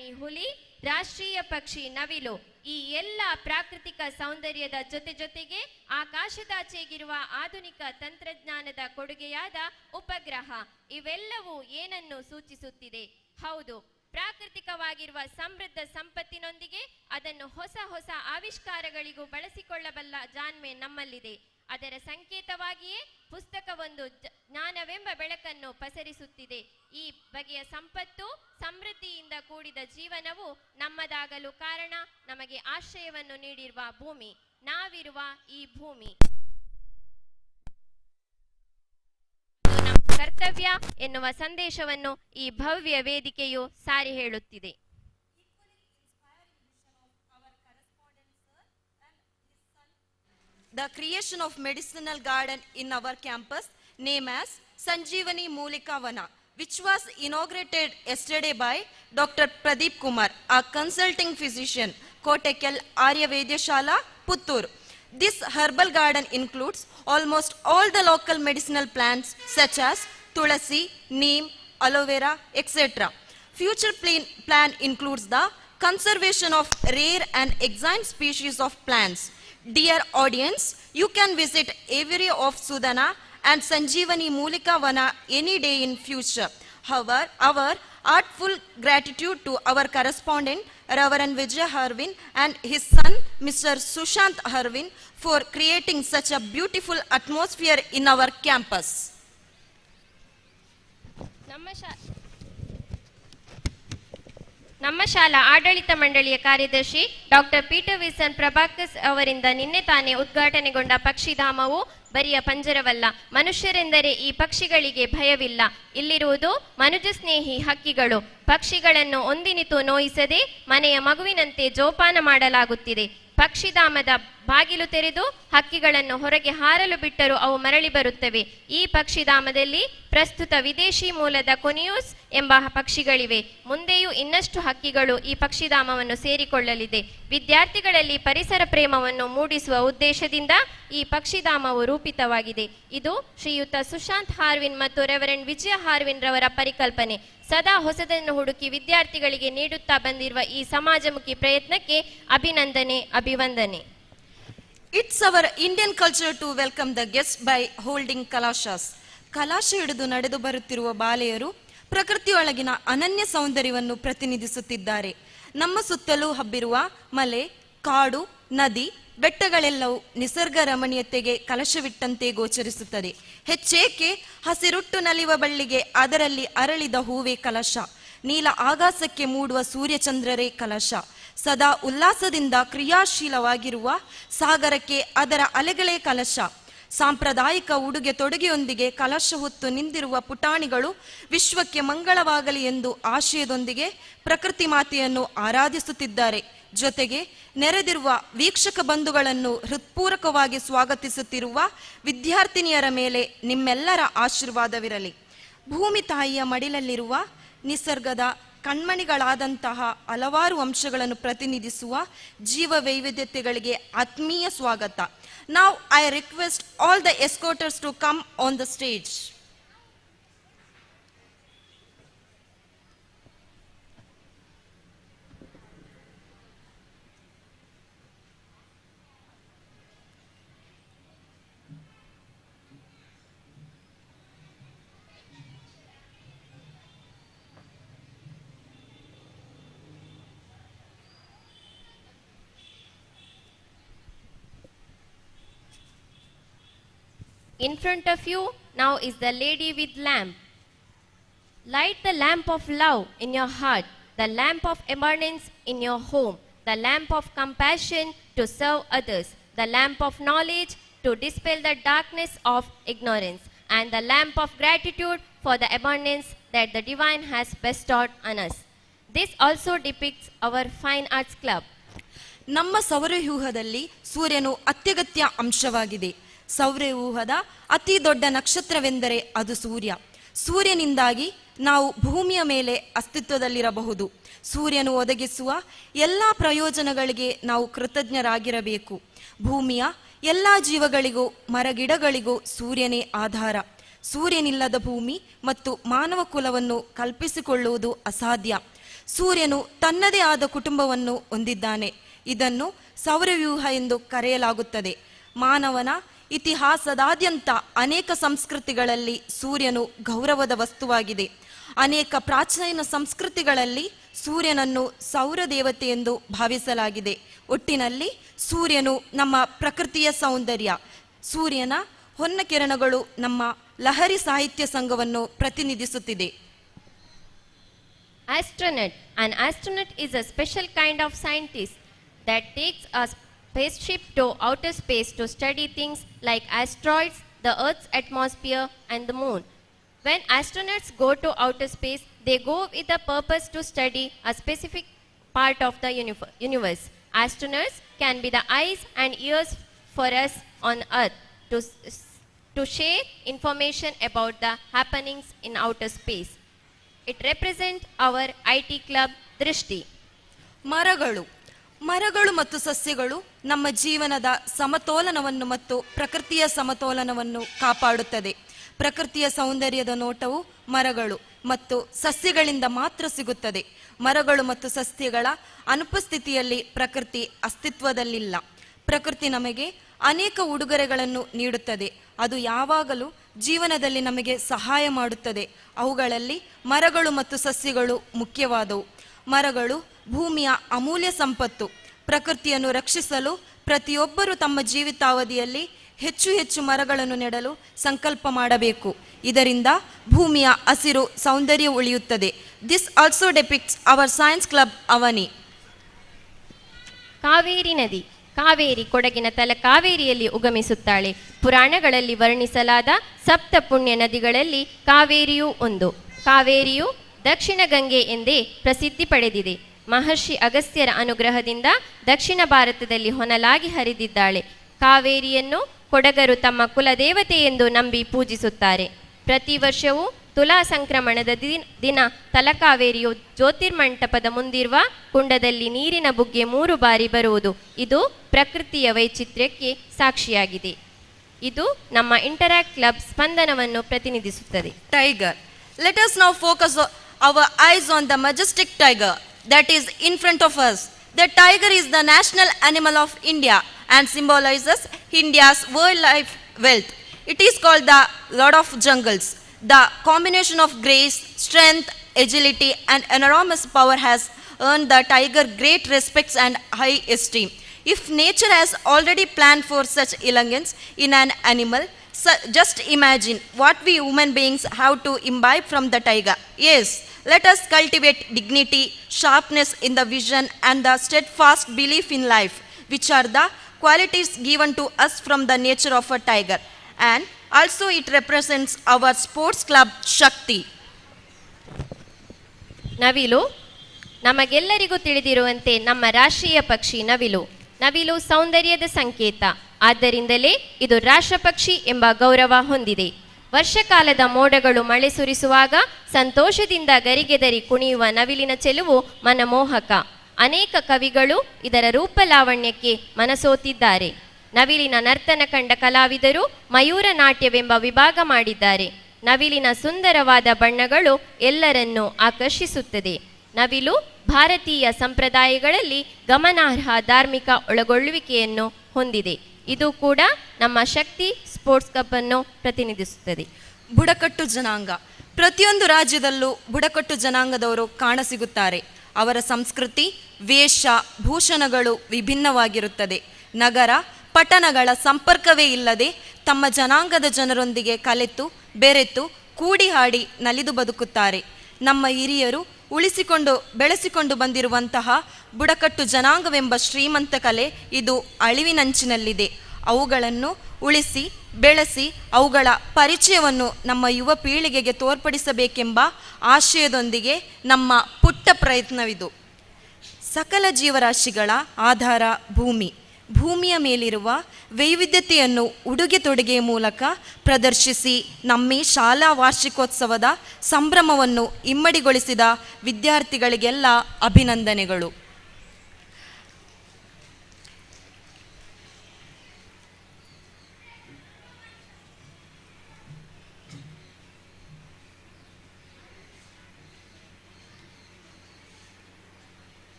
ಪ್ರಾಣಿ ಹುಲಿ, ರಾಷ್ಟ್ರೀಯ ಪಕ್ಷಿ ನವಿಲು. ಈ ಎಲ್ಲ ಪ್ರಾಕೃತಿಕ ಸೌಂದರ್ಯದ ಜೊತೆಗೆ ಆಕಾಶದಾಚೆಗಿರುವ ಆಧುನಿಕ ತಂತ್ರಜ್ಞಾನದ ಕೊಡುಗೆಯಾದ ಉಪಗ್ರಹ ಇವೆಲ್ಲವೂ ಏನನ್ನು ಸೂಚಿಸುತ್ತಿದೆ? ಹೌದು, ಪ್ರಾಕೃತಿಕವಾಗಿರುವ ಸಮೃದ್ಧ ಸಂಪತ್ತಿನೊಂದಿಗೆ ಅದನ್ನು ಹೊಸ ಆವಿಷ್ಕಾರಗಳಿಗೂ ಬಳಸಿಕೊಳ್ಳಬಲ್ಲ ಜಾಣ್ಮೆ ನಮ್ಮಲ್ಲಿದೆ. ಅದರ ಸಂಕೇತವಾಗಿಯೇ ಪುಸ್ತಕವೊಂದು ಜ್ಞಾನವೆಂಬ ಬೆಳಕನ್ನು ಪಸರಿಸುತ್ತಿದೆ. ಈ ಬಗೆಯ ಸಂಪತ್ತು, ಸಮೃದ್ಧಿಯಿಂದ ಕೂಡಿದ ಜೀವನವು ನಮ್ಮದಾಗಲು ಕಾರಣ ನಮಗೆ ಆಶ್ರಯವನ್ನು ನೀಡಿರುವ ಭೂಮಿ, ನಾವಿರುವ ಈ ಭೂಮಿ. ನಮ್ಮ ಕರ್ತವ್ಯ ಎನ್ನುವ ಸಂದೇಶವನ್ನು ಈ ಭವ್ಯ ವೇದಿಕೆಯು ಸಾರಿ ಹೇಳುತ್ತಿದೆ. The creation of medicinal garden in our campus named as Sanjeevani Mulika Vana, which was inaugurated yesterday by Dr. Pradeep Kumar, a consulting physician, Kottakkal Aryavedya Shala, Puttur. This herbal garden includes almost all the local medicinal plants such as tulasi, neem, aloe vera, etc. Future plan includes the conservation of rare and extinct species of plants. Dear audience, you can visit every of Sudana and Sanjeevani Mulika Vana any day in future. However, our heartful gratitude to our correspondent Reverend Vijay Harvin and his son Mr. Sushant Harvin for creating such a beautiful atmosphere in our campus. ನಮ್ಮ ಶಾಲಾ ಆಡಳಿತ ಮಂಡಳಿಯ ಕಾರ್ಯದರ್ಶಿ doctor Peter Wilson Prabhakar ಅವರಿಂದ ನಿನ್ನೆ ತಾನೇ ಉದ್ಘಾಟನೆಗೊಂಡ ಪಕ್ಷಿಧಾಮವು ಬರಿಯ ಪಂಜರವಲ್ಲ. ಮನುಷ್ಯರೆಂದರೆ ಈ ಪಕ್ಷಿಗಳಿಗೆ ಭಯವಿಲ್ಲ. ಇಲ್ಲಿರುವುದು ಮನುಜ ಸ್ನೇಹಿ ಹಕ್ಕಿಗಳು. ಪಕ್ಷಿಗಳನ್ನು ಒಂದಿನಿತೂ ನೋಯಿಸದೆ ಮನೆಯ ಮಗುವಿನಂತೆ ಜೋಪಾನ ಮಾಡಲಾಗುತ್ತಿದೆ. ಪಕ್ಷಿಧಾಮದ ಬಾಗಿಲು ತೆರೆದು ಹಕ್ಕಿಗಳನ್ನು ಹೊರಗೆ ಹಾರಲು ಬಿಟ್ಟರೂ ಅವು ಮರಳಿ ಬರುತ್ತವೆ. ಈ ಪಕ್ಷಿಧಾಮದಲ್ಲಿ ಪ್ರಸ್ತುತ ವಿದೇಶಿ ಮೂಲದ ಕೊನಿಯೂಸ್ ಎಂಬ ಪಕ್ಷಿಗಳಿವೆ. ಮುಂದೆಯೂ ಇನ್ನಷ್ಟು ಹಕ್ಕಿಗಳು ಈ ಪಕ್ಷಿಧಾಮವನ್ನು ಸೇರಿಕೊಳ್ಳಲಿದೆ. ವಿದ್ಯಾರ್ಥಿಗಳಲ್ಲಿ ಪರಿಸರ ಪ್ರೇಮವನ್ನು ಮೂಡಿಸುವ ಉದ್ದೇಶದಿಂದ ಈ ಪಕ್ಷಿಧಾಮವು ರೂಪಿತವಾಗಿದೆ. ಇದು ಶ್ರೀಯುತ ಸುಶಾಂತ್ ಹಾರ್ವಿನ್ ಮತ್ತು ರೆವರೆಂಡ್ ವಿಜಯ ಹಾರ್ವಿನ್ ರವರ ಪರಿಕಲ್ಪನೆ. ಸದಾ ಹೊಸದನ್ನು ಹುಡುಕಿ ವಿದ್ಯಾರ್ಥಿಗಳಿಗೆ ನೀಡುತ್ತಾ ಬಂದಿರುವ ಈ ಸಮಾಜಮುಖಿ ಪ್ರಯತ್ನಕ್ಕೆ ಅಭಿನಂದನೆ, ಅಭಿವಂದನೆ. It's our Indian culture to welcome the guests by holding kalashas. ಕಲಾಶ ಹಿಡಿದು ನಡೆದು ಬರುತ್ತಿರುವ ಬಾಲೆಯರು ಪ್ರಕೃತಿಯೊಳಗಿನ ಅನನ್ಯ ಸೌಂದರ್ಯವನ್ನು ಪ್ರತಿನಿಧಿಸುತ್ತಿದ್ದಾರೆ. ನಮ್ಮ ಸುತ್ತಲೂ ಹಬ್ಬಿರುವ ಮಲೆ, ಕಾಡು, ನದಿ, ಬೆಟ್ಟಗಳೆಲ್ಲವೂ ನಿಸರ್ಗ ರಮಣೀಯತೆಗೆ ಕಲಶವಿಟ್ಟಂತೆ ಗೋಚರಿಸುತ್ತದೆ. ಹೆಚ್ಚೇಕೆ ಹಸಿರುಟ್ಟು ನಲಿವ ಬಳ್ಳಿಗೆ ಅದರಲ್ಲಿ ಅರಳಿದ ಹೂವೇ ಕಲಶ. ನೀಲ ಆಕಾಶಕ್ಕೆ ಮೂಡುವ ಸೂರ್ಯಚಂದ್ರರೇ ಕಲಶ. ಸದಾ ಉಲ್ಲಾಸದಿಂದ ಕ್ರಿಯಾಶೀಲವಾಗಿರುವ ಸಾಗರಕ್ಕೆ ಅದರ ಅಲೆಗಳೇ ಕಲಶ. ಸಾಂಪ್ರದಾಯಿಕ ಉಡುಗೆ ತೊಡುಗೆಯೊಂದಿಗೆ ಕಲಶ ಹೊತ್ತು ನಿಂತಿರುವ ಪುಟಾಣಿಗಳು ವಿಶ್ವಕ್ಕೆ ಮಂಗಳವಾಗಲಿ ಎಂದು ಆಶಯದೊಂದಿಗೆ ಪ್ರಕೃತಿ ಮಾತೆಯನ್ನು ಆರಾಧಿಸುತ್ತಿದ್ದಾರೆ. ಜೊತೆಗೆ ನೆರೆದಿರುವ ವೀಕ್ಷಕ ಬಂಧುಗಳನ್ನು ಹೃತ್ಪೂರ್ವಕವಾಗಿ ಸ್ವಾಗತಿಸುತ್ತಿರುವ ವಿದ್ಯಾರ್ಥಿನಿಯರ ಮೇಲೆ ನಿಮ್ಮೆಲ್ಲರ ಆಶೀರ್ವಾದವಿರಲಿ. ಭೂಮಿ ತಾಯಿಯ ಮಡಿಲಲ್ಲಿರುವ ನಿಸರ್ಗದ ಕಣ್ಮಣಿಗಳಾದಂತಹ ಹಲವಾರು ಅಂಶಗಳನ್ನು ಪ್ರತಿನಿಧಿಸುವ ಜೀವ ವೈವಿಧ್ಯತೆಗಳಿಗೆ ಆತ್ಮೀಯ ಸ್ವಾಗತ. Now I request all the escorters to come on the stage. In front of you now is the lady with lamp. Light the lamp of love in your heart, the lamp of abundance in your home, the lamp of compassion to serve others, the lamp of knowledge to dispel the darkness of ignorance, and the lamp of gratitude for the abundance that the divine has bestowed on us. This also depicts our fine arts club. ನಮ್ಮ ಸೌರವ್ಯೂಹದಲ್ಲಿ ಸೂರ್ಯನು ಅತ್ಯಗತ್ಯ ಅಂಶವಾಗಿದೆ. ಸೌರವ್ಯೂಹದ ಅತಿ ದೊಡ್ಡ ನಕ್ಷತ್ರವೆಂದರೆ ಅದು ಸೂರ್ಯ. ಸೂರ್ಯನಿಂದಾಗಿ ನಾವು ಭೂಮಿಯ ಮೇಲೆ ಅಸ್ತಿತ್ವದಲ್ಲಿರಬಹುದು. ಸೂರ್ಯನು ಒದಗಿಸುವ ಎಲ್ಲ ಪ್ರಯೋಜನಗಳಿಗೆ ನಾವು ಕೃತಜ್ಞರಾಗಿರಬೇಕು. ಭೂಮಿಯ ಎಲ್ಲ ಜೀವಗಳಿಗೂ ಮರಗಿಡಗಳಿಗೂ ಸೂರ್ಯನೇ ಆಧಾರ. ಸೂರ್ಯನಿಲ್ಲದ ಭೂಮಿ ಮತ್ತು ಮಾನವ ಕುಲವನ್ನು ಕಲ್ಪಿಸಿಕೊಳ್ಳುವುದು ಅಸಾಧ್ಯ. ಸೂರ್ಯನು ತನ್ನದೇ ಆದ ಕುಟುಂಬವನ್ನು ಹೊಂದಿದ್ದಾನೆ. ಇದನ್ನು ಸೌರವ್ಯೂಹ ಎಂದು ಕರೆಯಲಾಗುತ್ತದೆ. ಮಾನವನ ಇತಿಹಾಸದಾದ್ಯಂತ ಅನೇಕ ಸಂಸ್ಕೃತಿಗಳಲ್ಲಿ ಸೂರ್ಯನು ಗೌರವದ ವಸ್ತುವಾಗಿದೆ. ಅನೇಕ ಪ್ರಾಚೀನ ಸಂಸ್ಕೃತಿಗಳಲ್ಲಿ ಸೂರ್ಯನನ್ನು ಸೌರ ದೇವತೆ ಎಂದು ಭಾವಿಸಲಾಗಿದೆ. ಒಟ್ಟಿನಲ್ಲಿ ಸೂರ್ಯನು ನಮ್ಮ ಪ್ರಕೃತಿಯ ಸೌಂದರ್ಯ. ಸೂರ್ಯನ ಹೊನ್ನ ಕಿರಣಗಳು ನಮ್ಮ ಲಹರಿ ಸಾಹಿತ್ಯ ಸಂಘವನ್ನು ಪ್ರತಿನಿಧಿಸುತ್ತಿದೆ. Astronaut. An astronaut is a special kind of scientist that takes a spaceship to outer space to study things like asteroids, the Earth's atmosphere, and the moon. When astronauts go to outer space, they go with a purpose to study a specific part of the universe. Astronauts can be the eyes and ears for us on Earth to share information about the happenings in outer space. It represents our IT club ದೃಷ್ಟಿ. ಮರಗಳು ಮತ್ತು ಸಸ್ಯಗಳು ನಮ್ಮ ಜೀವನದ ಸಮತೋಲನವನ್ನು ಮತ್ತು ಪ್ರಕೃತಿಯ ಸಮತೋಲನವನ್ನು ಕಾಪಾಡುತ್ತದೆ. ಪ್ರಕೃತಿಯ ಸೌಂದರ್ಯದ ನೋಟವು ಮರಗಳು ಮತ್ತು ಸಸ್ಯಗಳಿಂದ ಮಾತ್ರ ಸಿಗುತ್ತದೆ. ಮರಗಳು ಮತ್ತು ಸಸ್ಯಗಳ ಅನುಪಸ್ಥಿತಿಯಲ್ಲಿ ಪ್ರಕೃತಿ ಅಸ್ತಿತ್ವದಲ್ಲಿಲ್ಲ. ಪ್ರಕೃತಿ ನಮಗೆ ಅನೇಕ ಉಡುಗೊರೆಗಳನ್ನು ನೀಡುತ್ತದೆ. ಅದು ಯಾವಾಗಲೂ ಜೀವನದಲ್ಲಿ ನಮಗೆ ಸಹಾಯ ಮಾಡುತ್ತದೆ. ಅವುಗಳಲ್ಲಿ ಮರಗಳು ಮತ್ತು ಸಸ್ಯಗಳು ಮುಖ್ಯವಾದವು. ಮರಗಳು ಭೂಮಿಯ ಅಮೂಲ್ಯ ಸಂಪತ್ತು. ಪ್ರಕೃತಿಯನ್ನು ರಕ್ಷಿಸಲು ಪ್ರತಿಯೊಬ್ಬರೂ ತಮ್ಮ ಜೀವಿತಾವಧಿಯಲ್ಲಿ ಹೆಚ್ಚು ಹೆಚ್ಚು ಮರಗಳನ್ನು ನೆಡಲು ಸಂಕಲ್ಪ ಮಾಡಬೇಕು. ಇದರಿಂದ ಭೂಮಿಯ ಹಸಿರು ಸೌಂದರ್ಯ ಉಳಿಯುತ್ತದೆ. This also depicts our science club Avani. Kaveri ನದಿ. ಕಾವೇರಿ ಕೊಡಗಿನ ತಲಕಾವೇರಿಯಲ್ಲಿ ಉಗಮಿಸುತ್ತಾಳೆ. ಪುರಾಣಗಳಲ್ಲಿ ವರ್ಣಿಸಲಾದ ಸಪ್ತ ಪುಣ್ಯ ನದಿಗಳಲ್ಲಿ ಕಾವೇರಿಯೂ ಒಂದು. ಕಾವೇರಿಯು ದಕ್ಷಿಣ ಗಂಗೆ ಎಂದೇ ಪ್ರಸಿದ್ಧಿ ಪಡೆದಿದೆ. ಮಹರ್ಷಿ ಅಗಸ್ತ್ಯರ ಅನುಗ್ರಹದಿಂದ ದಕ್ಷಿಣ ಭಾರತದಲ್ಲಿ ಹೊನಲಾಗಿ ಹರಿದಿದ್ದಾಳೆ. ಕಾವೇರಿಯನ್ನು ಕೊಡಗರು ತಮ್ಮ ಕುಲದೇವತೆ ಎಂದು ನಂಬಿ ಪೂಜಿಸುತ್ತಾರೆ. ಪ್ರತಿ ವರ್ಷವೂ ತುಲಾ ಸಂಕ್ರಮಣದ ದಿನ ತಲಕಾವೇರಿಯು ಜ್ಯೋತಿರ್ಮಂಟಪದ ಮುಂದಿರುವ ಕುಂಡದಲ್ಲಿ ನೀರಿನ ಬುಗ್ಗೆ 3 ಬಾರಿ ಬರುವುದು. ಇದು ಪ್ರಕೃತಿಯ ವೈಚಿತ್ರ್ಯಕ್ಕೆ ಸಾಕ್ಷಿಯಾಗಿದೆ. ಇದು ನಮ್ಮ ಇಂಟರಾಕ್ಟ್ ಕ್ಲಬ್ ಸ್ಪಂದನವನ್ನು ಪ್ರತಿನಿಧಿಸುತ್ತದೆ. Tiger. Let us now focus our eyes on the majestic tiger that is in front of us. The tiger is the national animal of India and symbolizes India's wildlife wealth. It is called the Lord of Jungles. The combination of grace, strength, agility and enormous power has earned the tiger great respect and high esteem. If nature has already planned for such elegance in an animal, just imagine what we human beings have to imbibe from the tiger. Yes, let us cultivate dignity, sharpness in the vision and the steadfast belief in life, which are the qualities given to us from the nature of a tiger. And also it represents our sports club Shakti. ನವಿಲು. ನಮಗೆಲ್ಲರಿಗೂ ತಿಳಿದಿರುವಂತೆ ನಮ್ಮ ರಾಷ್ಟ್ರೀಯ ಪಕ್ಷಿ ನವಿಲು. ನವಿಲು ಸೌಂದರ್ಯದ ಸಂಕೇತ. ಆದ್ದರಿಂದಲೇ ಇದು ರಾಷ್ಟ್ರಪಕ್ಷಿ ಎಂಬ ಗೌರವ ಹೊಂದಿದೆ. ವರ್ಷಕಾಲದ ಮೋಡಗಳು ಮಳೆ ಸುರಿಸುವಾಗ ಸಂತೋಷದಿಂದ ಗರಿಗೆದರಿ ಕುಣಿಯುವ ನವಿಲಿನ ಚೆಲುವು ಮನಮೋಹಕ. ಅನೇಕ ಕವಿಗಳು ಇದರ ರೂಪಲಾವಣ್ಯಕ್ಕೆ ಮನಸೋತಿದ್ದಾರೆ. ನವಿಲಿನ ನರ್ತನ ಕಂಡ ಕಲಾವಿದರು ಮಯೂರ ನಾಟ್ಯವೆಂಬ ವಿಭಾಗ ಮಾಡಿದ್ದಾರೆ. ನವಿಲಿನ ಸುಂದರವಾದ ಬಣ್ಣಗಳು ಎಲ್ಲರನ್ನೂ ಆಕರ್ಷಿಸುತ್ತದೆ. ನವಿಲು ಭಾರತೀಯ ಸಂಪ್ರದಾಯಗಳಲ್ಲಿ ಗಮನಾರ್ಹ ಧಾರ್ಮಿಕ ಒಳಗೊಳ್ಳುವಿಕೆಯನ್ನು ಹೊಂದಿದೆ. ಇದು ಕೂಡ ನಮ್ಮ ಶಕ್ತಿ ಸ್ಪೋರ್ಟ್ಸ್ ಕಪ್ ಅನ್ನು ಪ್ರತಿನಿಧಿಸುತ್ತದೆ. ಬುಡಕಟ್ಟು ಜನಾಂಗ. ಪ್ರತಿಯೊಂದು ರಾಜ್ಯದಲ್ಲೂ ಬುಡಕಟ್ಟು ಜನಾಂಗದವರು ಕಾಣಸಿಗುತ್ತಾರೆ. ಅವರ ಸಂಸ್ಕೃತಿ, ವೇಷ, ಭೂಷಣಗಳು ವಿಭಿನ್ನವಾಗಿರುತ್ತದೆ. ನಗರ ಪಟ್ಟಣಗಳ ಸಂಪರ್ಕವೇ ಇಲ್ಲದೆ ತಮ್ಮ ಜನಾಂಗದ ಜನರೊಂದಿಗೆ ಕಲೆತು ಬೆರೆತು ಕೂಡಿ ಹಾಡಿ ನಲಿದು ಬದುಕುತ್ತಾರೆ. ನಮ್ಮ ಹಿರಿಯರು ಉಳಿಸಿಕೊಂಡು ಬೆಳೆಸಿಕೊಂಡು ಬಂದಿರುವಂತಹ ಬುಡಕಟ್ಟು ಜನಾಂಗವೆಂಬ ಶ್ರೀಮಂತ ಕಲೆ ಇದು ಅಳಿವಿನಂಚಿನಲ್ಲಿದೆ. ಅವುಗಳನ್ನು ಉಳಿಸಿ ಬೆಳೆಸಿ ಅವುಗಳ ಪರಿಚಯವನ್ನು ನಮ್ಮ ಯುವ ಪೀಳಿಗೆಗೆ ತೋರ್ಪಡಿಸಬೇಕೆಂಬ ಆಶಯದೊಂದಿಗೆ ನಮ್ಮ ಪುಟ್ಟ ಪ್ರಯತ್ನವಿದು. ಸಕಲ ಜೀವರಾಶಿಗಳ ಆಧಾರ ಭೂಮಿ. ಭೂಮಿಯ ಮೇಲಿರುವ ವೈವಿಧ್ಯತೆಯನ್ನು ಉಡುಗೆ ತೊಡುಗೆಯ ಮೂಲಕ ಪ್ರದರ್ಶಿಸಿ ನಮ್ಮಿ ಶಾಲಾ ವಾರ್ಷಿಕೋತ್ಸವದ ಸಂಭ್ರಮವನ್ನು ಇಮ್ಮಡಿಗೊಳಿಸಿದ ವಿದ್ಯಾರ್ಥಿಗಳಿಗೆಲ್ಲ ಅಭಿನಂದನೆಗಳು.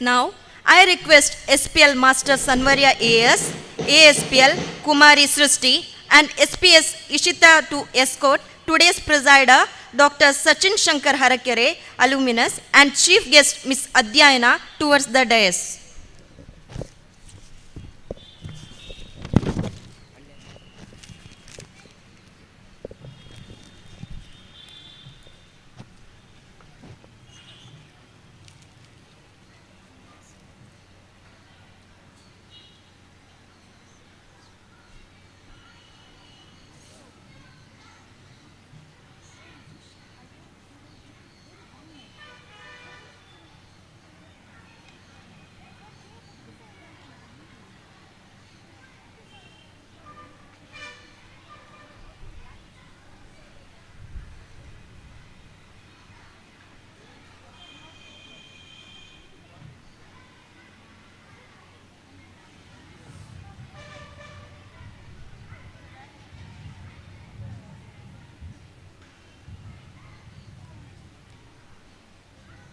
Now, I request SPL Master Sanvarya AS, ASPL Kumari Srusti, and SPS Ishita to escort today's presider, Dr. Sachin Shankar Harakere, alumnus, and chief guest Ms. Adhyayana towards the dais.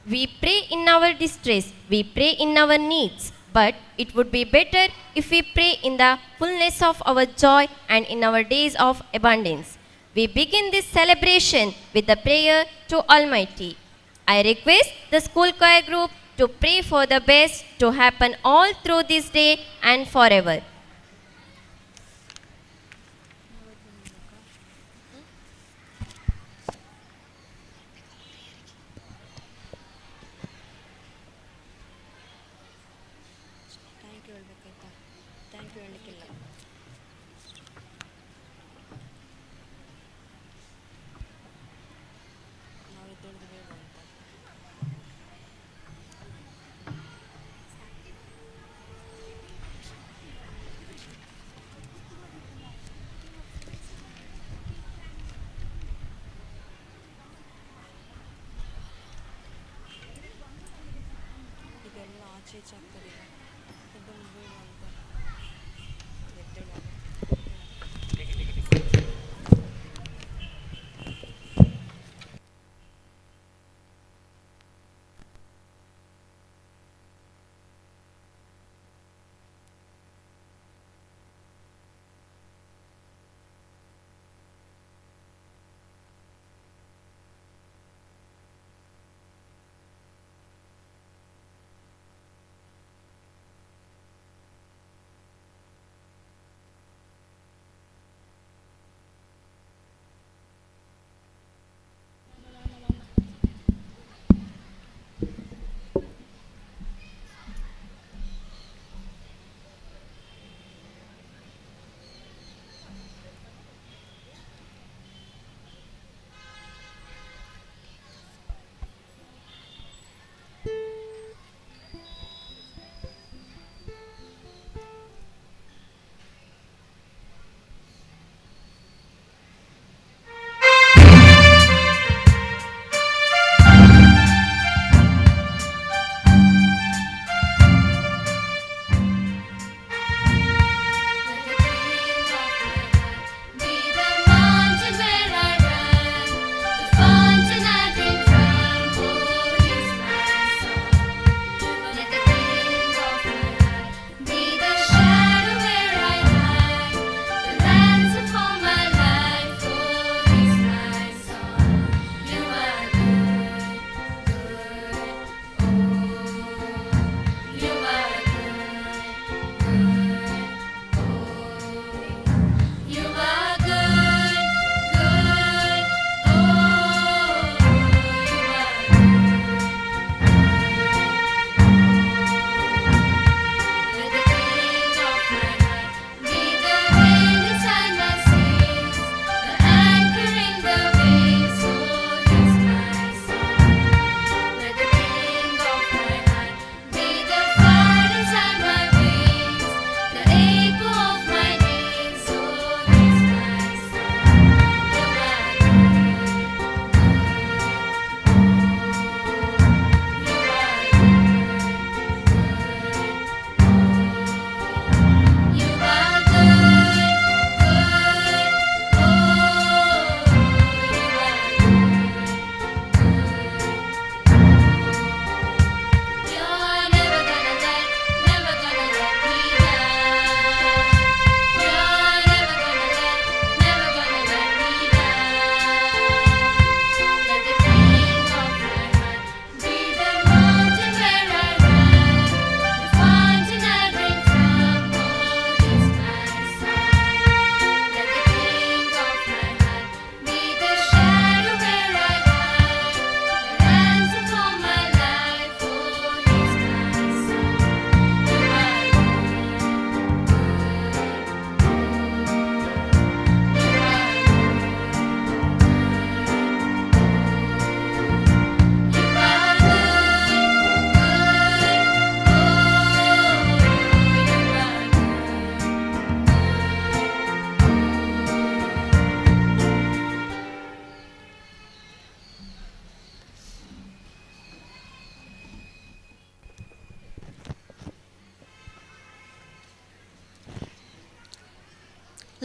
We pray in our distress, we pray in our needs, but it would be better if we pray in the fullness of our joy and in our days of abundance. We begin this celebration with the prayer to Almighty. I request the school choir group to pray for the best to happen all through this day and forever.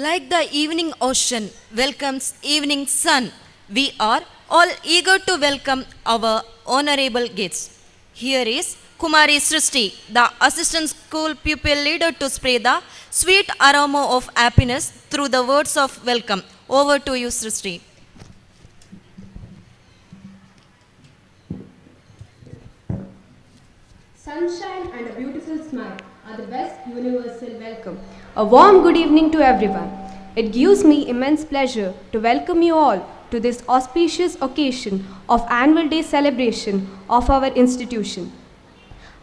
Like the evening ocean welcomes evening sun, we are all eager to welcome our honorable guests. Here is Kumari Srishti, the assistant school pupil leader, to spray the sweet aroma of happiness through the words of welcome. Over to you, Srishti. Sunshine and a beautiful smile are the best universal welcome. A warm good evening to everyone. It gives me immense pleasure to welcome you all to this auspicious occasion of Annual Day celebration of our institution.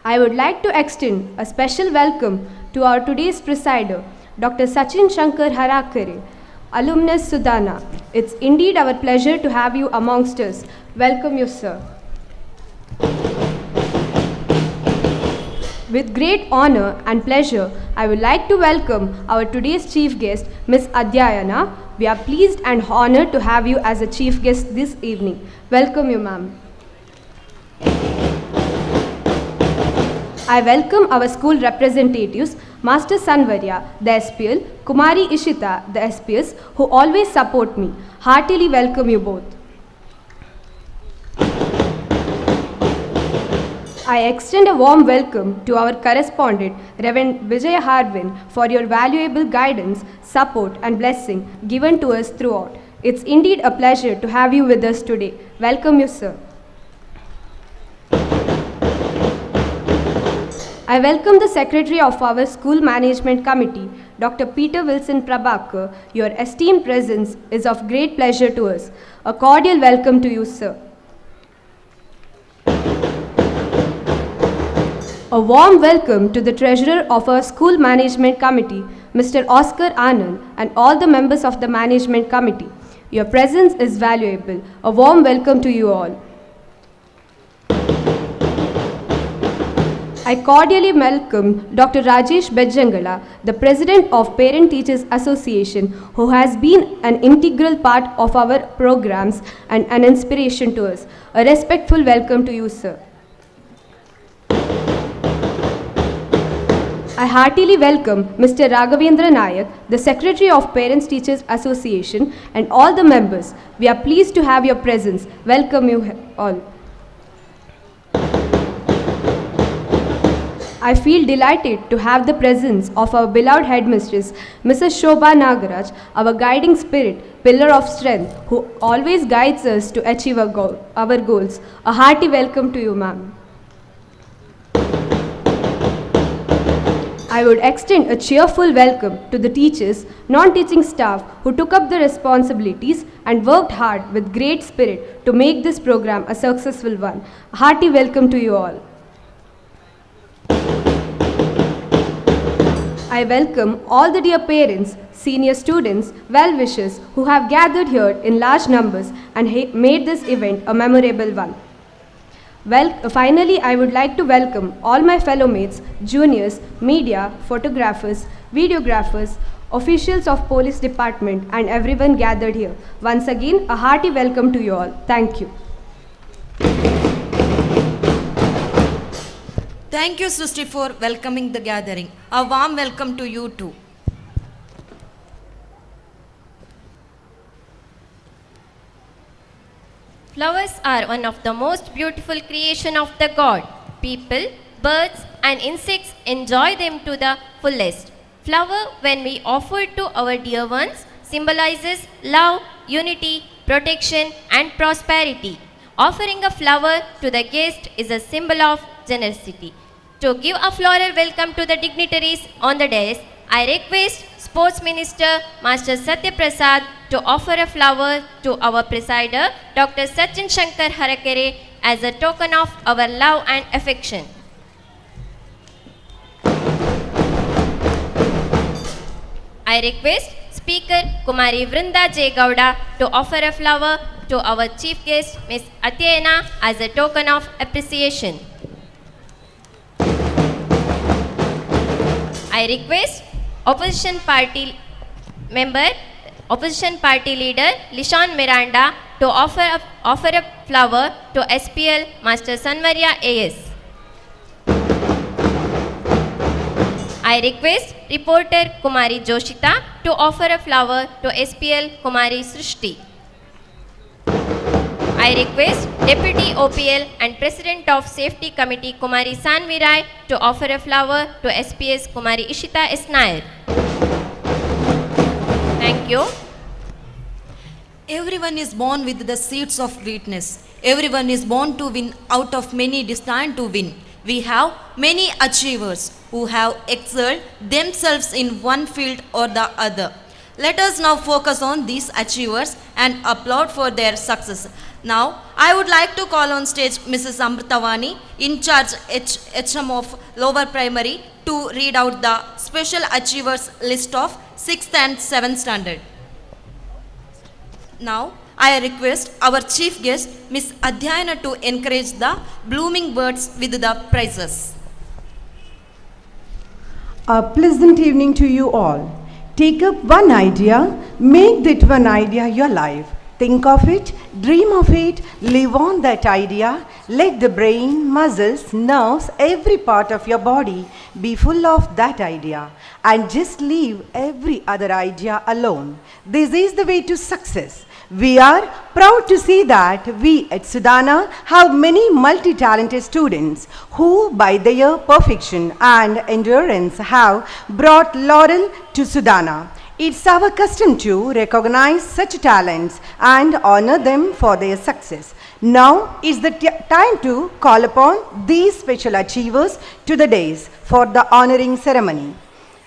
I would like to extend a special welcome to our today's presider, Dr. Sachin Shankar Harakare, alumnus Sudana. It's indeed our pleasure to have you amongst us. Welcome you, sir. With great honor and pleasure, I would like to welcome our today's chief guest, Ms. Adhyayana. We are pleased and honored to have you as a chief guest this evening. Welcome you, ma'am. I welcome our school representatives, Master Sanvarya, the SPL, Kumari Ishita, the SPS, who always support me. Heartily welcome you both. I extend a warm welcome to our correspondent, Reverend Vijay Harvin, for your valuable guidance, support and blessing given to us throughout. It's indeed a pleasure to have you with us today. Welcome you, sir. I welcome the Secretary of our School Management Committee, Dr. Peter Wilson Prabhakar. Your esteemed presence is of great pleasure to us. A cordial welcome to you, sir. A warm welcome to the Treasurer of our School Management Committee, Mr. Oscar Anand, and all the members of the Management Committee. Your presence is valuable. A warm welcome to you all. I cordially welcome Dr. Rajesh Bejjangala, the President of Parent Teachers Association, who has been an integral part of our programs and an inspiration to us. A respectful welcome to you, sir. I heartily welcome Mr. Raghavendra Nayak, the Secretary of Parents Teachers Association, and all the members. We are pleased to have your presence. Welcome you all. I feel delighted to have the presence of our beloved headmistress, Mrs. Shobha Nagaraj, our guiding spirit, pillar of strength, who always guides us to achieve our goals. A hearty welcome to you, ma'am. I would extend a cheerful welcome to the teachers, non-teaching staff who took up the responsibilities and worked hard with great spirit to make this program a successful one. A hearty welcome to you all. I welcome all the dear parents, senior students, well-wishers who have gathered here in large numbers and made this event a memorable one. Finally, I would like to welcome all my fellow mates, juniors, media, photographers, videographers, officials of police department and everyone gathered here. Once again, a hearty welcome to you all. Thank you. Thank you, Srishti, for welcoming the gathering. A warm welcome to you too. Flowers are one of the most beautiful creation of the God. People, birds and insects enjoy them to the fullest. Flower, when we offer to our dear ones, symbolizes love, unity, protection and prosperity. Offering a flower to the guest is a symbol of generosity. To give a floral welcome to the dignitaries on the dais, I request Sports Minister Master Satya Prasad to offer a flower to our presider, Dr. Sachin Shankar Harakare, as a token of our love and affection. I request Speaker Kumari Vrinda J. Gowda to offer a flower to our chief guest, Ms. Adhyayana, as a token of appreciation. I request Opposition Party Leader Lishon Miranda to offer a flower to SPL Master Sanvarya AS. I request reporter Kumari Joshita to offer a flower to SPL Kumari Srishti. I request Deputy OPL and President of Safety Committee Kumari Sanvi Rai to offer a flower to SPS Kumari Ishita S. Nair. Thank you. Everyone is born with the seeds of greatness. Everyone is born to win, out of many destined to win. We have many achievers who have excelled themselves in one field or the other. Let us now focus on these achievers and applaud for their success. Now, I would like to call on stage Mrs. Amritavani, in charge HM of Lower Primary, to read out the special achievers list of 6th and 7th standard. Now, I request our chief guest, Ms. Adhyayana, to encourage the blooming birds with the prizes. A pleasant evening to you all. Take up one idea, make that one idea your life. Think of it, dream of it, live on that idea. Let the brain, muscles, nerves, every part of your body be full of that idea. And just leave every other idea alone. This is the way to success. We are proud to see that we at Sudana have many multi-talented students who by their perfection and endurance have brought laurel to Sudana. It's our custom to recognize such talents and honor them for their success. Now is the time to call upon these special achievers to the dais for the honoring ceremony.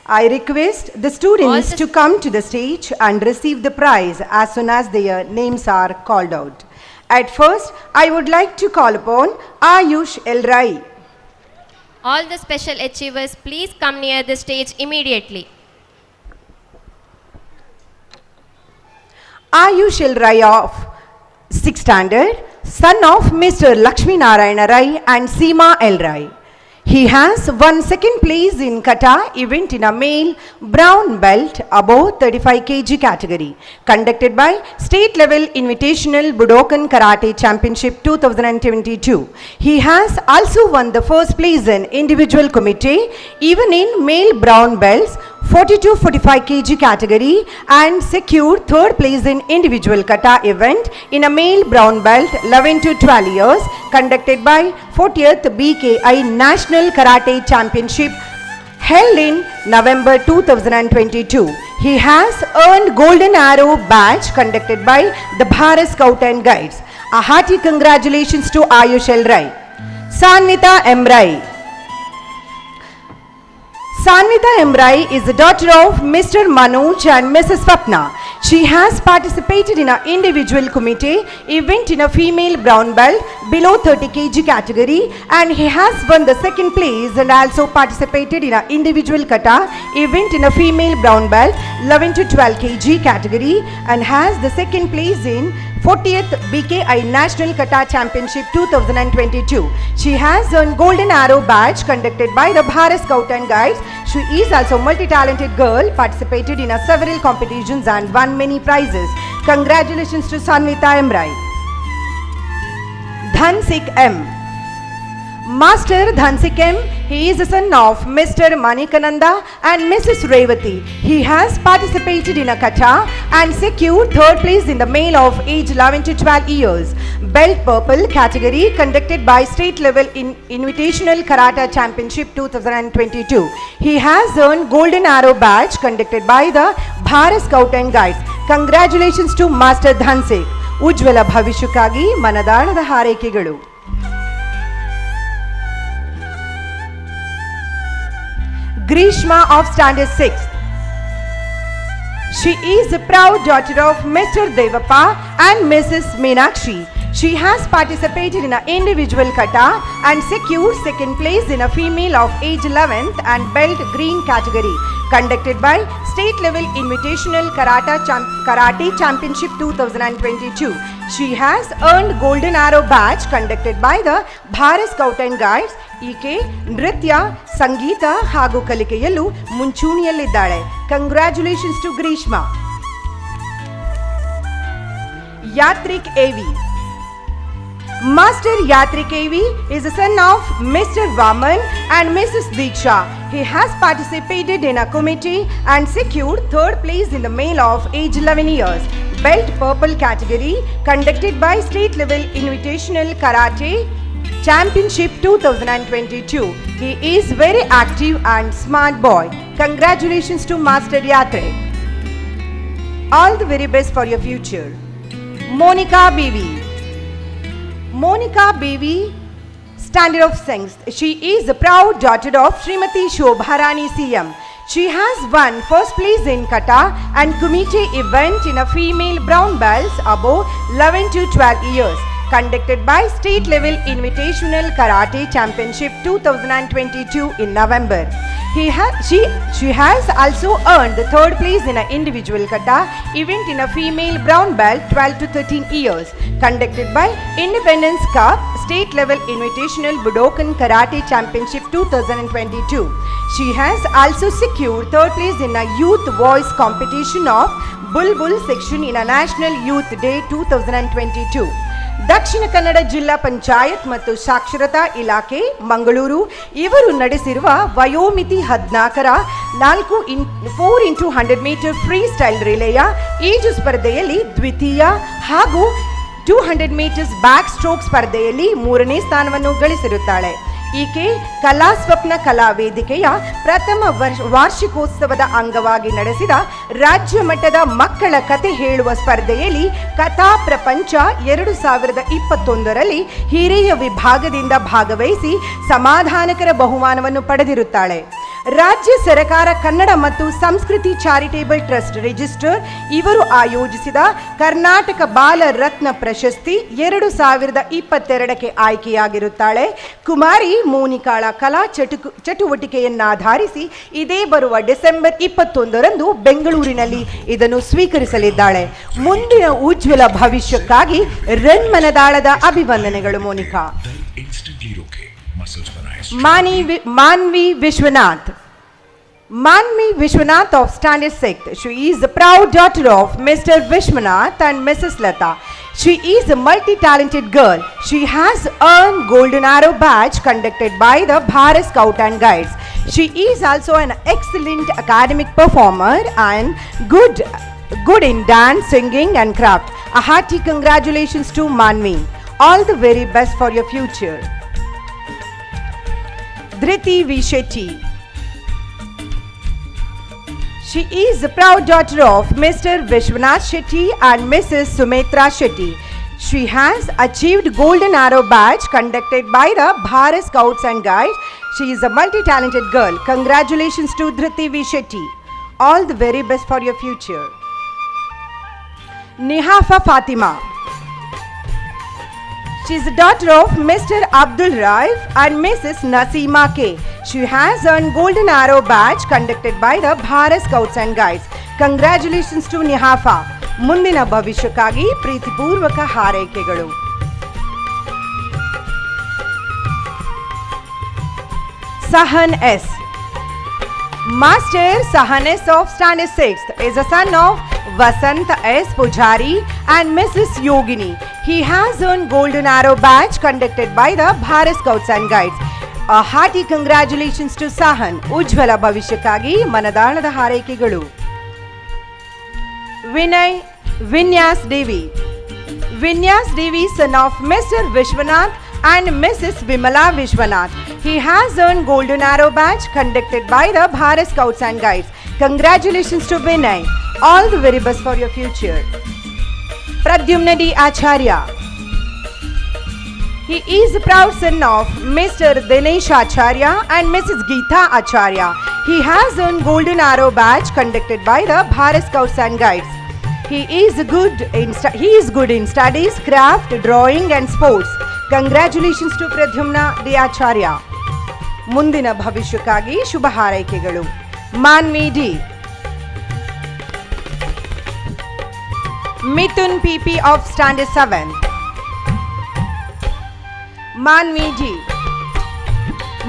I request the students to come to the stage and receive the prize as soon as their names are called out. At first, I would like to call upon Ayush El Rai. All the special achievers, please come near the stage immediately. Ayush El Rai of 6th standard, son of Mr. Lakshmi Narayana Rai and Seema El Rai. He has won second place in kata event in a male brown belt above 35 kg category conducted by State Level Invitational Budokan Karate Championship 2022. He has also won the first place in individual committee even in male brown belts 40-45 kg category and secured third place in individual kata event in a male brown belt 11 to 12 years conducted by 40th BKI National Karate Championship held in November 2022. He has earned Golden Arrow badge conducted by the Bharat Scout and Guides. A hearty congratulations to Ayush El Rai. Sanvita M. Rai. Sanvita M. Rai is the daughter of Mr. Manoj and Mrs. Swapna. She has participated in an individual committee event in a female brown belt below 30 kg category and he has won the second place and also participated in an individual kata event in a female brown belt 11 to 12 kg category and has the second place in 40th BKI National Kata Championship 2022. She has earned Golden Arrow badge conducted by the Bharat Scout and Guides. She is also a multi-talented girl, participated in several competitions and won many prizes. Congratulations to Sanvita M. Rai. Dhansik M. Master Dhansik M. He is the son of Mr. Manikananda and Mrs. Revati. He has participated in a kata and secured third place in the male of age 11 to 12 years. Belt Purple category conducted by State Level Invitational Karate Championship 2022. He has earned Golden Arrow badge conducted by the Bharat Scout and Guides. Congratulations to Master Dhansik. Ujjwala Bhavishyakagi Manadalada Hareikegalu. Grishma of Standard 6th. She is the proud daughter of Mr. Devappa and Mrs. Meenakshi. She has participated in an individual kata and secured second place in a female of age 11th and belt green category conducted by State Level Invitational Karate Championship 2022. She has earned Golden Arrow badge conducted by the Bharat Scout and Guides. ಈಕೆ ನೃತ್ಯ ಸಂಗೀತ ಹಾಗೂ ಕಲಿಕೆಯಲ್ಲೂ ಮುಂಚೂಣಿಯಲ್ಲಿದ್ದಾಳೆ. Congratulations to Greeshma. Yatrik ಎವಿ. Master Yatri KV is the son of Mr. Vaman and Mrs. Diksha. He has participated in a committee and secured third place in the male of age 11 years, belt purple category, conducted by state level invitational karate championship 2022. He is very active and smart boy. Congratulations to Master Yatre. All the very best for your future. Monica Baby. Monica Baby, standard of 6th. She is the proud daughter of Srimati Shobharani CM. She has won first place in kata and kumite event in a female brown belts above 11 to 12 years, conducted by state level invitational karate championship 2022 in November. She has also earned the third place in an individual kata event in a female brown belt 12 to 13 years, conducted by Independence Cup state level invitational Budokan karate championship 2022. She has also secured third place in a youth voice competition of Bulbul section in a National Youth Day 2022. Dakshina Kannada ಜಿಲ್ಲಾ ಪಂಚಾಯತ್ ಮತ್ತು ಸಾಕ್ಷರತಾ ಇಲಾಖೆ ಮಂಗಳೂರು ಇವರು ನಡೆಸಿರುವ ವಯೋಮಿತಿ 14ರ 4x100 metre free style ರಿಲೇಯ ಈಜು ಸ್ಪರ್ಧೆಯಲ್ಲಿ ದ್ವಿತೀಯ ಹಾಗೂ 200 ಮೀಟರ್ಸ್ ಬ್ಯಾಕ್ ಸ್ಟ್ರೋಕ್ ಸ್ಪರ್ಧೆಯಲ್ಲಿ 3ನೇ ಸ್ಥಾನವನ್ನು ಗಳಿಸಿರುತ್ತಾಳೆ. ಈಕೆ ಕಲಾ ಸ್ವಪ್ನ ಕಲಾ ವೇದಿಕೆಯ ಪ್ರಥಮ ವಾರ್ಷಿಕೋತ್ಸವದ ಅಂಗವಾಗಿ ನಡೆಸಿದ ರಾಜ್ಯ ಮಟ್ಟದ ಮಕ್ಕಳ ಕತೆ ಹೇಳುವ ಸ್ಪರ್ಧೆಯಲ್ಲಿ ಕಥಾ ಪ್ರಪಂಚ 2021ರಲ್ಲಿ ಹಿರಿಯ ವಿಭಾಗದಿಂದ ಭಾಗವಹಿಸಿ ಸಮಾಧಾನಕರ ಬಹುಮಾನವನ್ನು ಪಡೆದಿರುತ್ತಾಳೆ. ರಾಜ್ಯ ಸರ್ಕಾರ ಕನ್ನಡ ಮತ್ತು ಸಂಸ್ಕೃತಿ ಚಾರಿಟೇಬಲ್ ಟ್ರಸ್ಟ್ ರಿಜಿಸ್ಟರ್ ಇವರು ಆಯೋಜಿಸಿದ ಕರ್ನಾಟಕ ಬಾಲ ರತ್ನ ಪ್ರಶಸ್ತಿ 2022ಕ್ಕೆ ಆಯ್ಕೆಯಾಗಿರುತ್ತಾಳೆ. ಕುಮಾರಿ ಮೋನಿಕಾಳ ಕಲಾ ಚಟುವಟಿಕೆಯನ್ನಾಧರಿಸಿ ಇದೇ ಬರುವ ಡಿಸೆಂಬರ್ 21ರಂದು ಬೆಂಗಳೂರಿನಲ್ಲಿ ಇದನ್ನು ಸ್ವೀಕರಿಸಲಿದ್ದಾಳೆ. ಮುಂದಿನ ಉಜ್ವಲ ಭವಿಷ್ಯಕ್ಕಾಗಿ ರನ್ಮನದಾಳದ ಅಭಿವಂದನೆಗಳು Monika. Manvi Vishwanath. Manvi Vishwanath of Standard 6th. She is the proud daughter of Mr. Vishwanath and Mrs. Lata. She is a multi-talented girl. She has earned Golden Arrow badge conducted by the Bharat Scout and Guides. She is also an excellent academic performer and good in dance, singing and craft. A hearty congratulations to Manvi. All the very best for your future. Dhriti V. Shetty. She is the proud daughter of Mr. Vishwanath Shetty and Mrs. Sumitra Shetty. She has achieved Golden Arrow badge conducted by the Bharat Scouts and Guides. She is a multi-talented girl. Congratulations to Dhriti V. Shetty. All the very best for your future. Nihafa Fatima. She is the daughter of Mr. Abdul Raif and Mrs. Nasima K. She has earned Golden Arrow badge conducted by the Bharat Scouts and Guides. Congratulations to Nihafa. ಮುಂದಿನ ಭವಿಷ್ಯಕ್ಕಾಗಿ ಪ್ರೀತಿಪೂರ್ವಕ ಹಾರೈಕೆಗಳು. Sahan S. Master Sahan S of Standard 6th is a son of Vasant S. Pujari and Mrs. Yogini. He has earned Golden Arrow badge conducted by the Bharat Scouts and Guides. A hearty congratulations to Sahan. ಉಜ್ವಲ ಭವಿಷ್ಯಕ್ಕಾಗಿ ಮನದಾಳದ ಹಾರೈಕೆಗಳು. Vinyas Devi. Vinyas Devi, son of Mr. Vishwanath and Mrs. Vimala Vishwanath. He has earned Golden Arrow badge conducted by the Bharat Scouts and Guides. Congratulations to Vinay. All the very best for your future. Pradyumna Acharya. He is the proud son of Mr. Dinesh Acharya and Mrs. Geeta Acharya. He has earned Golden Arrow badge conducted by the Bharat Scouts and Guides. He is good in studies, craft, drawing and sports. Congratulations to Pradyumna Acharya. ಮುಂದಿನ ಭವಿಷ್ಯಕ್ಕಾಗಿ ಶುಭ ಹಾರೈಕೆಗಳು. Manvi D. Mithun PP of Standard 7. Manvi D.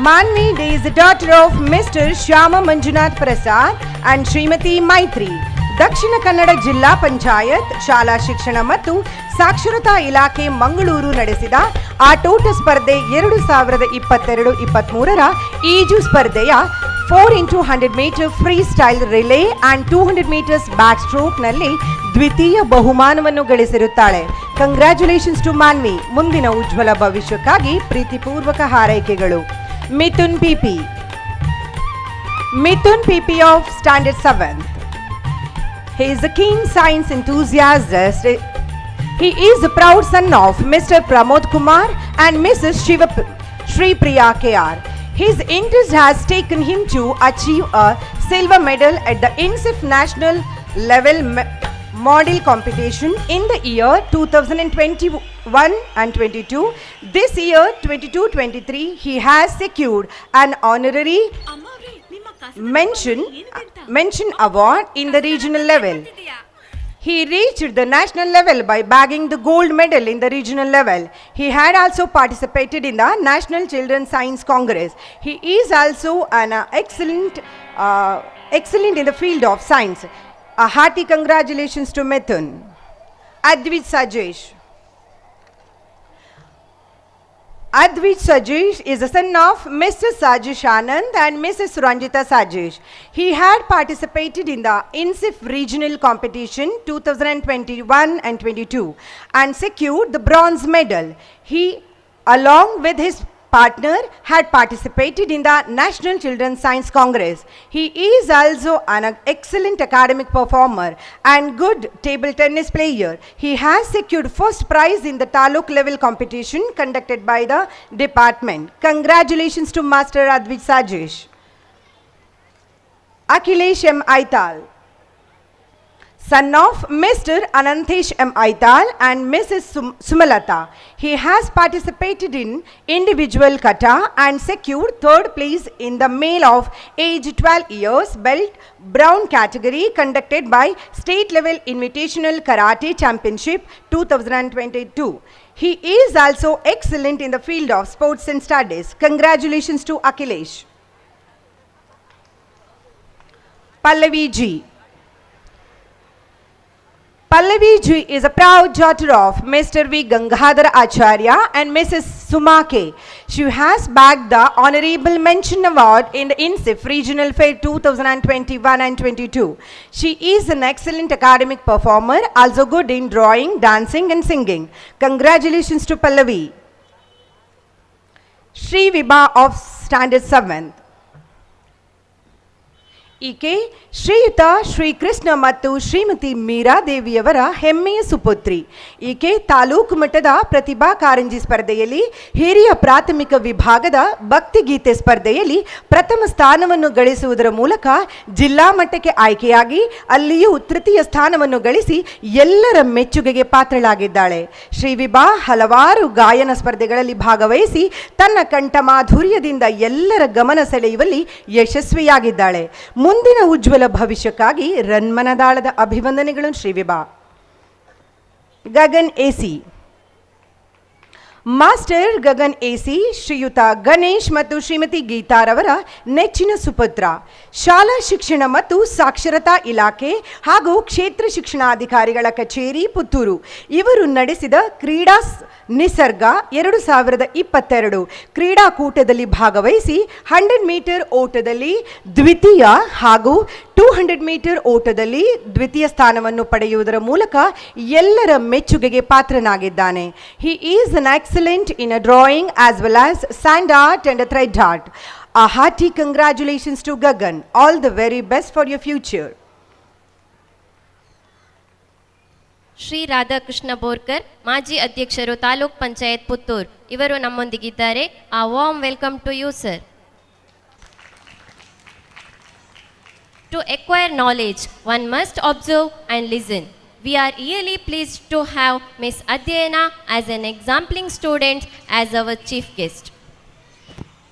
Manvi D is the daughter of Mr. Shyama Manjunath Prasad and Srimati Maitri. Dakshina Kannada ಜಿಲ್ಲಾ ಪಂಚಾಯತ್ ಶಾಲಾ ಶಿಕ್ಷಣ ಮತ್ತು ಸಾಕ್ಷರತಾ ಇಲಾಖೆ ಮಂಗಳೂರು ನಡೆಸಿದ ಆಟೋಟ ಸ್ಪರ್ಧೆ 2022-23ರ ಈಜು ಸ್ಪರ್ಧೆಯ 4x100 metre free style relay and 200 metres back ಸ್ಟ್ರೋಕ್ನಲ್ಲಿ ದ್ವಿತೀಯ ಬಹುಮಾನವನ್ನು ಗಳಿಸಿರುತ್ತಾಳೆ. Congratulations to Manvi. ಮುಂದಿನ ಉಜ್ವಲ ಭವಿಷ್ಯಕ್ಕಾಗಿ ಪ್ರೀತಿಪೂರ್ವಕ ಹಾರೈಕೆಗಳು. Mithun PP of standard 7th. He is a keen science enthusiast. He is the proud son of Mr. Pramod Kumar and Mrs. Shri Priya KR. His interest has taken him to achieve a silver medal at the INSEF National Level Model Competition in the year 2021 and 22. This year, 22-23, he has secured an honorary mention award in the regional level. He reached the national level by bagging the gold medal in the regional level. He had also participated in the National Children's Science Congress. He is also an excellent in the field of science. A hearty congratulations to Mithun. Advait Sajesh is the son of Mr. Sajesh Anand and Mrs. Suranjita Sajesh. He had participated in the INSEF regional competition 2021 and 22 and secured the bronze medal. He, along with his partner, had participated in the National Children's Science Congress. He is also an excellent academic performer and good table tennis player. He has secured first prize in the Taluk level competition conducted by the department. Congratulations to Master Advait Sajesh. Akhilesh M. Aital, son of Mr. Ananthesh M. Aital and Mrs. Sumalata. He has participated in individual kata and secured third place in the male of age 12 years belt brown category conducted by State Level Invitational Karate Championship 2022. He is also excellent in the field of sports and studies. Congratulations to Akhilesh. Pallavi G is a proud daughter of Mr. V. Gangadhar Acharya and Mrs. Sumake. She has bagged the Honorable Mention Award in the INSEF Regional Fair 2021 and 22. She is an excellent academic performer, also good in drawing, dancing and singing. Congratulations to Pallavi. Sri Vibha of Standard 7th. ಈಕೆ ಶ್ರೀಯುತ ಶ್ರೀಕೃಷ್ಣ ಮತ್ತು ಶ್ರೀಮತಿ ಮೀರಾದೇವಿಯವರ ಹೆಮ್ಮೆಯ ಸುಪುತ್ರಿ. ಈಕೆ ತಾಲೂಕು ಮಟ್ಟದ ಪ್ರತಿಭಾ ಕಾರಂಜಿ ಸ್ಪರ್ಧೆಯಲ್ಲಿ ಹಿರಿಯ ಪ್ರಾಥಮಿಕ ವಿಭಾಗದ ಭಕ್ತಿಗೀತೆ ಸ್ಪರ್ಧೆಯಲ್ಲಿ ಪ್ರಥಮ ಸ್ಥಾನವನ್ನು ಗಳಿಸುವುದರ ಮೂಲಕ ಜಿಲ್ಲಾ ಮಟ್ಟಕ್ಕೆ ಆಯ್ಕೆಯಾಗಿ ಅಲ್ಲಿಯೂ ತೃತೀಯ ಸ್ಥಾನವನ್ನು ಗಳಿಸಿ ಎಲ್ಲರ ಮೆಚ್ಚುಗೆಗೆ ಪಾತ್ರಳಾಗಿದ್ದಾಳೆ. ಶ್ರೀವಿಭಾ ಹಲವಾರು ಗಾಯನ ಸ್ಪರ್ಧೆಗಳಲ್ಲಿ ಭಾಗವಹಿಸಿ ತನ್ನ ಕಂಠ ಮಾಧುರ್ಯದಿಂದ ಎಲ್ಲರ ಗಮನ ಸೆಳೆಯುವಲ್ಲಿ ಯಶಸ್ವಿಯಾಗಿದ್ದಾಳೆ. ಮುಂದಿನ ಉಜ್ವಲ ಭವಿಷ್ಯಕ್ಕಾಗಿ ರನ್ಮನದಾಳದ ಅಭಿವಂದನೆಗಳು Shreevibha. Gagan AC, master Gagan AC Shriyuta Ganesh ಮತ್ತು ಶ್ರೀಮತಿ ಗೀತಾರವರ ನೆಚ್ಚಿನ ಸುಪುತ್ರ. ಶಾಲಾ ಶಿಕ್ಷಣ ಮತ್ತು ಸಾಕ್ಷರತಾ ಇಲಾಖೆ ಹಾಗೂ ಕ್ಷೇತ್ರ ಶಿಕ್ಷಣಾಧಿಕಾರಿಗಳ ಕಚೇರಿ ಪುತ್ತೂರು ಇವರು ನಡೆಸಿದ ಕ್ರೀಡಾ ನಿಸರ್ಗ 2022 ಕ್ರೀಡಾಕೂಟದಲ್ಲಿ ಭಾಗವಹಿಸಿ 100 ಮೀಟರ್ ಓಟದಲ್ಲಿ ದ್ವಿತೀಯ ಹಾಗೂ 200 ಮೀಟರ್ ಓಟದಲ್ಲಿ ದ್ವಿತೀಯ ಸ್ಥಾನವನ್ನು ಪಡೆಯುವುದರ ಮೂಲಕ ಎಲ್ಲರ ಮೆಚ್ಚುಗೆಗೆ ಪಾತ್ರನಾಗಿದ್ದಾನೆ. He is an excellent in a drawing as well as sand art and a thread art. A hearty congratulations to Gagan. All the very best for your future. Shri Radhakrishna Borkar, ಮಾಜಿ ಅಧ್ಯಕ್ಷರು ತಾಲೂಕ್ ಪಂಚಾಯತ್ ಪುತ್ತೂರ್, ಇವರು ನಮ್ಮೊಂದಿಗಿದ್ದಾರೆ. A warm welcome to you sir. To acquire knowledge, one must observe and listen. We are really pleased to have Miss Adhyayana as an exempling student as our chief guest.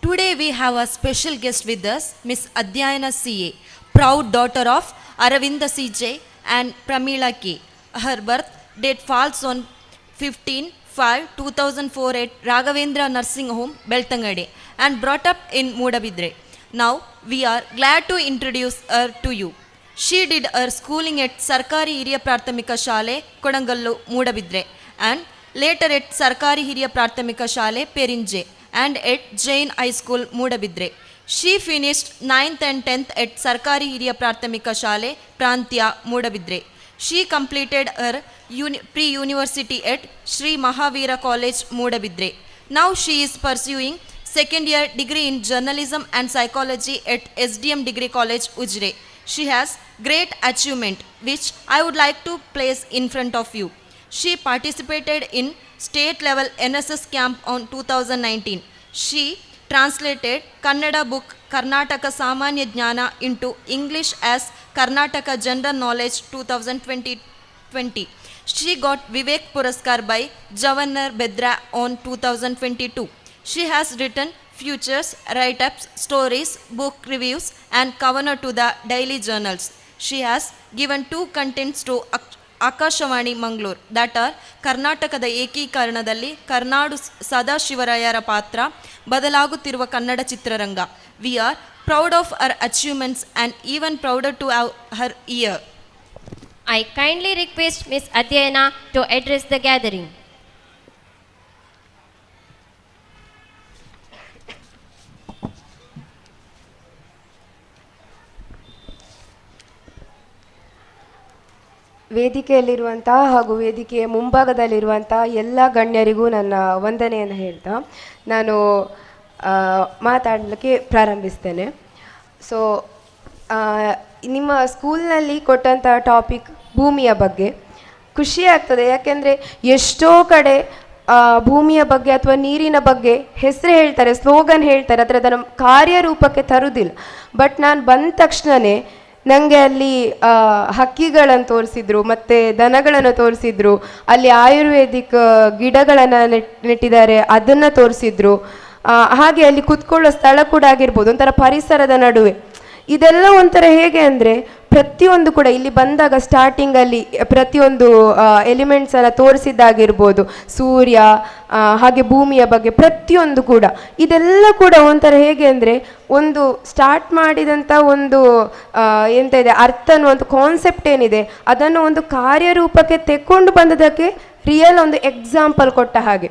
Today we have a special guest with us, Miss Adhyayana CA, proud daughter of Aravinda CJ and Pramila K. Her birth date falls on 15/5/2004 at Raghavendra Nursing Home, Bettampady, and brought up in Mudabidre. Now we are glad to introduce her to you. She did her schooling at Sarkari Hiriya Prathamika Shale, Kodangallu, Mudabidre, and later at Sarkari Hiriya Prathamika Shale, Perinje, and at Jain High School, Mudabidre. She finished 9th and 10th at Sarkari Hiriya Prathamika Shale, Prantya, Mudabidre. She completed her pre-university at Sri Mahavira College, Mudabidre. Now she is pursuing second year degree in journalism and psychology at SDM Degree College, Ujre. She has great achievement which I would like to place in front of you. She participated in state level NSS camp on 2019. She translated Kannada book Karnataka Samanya Jnana into English as Karnataka General Knowledge 2020. She got Vivek Puraskar by Jawaharlal Bedra on 2022. She has written features, write-ups, stories, book reviews and cover to the daily journals. She has given 2 contents to Akashavani Mangalore that are ಕರ್ನಾಟಕದ ಏಕೀಕರಣದಲ್ಲಿ ಕರ್ನಾಡು ಸದಾಶಿವರಾಯರ ಪಾತ್ರ ಬದಲಾಗುತ್ತಿರುವ ಕನ್ನಡ ಚಿತ್ರರಂಗ. We are proud of her achievements and even prouder to have her here. I kindly request Miss Adhyayana to address the gathering. ವೇದಿಕೆಯಲ್ಲಿರುವಂತಹ ಹಾಗೂ ವೇದಿಕೆಯ ಮುಂಭಾಗದಲ್ಲಿರುವಂತಹ ಎಲ್ಲ ಗಣ್ಯರಿಗೂ ನನ್ನ ವಂದನೆಯನ್ನು ಹೇಳ್ತಾ ನಾನು ಮಾತಾಡಲಿಕ್ಕೆ ಪ್ರಾರಂಭಿಸ್ತೇನೆ. ಸೊ ನಿಮ್ಮ ಸ್ಕೂಲ್ನಲ್ಲಿ ಕೊಟ್ಟಂಥ ಟಾಪಿಕ್ ಭೂಮಿಯ ಬಗ್ಗೆ ಖುಷಿ ಆಗ್ತದೆ. ಯಾಕೆಂದರೆ ಎಷ್ಟೋ ಕಡೆ ಭೂಮಿಯ ಬಗ್ಗೆ ಅಥವಾ ನೀರಿನ ಬಗ್ಗೆ ಹೆಸರು ಹೇಳ್ತಾರೆ, ಸ್ಲೋಗನ್ ಹೇಳ್ತಾರೆ, ಆದರೆ ಅದನ್ನು ಕಾರ್ಯರೂಪಕ್ಕೆ ತರುವುದಿಲ್ಲ. ಬಟ್ ನಾನು ಬಂದ ತಕ್ಷಣವೇ ನನಗೆ ಅಲ್ಲಿ ಹಕ್ಕಿಗಳನ್ನು ತೋರಿಸಿದ್ರು, ಮತ್ತು ದನಗಳನ್ನು ತೋರಿಸಿದ್ರು, ಅಲ್ಲಿ ಆಯುರ್ವೇದಿಕ್ ಗಿಡಗಳನ್ನು ನೆಟ್ಟಿದ್ದಾರೆ ಅದನ್ನು ತೋರಿಸಿದ್ರು. ಹಾಗೆ ಅಲ್ಲಿ ಕುತ್ಕೊಳ್ಳೋ ಸ್ಥಳ ಕೂಡ ಆಗಿರ್ಬೋದು, ಒಂಥರ ಪರಿಸರದ ನಡುವೆ. ಇದೆಲ್ಲ ಒಂಥರ ಹೇಗೆ ಅಂದರೆ ಪ್ರತಿಯೊಂದು ಕೂಡ ಇಲ್ಲಿ ಬಂದಾಗ ಸ್ಟಾರ್ಟಿಂಗಲ್ಲಿ ಪ್ರತಿಯೊಂದು ಎಲಿಮೆಂಟ್ಸನ್ನು ತೋರಿಸಿದ್ದಾಗಿರ್ಬೋದು, ಸೂರ್ಯ ಹಾಗೆ ಭೂಮಿಯ ಬಗ್ಗೆ ಪ್ರತಿಯೊಂದು ಕೂಡ ಇದೆಲ್ಲ ಕೂಡ ಒಂಥರ ಹೇಗೆ ಅಂದರೆ ಒಂದು ಸ್ಟಾರ್ಟ್ ಮಾಡಿದಂಥ ಒಂದು ಎಂತ ಇದೆ ಅರ್ಥ ಅನ್ನುವಂಥ ಕಾನ್ಸೆಪ್ಟ್ ಏನಿದೆ ಅದನ್ನು ಒಂದು ಕಾರ್ಯರೂಪಕ್ಕೆ ತೆಕ್ಕೊಂಡು ಬಂದದಕ್ಕೆ ರಿಯಲ್ ಒಂದು ಎಕ್ಸಾಂಪಲ್ ಕೊಟ್ಟ ಹಾಗೆ.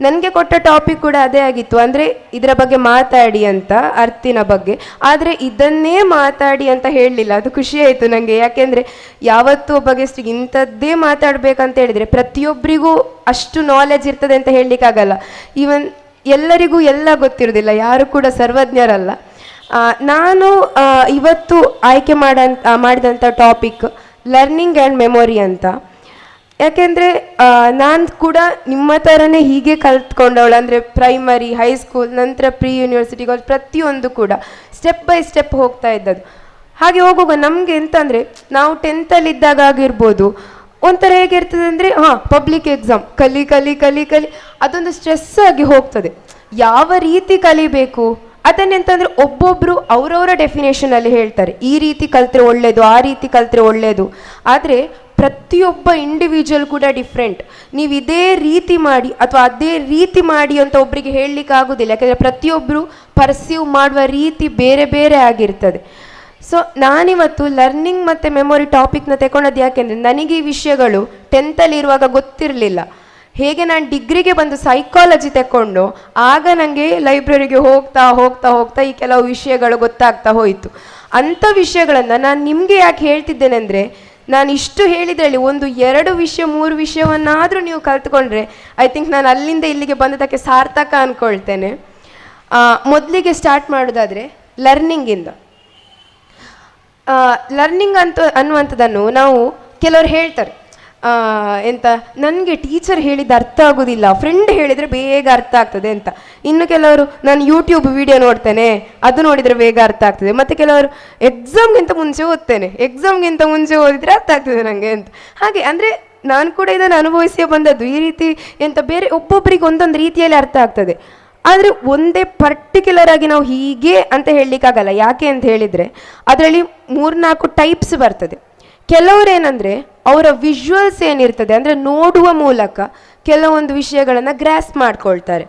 ನನಗೆ ಕೊಟ್ಟ ಟಾಪಿಕ್ ಕೂಡ ಅದೇ ಆಗಿತ್ತು, ಅಂದರೆ ಇದರ ಬಗ್ಗೆ ಮಾತಾಡಿ ಅಂತ, ಅರ್ಥಿನ ಬಗ್ಗೆ. ಆದರೆ ಇದನ್ನೇ ಮಾತಾಡಿ ಅಂತ ಹೇಳಲಿಲ್ಲ, ಅದು ಖುಷಿ ಆಯಿತು ನನಗೆ. ಯಾಕೆಂದರೆ ಯಾವತ್ತೂ ಒಬ್ಬ ಗೆಸ್ಟಿಗೆ ಇಂಥದ್ದೇ ಮಾತಾಡಬೇಕಂತ ಹೇಳಿದರೆ ಪ್ರತಿಯೊಬ್ಬರಿಗೂ ಅಷ್ಟು ನಾಲೆಜ್ ಇರ್ತದೆ ಅಂತ ಹೇಳಲಿಕ್ಕಾಗಲ್ಲ. ಈವನ್ ಎಲ್ಲರಿಗೂ ಎಲ್ಲ ಗೊತ್ತಿರೋದಿಲ್ಲ, ಯಾರು ಕೂಡ ಸರ್ವಜ್ಞರಲ್ಲ. ನಾನು ಇವತ್ತು ಆಯ್ಕೆ ಮಾಡಿದಂಥ ಟಾಪಿಕ್ ಲರ್ನಿಂಗ್ ಆ್ಯಂಡ್ ಮೆಮೊರಿ ಅಂತ. ಯಾಕೆಂದರೆ ನಾನು ಕೂಡ ನಿಮ್ಮ ಥರನೇ ಹೀಗೆ ಕಲ್ತ್ಕೊಂಡವಳು, ಅಂದರೆ ಪ್ರೈಮರಿ, ಹೈಸ್ಕೂಲ್, ನಂತರ ಪ್ರೀ ಯೂನಿವರ್ಸಿಟಿ ಕಾಲೇಜ್ ಪ್ರತಿಯೊಂದು ಕೂಡ ಸ್ಟೆಪ್ ಬೈ ಸ್ಟೆಪ್ ಹೋಗ್ತಾ ಇದ್ದದ್ದು. ಹಾಗೆ ಹೋಗುವಾಗ ನಮಗೆ ಎಂತಂದರೆ ನಾವು 10th ಇದ್ದಾಗ ಆಗಿರ್ಬೋದು ಒಂಥರ ಹೇಗಿರ್ತದೆ ಅಂದರೆ ಪಬ್ಲಿಕ್ ಎಕ್ಸಾಮ್ ಕಲಿ ಕಲಿ ಕಲಿ ಕಲಿ ಅದೊಂದು ಸ್ಟ್ರೆಸ್ ಆಗಿ ಹೋಗ್ತದೆ. ಯಾವ ರೀತಿ ಕಲಿಬೇಕು ಅದನ್ನೆಂತಂದರೆ ಒಬ್ಬೊಬ್ಬರು ಅವರವರ ಡೆಫಿನೇಷನಲ್ಲಿ ಹೇಳ್ತಾರೆ, ಈ ರೀತಿ ಕಲಿತ್ರೆ ಒಳ್ಳೆಯದು, ಆ ರೀತಿ ಕಲಿತ್ರೆ ಒಳ್ಳೆಯದು. ಆದರೆ ಪ್ರತಿಯೊಬ್ಬ ಇಂಡಿವಿಜುವಲ್ ಕೂಡ ಡಿಫ್ರೆಂಟ್. ನೀವು ಇದೇ ರೀತಿ ಮಾಡಿ ಅಥವಾ ಅದೇ ರೀತಿ ಮಾಡಿ ಅಂತ ಒಬ್ಬರಿಗೆ ಹೇಳಲಿಕ್ಕೆ ಆಗೋದಿಲ್ಲ, ಯಾಕೆಂದರೆ ಪ್ರತಿಯೊಬ್ಬರು ಪರ್ಸೀವ್ ಮಾಡುವ ರೀತಿ ಬೇರೆ ಬೇರೆ ಆಗಿರ್ತದೆ. ಸೊ ನಾನಿವತ್ತು ಲರ್ನಿಂಗ್ ಮತ್ತು ಮೆಮೊರಿ ಟಾಪಿಕ್ನ ತಗೊಂಡದ್ದು ಯಾಕೆಂದರೆ ನನಗೆ ಈ ವಿಷಯಗಳು 10th ಇರುವಾಗ ಗೊತ್ತಿರಲಿಲ್ಲ. ಹೇಗೆ ನಾನು ಡಿಗ್ರಿಗೆ ಬಂದು ಸೈಕಾಲಜಿ ತಗೊಂಡು ಆಗ ನನಗೆ ಲೈಬ್ರರಿಗೆ ಹೋಗ್ತಾ ಹೋಗ್ತಾ ಹೋಗ್ತಾ ಈ ಕೆಲವು ವಿಷಯಗಳು ಗೊತ್ತಾಗ್ತಾ ಹೋಯಿತು. ಅಂಥ ವಿಷಯಗಳನ್ನು ನಾನು ನಿಮಗೆ ಯಾಕೆ ಹೇಳ್ತಿದ್ದೇನೆ ಅಂದರೆ, ನಾನು ಇಷ್ಟು ಹೇಳಿದ್ರಲ್ಲಿ 1, 2 ವಿಷಯ 3 ವಿಷಯವನ್ನಾದರೂ ನೀವು ಕಲ್ತ್ಕೊಂಡ್ರೆ ಐ ಥಿಂಕ್ ನಾನು ಅಲ್ಲಿಂದ ಇಲ್ಲಿಗೆ ಬಂದದಕ್ಕೆ ಸಾರ್ಥಕ ಅಂದ್ಕೊಳ್ತೇನೆ. ಮೊದಲಿಗೆ ಸ್ಟಾರ್ಟ್ ಮಾಡೋದಾದರೆ ಲರ್ನಿಂಗಿಂದ. ಲರ್ನಿಂಗ್ ಅನ್ನುವಂಥದ್ದನ್ನು ನಾವು ಕೆಲವರು ಹೇಳ್ತಾರೆ, ಎಂತ ನನಗೆ ಟೀಚರ್ ಹೇಳಿದ್ದು ಅರ್ಥ ಆಗೋದಿಲ್ಲ, ಫ್ರೆಂಡ್ ಹೇಳಿದರೆ ಬೇಗ ಅರ್ಥ ಆಗ್ತದೆ ಅಂತ. ಇನ್ನು ಕೆಲವರು ನಾನು ಯೂಟ್ಯೂಬ್ ವಿಡಿಯೋ ನೋಡ್ತೇನೆ, ಅದು ನೋಡಿದರೆ ಬೇಗ ಅರ್ಥ ಆಗ್ತದೆ. ಮತ್ತು ಕೆಲವರು ಎಕ್ಸಾಮ್ಗಿಂತ ಮುಂಚೆ ಓದ್ತೇನೆ, ಎಕ್ಸಾಮ್ಗಿಂತ ಮುಂಚೆ ಓದಿದರೆ ಅರ್ಥ ಆಗ್ತದೆ ನನಗೆ ಅಂತ. ಹಾಗೆ ಅಂದರೆ ನಾನು ಕೂಡ ಇದನ್ನು ಅನುಭವಿಸಿಯೇ ಬಂದದ್ದು. ಈ ರೀತಿ ಎಂತ ಬೇರೆ ಒಬ್ಬೊಬ್ಬರಿಗೆ ಒಂದೊಂದು ರೀತಿಯಲ್ಲಿ ಅರ್ಥ ಆಗ್ತದೆ. ಆದರೆ ಒಂದೇ ಪರ್ಟಿಕ್ಯುಲರ್ ಆಗಿ ನಾವು ಹೀಗೆ ಅಂತ ಹೇಳಲಿಕ್ಕಾಗಲ್ಲ. ಯಾಕೆ ಅಂತ ಹೇಳಿದರೆ ಅದರಲ್ಲಿ 3-4 ಟೈಪ್ಸ್ ಬರ್ತದೆ. ಕೆಲವರೇನೆಂದರೆ ಅವರ ವಿಜುವಲ್ಸ್ ಏನಿರ್ತದೆ ಅಂದರೆ ನೋಡುವ ಮೂಲಕ ಕೆಲವೊಂದು ವಿಷಯಗಳನ್ನು ಗ್ರಾಸ್ ಮಾಡ್ಕೊಳ್ತಾರೆ.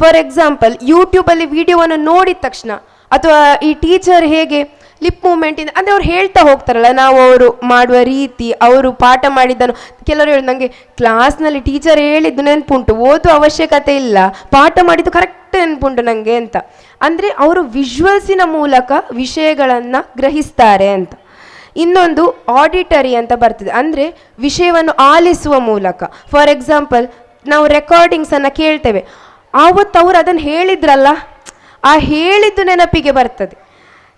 ಫಾರ್ ಎಕ್ಸಾಂಪಲ್ ಯೂಟ್ಯೂಬಲ್ಲಿ ವಿಡಿಯೋವನ್ನು ನೋಡಿದ ತಕ್ಷಣ ಅಥವಾ ಈ ಟೀಚರ್ ಹೇಗೆ ಲಿಪ್ ಮೂಮೆಂಟಿಂದ ಅಂದರೆ ಅವ್ರು ಹೇಳ್ತಾ ಹೋಗ್ತಾರಲ್ಲ, ನಾವು ಅವರು ಮಾಡುವ ರೀತಿ, ಅವರು ಪಾಠ ಮಾಡಿದ್ದನ್ನು, ಕೆಲವರು ಹೇಳಿ ನನಗೆ ಕ್ಲಾಸ್ನಲ್ಲಿ ಟೀಚರ್ ಹೇಳಿದ್ದು ನೆನಪುಂಟು, ಓದುವ ಅವಶ್ಯಕತೆ ಇಲ್ಲ, ಪಾಠ ಮಾಡಿದ್ದು ಕರೆಕ್ಟ್ ನೆನಪುಂಟು ನನಗೆ ಅಂತ. ಅಂದರೆ ಅವರು ವಿಜುವಲ್ಸಿನ ಮೂಲಕ ವಿಷಯಗಳನ್ನು ಗ್ರಹಿಸ್ತಾರೆ ಅಂತ. ಇನ್ನೊಂದು ಆಡಿಟರಿ ಅಂತ ಬರ್ತದೆ, ಅಂದರೆ ವಿಷಯವನ್ನು ಆಲಿಸುವ ಮೂಲಕ. ಫಾರ್ ಎಕ್ಸಾಂಪಲ್, ನಾವು ರೆಕಾರ್ಡಿಂಗ್ಸನ್ನು ಕೇಳ್ತೇವೆ, ಆವತ್ತು ಅವರು ಅದನ್ನು ಹೇಳಿದ್ರಲ್ಲ, ಆ ಹೇಳಿದ್ದು ನೆನಪಿಗೆ ಬರ್ತದೆ.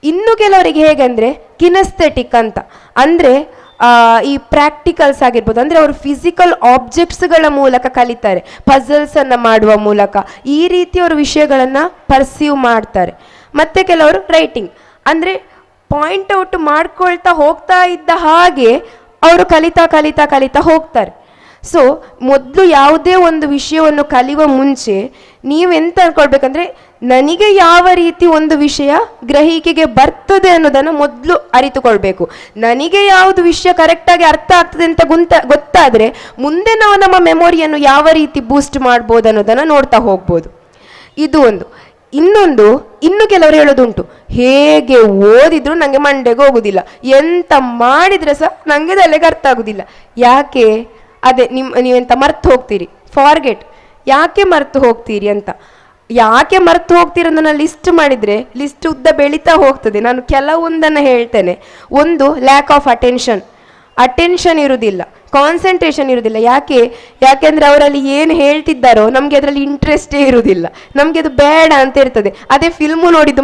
ಇನ್ನು ಕೆಲವರಿಗೆ ಹೇಗೆಂದರೆ ಕಿನೆಸ್ಥೆಟಿಕ್ ಅಂತ, ಅಂದರೆ ಈ ಪ್ರಾಕ್ಟಿಕಲ್ಸ್ ಆಗಿರ್ಬೋದು, ಅಂದರೆ ಅವರು ಫಿಸಿಕಲ್ ಆಬ್ಜೆಕ್ಟ್ಸ್ಗಳ ಮೂಲಕ ಕಲಿತಾರೆ, ಪಜಲ್ಸನ್ನು ಮಾಡುವ ಮೂಲಕ, ಈ ರೀತಿ ಅವರು ವಿಷಯಗಳನ್ನು ಪರ್ಸೀವ್ ಮಾಡ್ತಾರೆ. ಮತ್ತು ಕೆಲವರು ರೈಟಿಂಗ್, ಅಂದರೆ ಪಾಯಿಂಟ್ ಔಟ್ ಮಾಡ್ಕೊಳ್ತಾ ಹೋಗ್ತಾ ಇದ್ದ ಹಾಗೆ ಅವರು ಕಲಿತಾ ಕಲಿತಾ ಕಲಿತಾ ಹೋಗ್ತಾರೆ. ಸೊ ಮೊದಲು ಯಾವುದೇ ಒಂದು ವಿಷಯವನ್ನು ಕಲಿಯುವ ಮುಂಚೆ ನೀವೆಂತ ಅಂದ್ಕೊಳ್ಬೇಕಂದ್ರೆ, ನನಗೆ ಯಾವ ರೀತಿ ಒಂದು ವಿಷಯ ಗ್ರಹಿಕೆಗೆ ಬರ್ತದೆ ಅನ್ನೋದನ್ನು ಮೊದಲು ಅರಿತುಕೊಳ್ಬೇಕು. ನನಗೆ ಯಾವುದು ವಿಷಯ ಕರೆಕ್ಟಾಗಿ ಅರ್ಥ ಆಗ್ತದೆ ಅಂತ ಗೊತ್ತಾದರೆ ಮುಂದೆ ನಾವು ನಮ್ಮ ಮೆಮೊರಿಯನ್ನು ಯಾವ ರೀತಿ ಬೂಸ್ಟ್ ಮಾಡ್ಬೋದು ಅನ್ನೋದನ್ನು ನೋಡ್ತಾ ಹೋಗ್ಬೋದು. ಇದು ಒಂದು. ಇನ್ನೊಂದು, ಇನ್ನು ಕೆಲವರು ಹೇಳೋದುಂಟು, ಹೇಗೆ ಓದಿದ್ರು ನನಗೆ ಮಂಡೆಗೆ ಹೋಗುದಿಲ್ಲ, ಎಂತ ಮಾಡಿದ್ರೆ ಸಹ ನನಗೆ ತಲೆಗೆ ಅರ್ಥ ಆಗುದಿಲ್ಲ. ಯಾಕೆ? ಅದೇ ನೀವೆಂತ ಮರ್ತು ಹೋಗ್ತೀರಿ, ಫಾರ್ಗೆಟ್. ಯಾಕೆ ಮರ್ತು ಹೋಗ್ತೀರಿ ಅಂತ, ಯಾಕೆ ಮರ್ತು ಹೋಗ್ತೀರಿ ಅಂತ ನಾನು ಲಿಸ್ಟ್ ಮಾಡಿದರೆ ಲಿಸ್ಟ್ ಉದ್ದ ಬೆಳೀತಾ ಹೋಗ್ತದೆ. ನಾನು ಕೆಲವೊಂದನ್ನು ಹೇಳ್ತೇನೆ. ಒಂದು, ಲ್ಯಾಕ್ ಆಫ್ ಅಟೆನ್ಷನ್ ಇರುವುದಿಲ್ಲ, ಕಾನ್ಸಂಟ್ರೇಷನ್ ಇರುವುದಿಲ್ಲ. ಯಾಕೆಂದರೆ ಅವರಲ್ಲಿ ಏನು ಹೇಳ್ತಿದ್ದಾರೋ ನಮಗೆ ಅದರಲ್ಲಿ ಇಂಟ್ರೆಸ್ಟೇ ಇರುವುದಿಲ್ಲ, ನಮಗೆ ಅದು ಬೇಡ ಅಂತ ಇರ್ತದೆ. ಅದೇ ಫಿಲ್ಮು ನೋಡಿದ್ದು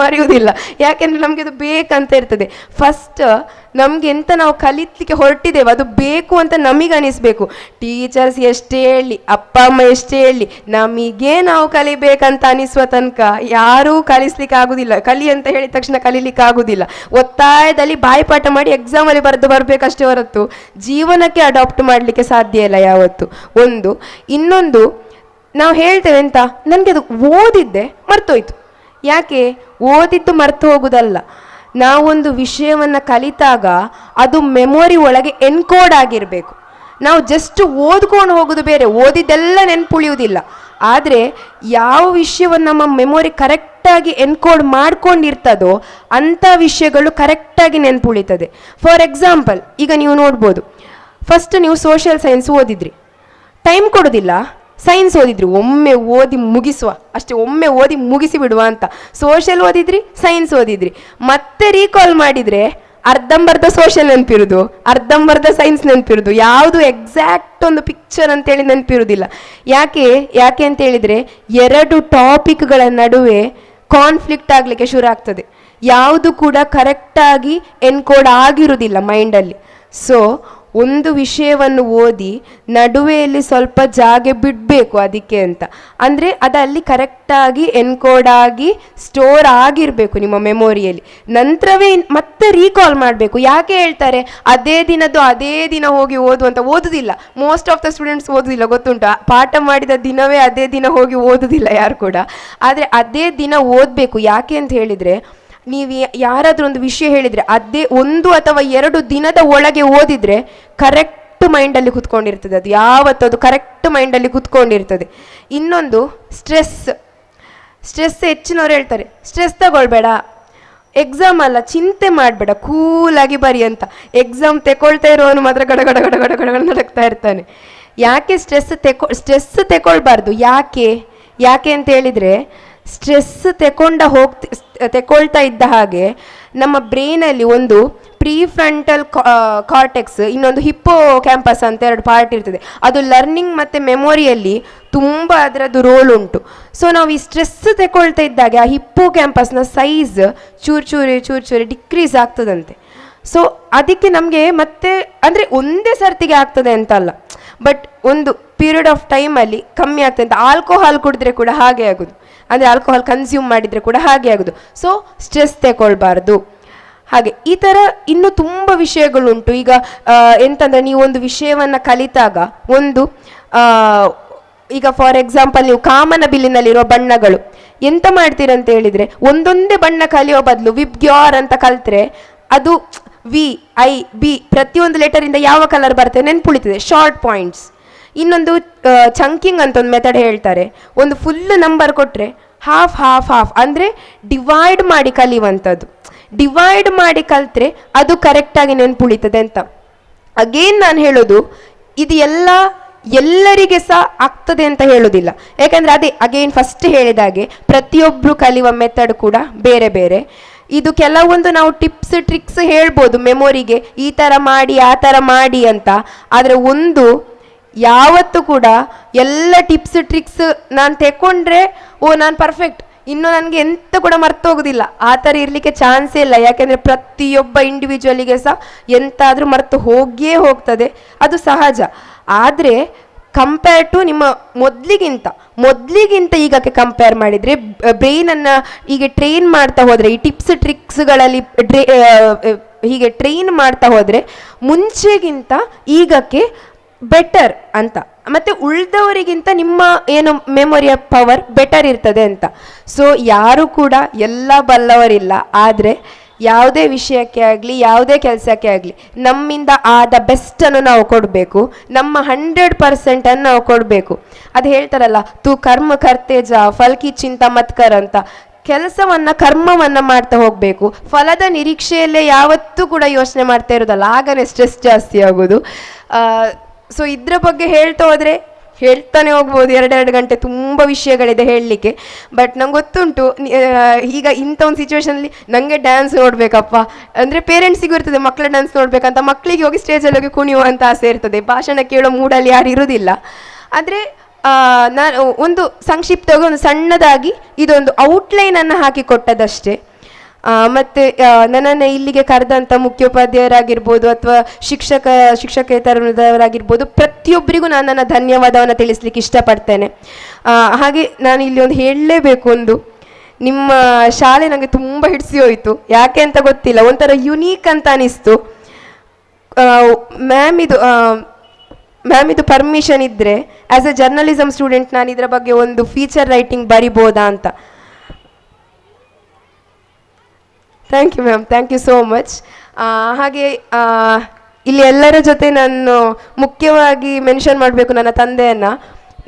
ಮರೆಯುವುದಿಲ್ಲ, ಯಾಕೆಂದರೆ ನಮಗೆ ಅದು ಬೇಕಂತ ಇರ್ತದೆ. ಫಸ್ಟ್ ನಮಗೆ ಎಂತ ನಾವು ಕಲಿತ್ಲಿಕ್ಕೆ ಹೊರಟಿದ್ದೇವೆ ಅದು ಬೇಕು ಅಂತ ನಮಗೆ ಅನಿಸ್ಬೇಕು. ಟೀಚರ್ಸ್ ಎಷ್ಟೇ ಹೇಳಿ, ಅಪ್ಪ ಅಮ್ಮ ಎಷ್ಟೇ ಹೇಳಿ, ನಮಗೆ ನಾವು ಕಲಿಬೇಕಂತ ಅನಿಸುವ ತನಕ ಯಾರೂ ಕಲಿಸ್ಲಿಕ್ಕೆ ಆಗುದಿಲ್ಲ. ಕಲಿ ಅಂತ ಹೇಳಿದ ತಕ್ಷಣ ಕಲೀಲಿಕ್ಕೆ ಆಗುದಿಲ್ಲ. ಒತ್ತಾಯದಲ್ಲಿ ಬಾಯಿಪಾಠ ಮಾಡಿ ಎಕ್ಸಾಮಲ್ಲಿ ಬರಬೇಕಷ್ಟೇ ಹೊರತು ಜೀವನಕ್ಕೆ ಅಡಾಪ್ಟ್ ಮಾಡಲಿಕ್ಕೆ ಸಾಧ್ಯ ಇಲ್ಲ ಯಾವತ್ತು. ಒಂದು. ಇನ್ನೊಂದು, ನಾವು ಹೇಳ್ತೇವೆ ಎಂತ, ನನಗೆ ಅದು ಓದಿದ್ದೆ ಮರ್ತೋಯ್ತು. ಯಾಕೆ? ಓದಿದ್ದು ಮರ್ತು ಹೋಗುದಲ್ಲ, ನಾವೊಂದು ವಿಷಯವನ್ನು ಕಲಿತಾಗ ಅದು ಮೆಮೊರಿ ಒಳಗೆ ಎನ್ಕೋಡ್ ಆಗಿರಬೇಕು. ನಾವು ಜಸ್ಟ್ ಓದ್ಕೊಂಡು ಹೋಗೋದು ಬೇರೆ, ಓದಿದ್ದೆಲ್ಲ ನೆನ್ಪುಳಿಯುವುದಿಲ್ಲ. ಆದರೆ ಯಾವ ವಿಷಯವನ್ನು ನಮ್ಮ ಮೆಮೊರಿ ಕರೆಕ್ಟಾಗಿ ಎನ್ಕೋಡ್ ಮಾಡ್ಕೊಂಡಿರ್ತದೋ ಅಂಥ ವಿಷಯಗಳು ಕರೆಕ್ಟಾಗಿ ನೆನ್ಪುಳಿತದೆ. ಫಾರ್ ಎಕ್ಸಾಂಪಲ್, ಈಗ ನೀವು ನೋಡ್ಬೋದು, ಫಸ್ಟ್ ನೀವು ಸೋಷಿಯಲ್ ಸೈನ್ಸ್ ಓದಿದ್ರಿ, ಟೈಮ್ ಕೊಡೋದಿಲ್ಲ. ಸೈನ್ಸ್ ಓದಿದ್ರಿ, ಒಮ್ಮೆ ಓದಿ ಮುಗಿಸುವ ಅಷ್ಟೇ, ಒಮ್ಮೆ ಓದಿ ಮುಗಿಸಿ ಬಿಡುವ ಅಂತ. ಸೋಷಿಯಲ್ ಓದಿದ್ರಿ, ಸೈನ್ಸ್ ಓದಿದ್ರಿ, ಮತ್ತೆ ರೀಕಾಲ್ ಮಾಡಿದರೆ ಅರ್ಧಂಬರ್ಧ ಸೋಷಿಯಲ್ ನೆನಪಿರುವುದು, ಅರ್ಧಂಬರ್ಧ ಸೈನ್ಸ್ ನೆನಪಿರುವುದು, ಯಾವುದು ಎಕ್ಸಾಕ್ಟ್ ಒಂದು ಪಿಕ್ಚರ್ ಅಂತೇಳಿ ನೆನಪಿರುವುದಿಲ್ಲ. ಯಾಕೆ ಅಂತ ಹೇಳಿದರೆ, ಎರಡು ಟಾಪಿಕ್ಗಳ ನಡುವೆ ಕಾನ್ಫ್ಲಿಕ್ಟ್ ಆಗಲಿಕ್ಕೆ ಶುರು ಆಗ್ತದೆ. ಯಾವುದು ಕೂಡ ಕರೆಕ್ಟಾಗಿ ಎನ್ಕೋಡ್ ಆಗಿರುವುದಿಲ್ಲ ಮೈಂಡಲ್ಲಿ. ಸೊ ಒಂದು ವಿಷಯವನ್ನು ಓದಿ ನಡುವೆಯಲ್ಲಿ ಸ್ವಲ್ಪ ಜಾಗ ಬಿಡಬೇಕು ಅದಕ್ಕೆ ಅಂತ. ಅಂದರೆ ಅದಲ್ಲಿ ಕರೆಕ್ಟಾಗಿ ಎನ್ಕೋಡ್ ಆಗಿ ಸ್ಟೋರ್ ಆಗಿರಬೇಕು ನಿಮ್ಮ ಮೆಮೊರಿಯಲ್ಲಿ. ನಂತರವೇ ಮತ್ತೆ ರೀಕಾಲ್ ಮಾಡಬೇಕು. ಯಾಕೆ ಹೇಳ್ತಾರೆ ಅದೇ ದಿನದ್ದು ಅದೇ ದಿನ ಹೋಗಿ ಓದುವಂತ? ಓದುದಿಲ್ಲ, ಮೋಸ್ಟ್ ಆಫ್ ದ ಸ್ಟೂಡೆಂಟ್ಸ್ ಓದುದಿಲ್ಲ, ಗೊತ್ತುಂಟು. ಪಾಠ ಮಾಡಿದ ದಿನವೇ ಅದೇ ದಿನ ಹೋಗಿ ಓದುದಿಲ್ಲ ಯಾರು ಕೂಡ. ಆದರೆ ಅದೇ ದಿನ ಓದಬೇಕು. ಯಾಕೆ ಅಂತ ಹೇಳಿದರೆ, ನೀವು ಯಾರಾದರೂ ಒಂದು ವಿಷಯ ಹೇಳಿದರೆ ಅದೇ 1 ಅಥವಾ 2 ದಿನದ ಒಳಗೆ ಓದಿದರೆ ಕರೆಕ್ಟ್ ಮೈಂಡಲ್ಲಿ ಕೂತ್ಕೊಂಡಿರ್ತದೆ. ಅದು ಯಾವತ್ತೂ ಅದು ಕರೆಕ್ಟ್ ಮೈಂಡಲ್ಲಿ ಕೂತ್ಕೊಂಡಿರ್ತದೆ. ಇನ್ನೊಂದು, ಸ್ಟ್ರೆಸ್ ಹೆಚ್ಚಿನವ್ರು ಹೇಳ್ತಾರೆ ಸ್ಟ್ರೆಸ್ ತಗೊಳ್ಬೇಡ, ಎಕ್ಸಾಮ್ ಅಲ್ಲ, ಚಿಂತೆ ಮಾಡಬೇಡ, ಕೂಲಾಗಿ ಬರಿ ಅಂತ. ಎಕ್ಸಾಮ್ ತೆಕೊಳ್ತಾ ಇರೋನು ಮಾತ್ರ ಗಡ ಗಡ ಗಡ ಗಡ ಗಡ ನಡಕ್ತಾ ಇರ್ತಾನೆ. ಯಾಕೆ ಸ್ಟ್ರೆಸ್ ತೆಕೊಳ್ಬಾರ್ದು? ಯಾಕೆ ಅಂತ ಹೇಳಿದರೆ, ಸ್ಟ್ರೆಸ್ ತೆಕೊಳ್ತಾ ಇದ್ದ ಹಾಗೆ ನಮ್ಮ ಬ್ರೈನಲ್ಲಿ ಒಂದು ಪ್ರೀಫ್ರಂಟಲ್ ಕಾರ್ಟೆಕ್ಸ್, ಇನ್ನೊಂದು ಹಿಪ್ಪೋ ಕ್ಯಾಂಪಸ್ ಅಂತ 2 ಪಾರ್ಟ್ ಇರ್ತದೆ. ಅದು ಲರ್ನಿಂಗ್ ಮತ್ತು ಮೆಮೊರಿಯಲ್ಲಿ ತುಂಬ ಅದರದ್ದು ರೋಲ್ ಉಂಟು. ಸೊ ನಾವು ಈ ಸ್ಟ್ರೆಸ್ ತೆಕೊಳ್ತಾ ಇದ್ದಾಗ ಆ ಹಿಪ್ಪೋ ಕ್ಯಾಂಪಸ್ನ ಸೈಜ್ ಚೂರು ಡಿಕ್ರೀಸ್ ಆಗ್ತದಂತೆ. ಸೊ ಅದಕ್ಕೆ ನಮಗೆ ಮತ್ತೆ ಅಂದರೆ ಒಂದೇ ಸರ್ತಿಗೆ ಆಗ್ತದೆ ಅಂತಲ್ಲ, ಬಟ್ ಒಂದು ಪೀರಿಯಡ್ ಆಫ್ ಟೈಮಲ್ಲಿ ಕಮ್ಮಿ ಆಗ್ತದೆ ಅಂತ. ಆಲ್ಕೋಹಾಲ್ ಕುಡಿದ್ರೆ ಕೂಡ ಹಾಗೆ ಆಗೋದು, ಅಂದರೆ ಆಲ್ಕೋಹಾಲ್ ಕನ್ಸ್ಯೂಮ್ ಮಾಡಿದರೆ ಕೂಡ ಹಾಗೆ ಆಗೋದು. ಸೊ ಸ್ಟ್ರೆಸ್ ತೆಗೊಳ್ಬಾರ್ದು. ಹಾಗೆ ಈ ಥರ ಇನ್ನೂ ತುಂಬ ವಿಷಯಗಳುಂಟು. ಈಗ ಎಂತಂದರೆ, ನೀವು ಒಂದು ವಿಷಯವನ್ನು ಕಲಿತಾಗ ಈಗ ಫಾರ್ ಎಕ್ಸಾಂಪಲ್ ನೀವು ಕಾಮನ ಬಿಲ್ಲಿನಲ್ಲಿರೋ ಬಣ್ಣಗಳು ಎಂತ ಮಾಡ್ತೀರಂತ ಹೇಳಿದರೆ, ಒಂದೊಂದೇ ಬಣ್ಣ ಕಲಿಯೋ ಬದಲು ವಿಬ್ಗ್ಯಾರ್ ಅಂತ ಕಲಿತ್ರೆ ಅದು VIB ಪ್ರತಿಯೊಂದು ಲೆಟರಿಂದ ಯಾವ ಕಲರ್ ಬರ್ತದೆ ನೆನ್ಪುಳಿತದೆ, ಶಾರ್ಟ್ ಪಾಯಿಂಟ್ಸ್. ಇನ್ನೊಂದು ಚಂಕಿಂಗ್ ಅಂತ ಒಂದು ಮೆಥಡ್ ಹೇಳ್ತಾರೆ. ಒಂದು ಫುಲ್ ನಂಬರ್ ಕೊಟ್ಟರೆ ಹಾಫ್ ಅಂದರೆ ಡಿವೈಡ್ ಮಾಡಿ ಕಲಿಯುವಂಥದ್ದು. ಡಿವೈಡ್ ಮಾಡಿ ಕಲ್ತ್ರೆ ಅದು ಕರೆಕ್ಟಾಗಿ ನೆನ್ಪುಳಿತದೆ ಅಂತ. ಅಗೇನ್ ನಾನು ಹೇಳೋದು, ಇದು ಎಲ್ಲರಿಗೆ ಸಹ ಆಗ್ತದೆ ಅಂತ ಹೇಳೋದಿಲ್ಲ. ಯಾಕಂದರೆ ಅದೇ ಅಗೇನ್ ಫಸ್ಟ್ ಹೇಳಿದಾಗೆ ಪ್ರತಿಯೊಬ್ಬರು ಕಲಿಯುವ ಮೆಥಡ್ ಕೂಡ ಬೇರೆ ಬೇರೆ. ಇದು ಕೆಲವೊಂದು ನಾವು ಟಿಪ್ಸ್ ಟ್ರಿಕ್ಸ್ ಹೇಳ್ಬೋದು ಮೆಮೊರಿಗೆ, ಈ ಥರ ಮಾಡಿ ಆ ಥರ ಮಾಡಿ ಅಂತ. ಆದರೆ ಒಂದು ಯಾವತ್ತೂ ಕೂಡ ಎಲ್ಲ ಟಿಪ್ಸ್ ಟ್ರಿಕ್ಸ್ ನಾನು ತೆಕೊಂಡ್ರೆ ನಾನು ಪರ್ಫೆಕ್ಟ್, ಇನ್ನು ನನಗೆ ಎಂತ ಕೂಡ ಮರ್ತೋಗೋದಿಲ್ಲ, ಆ ಥರ ಇರಲಿಕ್ಕೆ ಚಾನ್ಸೇ ಇಲ್ಲ. ಯಾಕೆಂದರೆ ಪ್ರತಿಯೊಬ್ಬ ಇಂಡಿವಿಜುವಲಿಗೆ ಸಹ ಎಂತಾದರೂ ಮರೆತು ಹೋಗಿಯೇ ಹೋಗ್ತದೆ, ಅದು ಸಹಜ. ಆದರೆ ಕಂಪೇರ್ ಟು ನಿಮ್ಮ ಮೊದಲಿಗಿಂತ ಈಗಕ್ಕೆ ಕಂಪೇರ್ ಮಾಡಿದರೆ ಬ್ರೈನನ್ನು ಹೀಗೆ ಟ್ರೈನ್ ಮಾಡ್ತಾ ಹೋದರೆ, ಈ ಟಿಪ್ಸ್ ಟ್ರಿಕ್ಸ್ಗಳಲ್ಲಿ ಹೀಗೆ ಟ್ರೈನ್ ಮಾಡ್ತಾ ಹೋದರೆ ಮುಂಚೆಗಿಂತ ಈಗಕ್ಕೆ ಬೆಟರ್ ಅಂತ. ಮತ್ತು ಉಳಿದವರಿಗಿಂತ ನಿಮ್ಮ ಏನು ಮೆಮೊರಿಯ ಪವರ್ ಬೆಟರ್ ಇರ್ತದೆ ಅಂತ. ಸೊ ಯಾರು ಕೂಡ ಎಲ್ಲ ಬಲ್ಲವರಿಲ್ಲ. ಆದರೆ ಯಾವುದೇ ವಿಷಯಕ್ಕೆ ಆಗಲಿ ಯಾವುದೇ ಕೆಲಸಕ್ಕೆ ಆಗಲಿ ನಮ್ಮಿಂದ ಆದ ಬೆಸ್ಟನ್ನು ನಾವು ಕೊಡಬೇಕು, ನಮ್ಮ 100% ನಾವು ಕೊಡಬೇಕು. ಅದು ಹೇಳ್ತಾರಲ್ಲ, ತು ಕರ್ಮ ಕರ್ತೇಜ ಫಲ್ಕಿ ಚಿಂತ ಮತ್ಕರ್ ಅಂತ. ಕರ್ಮವನ್ನು ಮಾಡ್ತಾ ಹೋಗಬೇಕು, ಫಲದ ನಿರೀಕ್ಷೆಯಲ್ಲೇ ಯಾವತ್ತೂ ಕೂಡ ಯೋಚನೆ ಮಾಡ್ತಾ ಇರೋದಲ್ಲ, ಆಗನೇ ಸ್ಟ್ರೆಸ್ ಜಾಸ್ತಿ ಆಗೋದು. ಸೊ ಇದ್ರ ಬಗ್ಗೆ ಹೇಳ್ತಾನೆ ಹೋಗ್ಬೋದು 2 ಗಂಟೆ, ತುಂಬ ವಿಷಯಗಳಿದೆ ಹೇಳಲಿಕ್ಕೆ. ಬಟ್ ನಂಗೆ ಗೊತ್ತುಂಟು, ಈಗ ಇಂಥ ಒಂದು ಸಿಚುವೇಶನಲ್ಲಿ ನನಗೆ ಡ್ಯಾನ್ಸ್ ನೋಡಬೇಕಪ್ಪ ಅಂದರೆ ಪೇರೆಂಟ್ಸಿಗೂ ಇರ್ತದೆ ಮಕ್ಕಳ ಡ್ಯಾನ್ಸ್ ನೋಡಬೇಕಂತ, ಮಕ್ಕಳಿಗೆ ಹೋಗಿ ಸ್ಟೇಜಲ್ಲಿ ಹೋಗಿ ಕುಣಿಯುವಂಥ ಆಸೆ ಇರ್ತದೆ, ಭಾಷಣ ಕೇಳೋ ಮೂಡಲ್ಲಿ ಯಾರು ಇರೋದಿಲ್ಲ. ಆದರೆ ನಾನು ಒಂದು ಸಂಕ್ಷಿಪ್ತವಾಗಿ ಒಂದು ಸಣ್ಣದಾಗಿ ಇದೊಂದು ಔಟ್ಲೈನನ್ನು ಹಾಕಿ ಕೊಟ್ಟದಷ್ಟೇ. ಮತ್ತು ನನ್ನನ್ನು ಇಲ್ಲಿಗೆ ಕರೆದಂಥ ಮುಖ್ಯೋಪಾಧ್ಯಾಯರಾಗಿರ್ಬೋದು ಅಥವಾ ಶಿಕ್ಷಕೇತರರಾಗಿರ್ಬೋದು ಪ್ರತಿಯೊಬ್ಬರಿಗೂ ನಾನು ನನ್ನ ಧನ್ಯವಾದವನ್ನು ತಿಳಿಸ್ಲಿಕ್ಕೆ ಇಷ್ಟಪಡ್ತೇನೆ. ಹಾಗೆ ನಾನು ಇಲ್ಲಿ ಒಂದು ಹೇಳಲೇಬೇಕು, ನಿಮ್ಮ ಶಾಲೆ ನನಗೆ ತುಂಬ ಹಿಡಿಸಿ ಹೋಯಿತು. ಯಾಕೆ ಅಂತ ಗೊತ್ತಿಲ್ಲ, ಒಂಥರ ಯುನೀಕ್ ಅಂತ ಅನಿಸ್ತು. ಮ್ಯಾಮ್ ಇದು ಪರ್ಮಿಷನ್ ಇದ್ದರೆ ಆ್ಯಸ್ ಎ ಜರ್ನಲಿಸಮ್ ಸ್ಟೂಡೆಂಟ್ ನಾನು ಇದರ ಬಗ್ಗೆ ಒಂದು ಫೀಚರ್ ರೈಟಿಂಗ್ ಬರಿಬೋದಾ ಅಂತ. Thank you ma'am, thank you so much. ಹಾಗೆ ಇಲ್ಲಿ ಎಲ್ಲರ ಜೊತೆ ನಾನು ಮುಖ್ಯವಾಗಿ ಮೆನ್ಷನ್ ಮಾಡಬೇಕು ನನ್ನ ತಂದೆಯನ್ನು.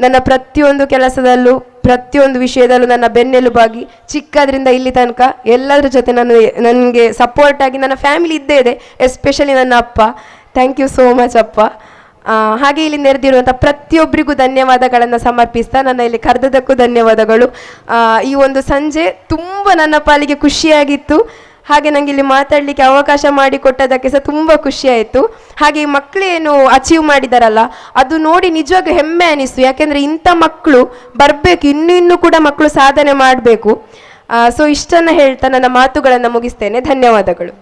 ನನ್ನ ಪ್ರತಿಯೊಂದು ಕೆಲಸದಲ್ಲೂ ಪ್ರತಿಯೊಂದು ವಿಷಯದಲ್ಲೂ ನನ್ನ ಬೆನ್ನೆಲುಬಾಗಿ ಚಿಕ್ಕದ್ರಿಂದ ಇಲ್ಲಿ ತನಕ ಎಲ್ಲರ ಜೊತೆ ನನಗೆ ಸಪೋರ್ಟಾಗಿ ನನ್ನ ಫ್ಯಾಮಿಲಿ ಇದ್ದೇ ಇದೆ, ಎಸ್ಪೆಷಲಿ ನನ್ನ ಅಪ್ಪ. ಥ್ಯಾಂಕ್ ಯು ಸೋ ಮಚ್ ಅಪ್ಪ. ಹಾಗೆ ಇಲ್ಲಿ ನೆರೆದಿರುವಂಥ ಪ್ರತಿಯೊಬ್ಬರಿಗೂ ಧನ್ಯವಾದಗಳನ್ನು ಸಮರ್ಪಿಸ್ತಾ ನನ್ನ ಇಲ್ಲಿ ಕರೆದದ್ದಕ್ಕೂ ಧನ್ಯವಾದಗಳು. ಈ ಒಂದು ಸಂಜೆ ತುಂಬ ನನ್ನ ಪಾಲಿಗೆ ಖುಷಿಯಾಗಿತ್ತು. ಹಾಗೆ ನನಗೆ ಇಲ್ಲಿ ಮಾತಾಡಲಿಕ್ಕೆ ಅವಕಾಶ ಮಾಡಿಕೊಟ್ಟದಕ್ಕೆ ಸಹ ತುಂಬ ಖುಷಿಯಾಯಿತು. ಹಾಗೆ ಈ ಮಕ್ಕಳೇನು ಅಚೀವ್ ಮಾಡಿದಾರಲ್ಲ ಅದು ನೋಡಿ ನಿಜವಾಗಿ ಹೆಮ್ಮೆ ಅನಿಸ್ತು. ಯಾಕೆಂದರೆ ಇಂಥ ಮಕ್ಕಳು ಬರಬೇಕು, ಇನ್ನೂ ಕೂಡ ಮಕ್ಕಳು ಸಾಧನೆ ಮಾಡಬೇಕು. ಸೊ ಇಷ್ಟನ್ನು ಹೇಳ್ತಾ ನನ್ನ ಮಾತುಗಳನ್ನು ಮುಗಿಸ್ತೇನೆ. ಧನ್ಯವಾದಗಳು.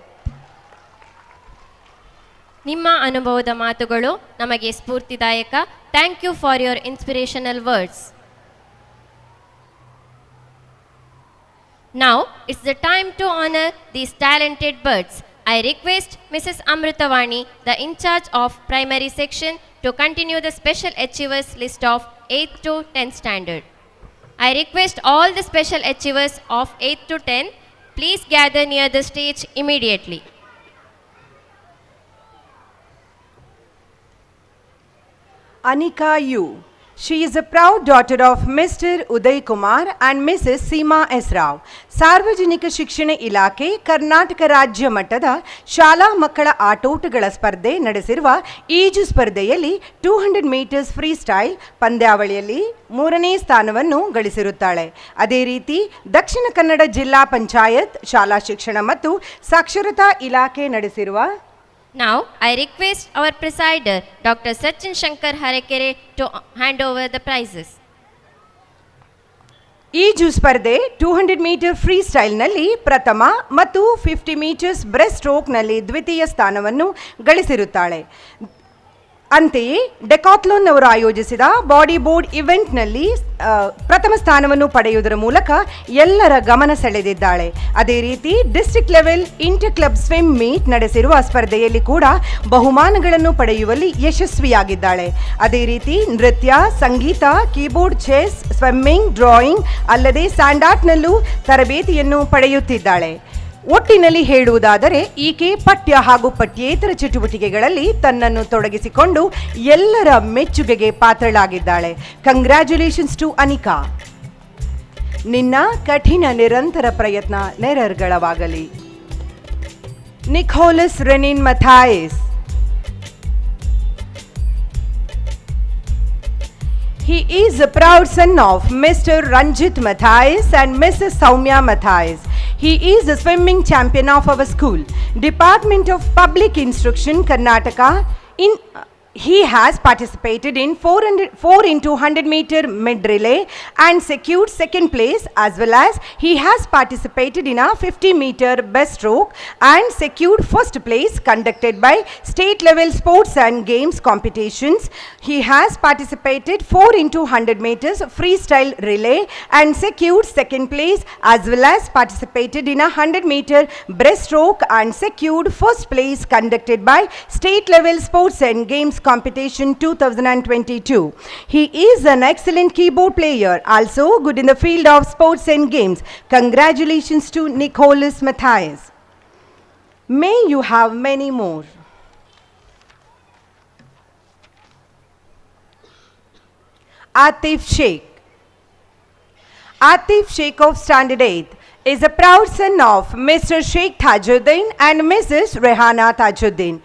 ನಿಮ್ಮ ಅನುಭವದ ಮಾತುಗಳು ನಮಗೆ ಸ್ಫೂರ್ತಿದಾಯಕ. Thank you for your inspirational words. Now it's the time to honor these talented birds. I request Mrs. Amritavani, the in charge of primary section, to continue the special achievers list of 8th to 10th standard. I request all the special achievers of 8th to 10, please gather near the stage immediately. Anika U. She is a proud daughter of Mr. Uday Kumar and Mrs. Seema S. Rao. ಸಾರ್ವಜನಿಕ ಶಿಕ್ಷಣ ಇಲಾಖೆ ಕರ್ನಾಟಕ ರಾಜ್ಯ ಮಟ್ಟದ ಶಾಲಾ ಮಕ್ಕಳ ಆಟೋಟಗಳ ಸ್ಪರ್ಧೆ ನಡೆಸಿರುವ ಈಜು ಸ್ಪರ್ಧೆಯಲ್ಲಿ 200 ಮೀಟರ್ಸ್ ಫ್ರೀ ಸ್ಟೈಲ್ ಪಂದ್ಯಾವಳಿಯಲ್ಲಿ 3ನೇ ಸ್ಥಾನವನ್ನು ಗಳಿಸಿರುತ್ತಾಳೆ. ಅದೇ ರೀತಿ ದಕ್ಷಿಣ ಕನ್ನಡ ಜಿಲ್ಲಾ ಪಂಚಾಯತ್ ಶಾಲಾ ಶಿಕ್ಷಣ ಮತ್ತು ಸಾಕ್ಷರತಾ ಇಲಾಖೆ ನಡೆಸಿರುವ Now, I request our presider, Dr. Sachin Shankar Harekere, to hand over the prizes. ಈಜು ಸ್ಪರ್ಧೆ 200 ಮೀಟರ್ ಫ್ರೀ ಸ್ಟೈಲ್ನಲ್ಲಿ ಪ್ರಥಮ ಮತ್ತು 50 ಮೀಟರ್ಸ್ ಬ್ರೆಸ್ಟ್ ಸ್ಟ್ರೋಕ್ನಲ್ಲಿ ದ್ವಿತೀಯ ಸ್ಥಾನವನ್ನು ಗಳಿಸಿರುತ್ತಾಳೆ. ಅಂತೆಯೇ ಡೆಕಾಥ್ಲೋನ್ ಅವರು ಆಯೋಜಿಸಿದ ಬಾಡಿ ಬೋರ್ಡ್ ಇವೆಂಟ್ನಲ್ಲಿ ಪ್ರಥಮ ಸ್ಥಾನವನ್ನು ಪಡೆಯುವುದರ ಮೂಲಕ ಎಲ್ಲರ ಗಮನ ಸೆಳೆದಿದ್ದಾಳೆ. ಅದೇ ರೀತಿ district level inter club swim meet ನಡೆಸಿರುವ ಸ್ಪರ್ಧೆಯಲ್ಲಿ ಕೂಡ ಬಹುಮಾನಗಳನ್ನು ಪಡೆಯುವಲ್ಲಿ ಯಶಸ್ವಿಯಾಗಿದ್ದಾಳೆ. ಅದೇ ರೀತಿ ನೃತ್ಯ, ಸಂಗೀತ, ಕೀಬೋರ್ಡ್, ಚೆಸ್, ಸ್ವಿಮ್ಮಿಂಗ್, ಡ್ರಾಯಿಂಗ್ ಅಲ್ಲದೆ ಸ್ಯಾಂಡ್ ಆರ್ಟ್ನಲ್ಲೂ ತರಬೇತಿಯನ್ನು ಪಡೆಯುತ್ತಿದ್ದಾಳೆ. ಒಟ್ಟಿನಲ್ಲಿ ಹೇಳುವುದಾದರೆ ಈಕೆ ಪಠ್ಯ ಹಾಗೂ ಪಠ್ಯೇತರ ಚಟುವಟಿಕೆಗಳಲ್ಲಿ ತನ್ನನ್ನು ತೊಡಗಿಸಿಕೊಂಡು ಎಲ್ಲರ ಮೆಚ್ಚುಗೆಗೆ ಪಾತ್ರಳಾಗಿದ್ದಾಳೆ. Congratulations to Anika. ನಿನ್ನ ಕಠಿಣ ನಿರಂತರ ಪ್ರಯತ್ನ ನೆರವೇರಗಳವಾಗಲಿ. Nicholas Renin Matthias. He is a proud son of Mr. Ranjit Matthias and Mrs. Soumya Matthias. He is the swimming champion of our school. Department of Public Instruction, Karnataka. He has participated in 4 into 100 meter mid relay and secured second place, as well as he has participated in a 50 meter breaststroke and secured first place conducted by state level sports and games competitions. He has participated 4 into 100 meters freestyle relay and secured second place, as well as participated in a 100 meter breaststroke and secured first place conducted by state level sports and games competition 2022. He is an excellent keyboard player, also good in the field of sports and games. Congratulations to Nicholas Matthias. May you have many more. Atif Sheikh. Atif Sheikh of Standard 8 is a proud son of Mr. Sheikh Tajuddin and Mrs. Rehana Tajuddin.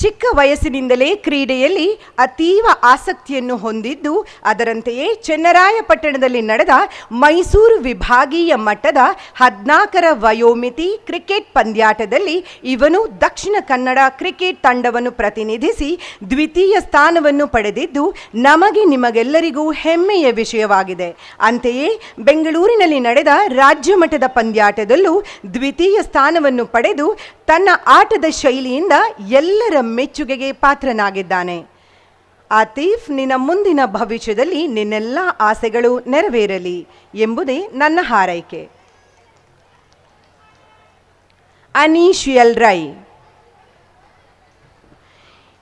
ಚಿಕ್ಕ ವಯಸ್ಸಿನಿಂದಲೇ ಕ್ರೀಡೆಯಲ್ಲಿ ಅತೀವ ಆಸಕ್ತಿಯನ್ನು ಹೊಂದಿದ್ದು, ಅದರಂತೆಯೇ ಚೆನ್ನರಾಯಪಟ್ಟಣದಲ್ಲಿ ನಡೆದ ಮೈಸೂರು ವಿಭಾಗೀಯ ಮಟ್ಟದ 14ರ ವಯೋಮಿತಿ ಕ್ರಿಕೆಟ್ ಪಂದ್ಯಾಟದಲ್ಲಿ ಇವನು ದಕ್ಷಿಣ ಕನ್ನಡ ಕ್ರಿಕೆಟ್ ತಂಡವನ್ನು ಪ್ರತಿನಿಧಿಸಿ ದ್ವಿತೀಯ ಸ್ಥಾನವನ್ನು ಪಡೆದಿದ್ದು ನಮಗೆ ನಿಮಗೆಲ್ಲರಿಗೂ ಹೆಮ್ಮೆಯ ವಿಷಯವಾಗಿದೆ. ಅಂತೆಯೇ ಬೆಂಗಳೂರಿನಲ್ಲಿ ನಡೆದ ರಾಜ್ಯ ಮಟ್ಟದ ಪಂದ್ಯಾಟದಲ್ಲೂ ದ್ವಿತೀಯ ಸ್ಥಾನವನ್ನು ಪಡೆದು ತನ್ನ ಆಟದ ಶೈಲಿಯಿಂದ ಎಲ್ಲರ ಮೆಚ್ಚುಗೆಗೆ ಪಾತ್ರನಾಗಿದ್ದಾನೆ. ಆತೀಫ್, ನಿನ್ನ ಮುಂದಿನ ಭವಿಷ್ಯದಲ್ಲಿ ನಿನ್ನೆಲ್ಲ ಆಸೆಗಳು ನೆರವೇರಲಿ ಎಂಬುದೇ ನನ್ನ ಹಾರೈಕೆ. Aneesh L Rai.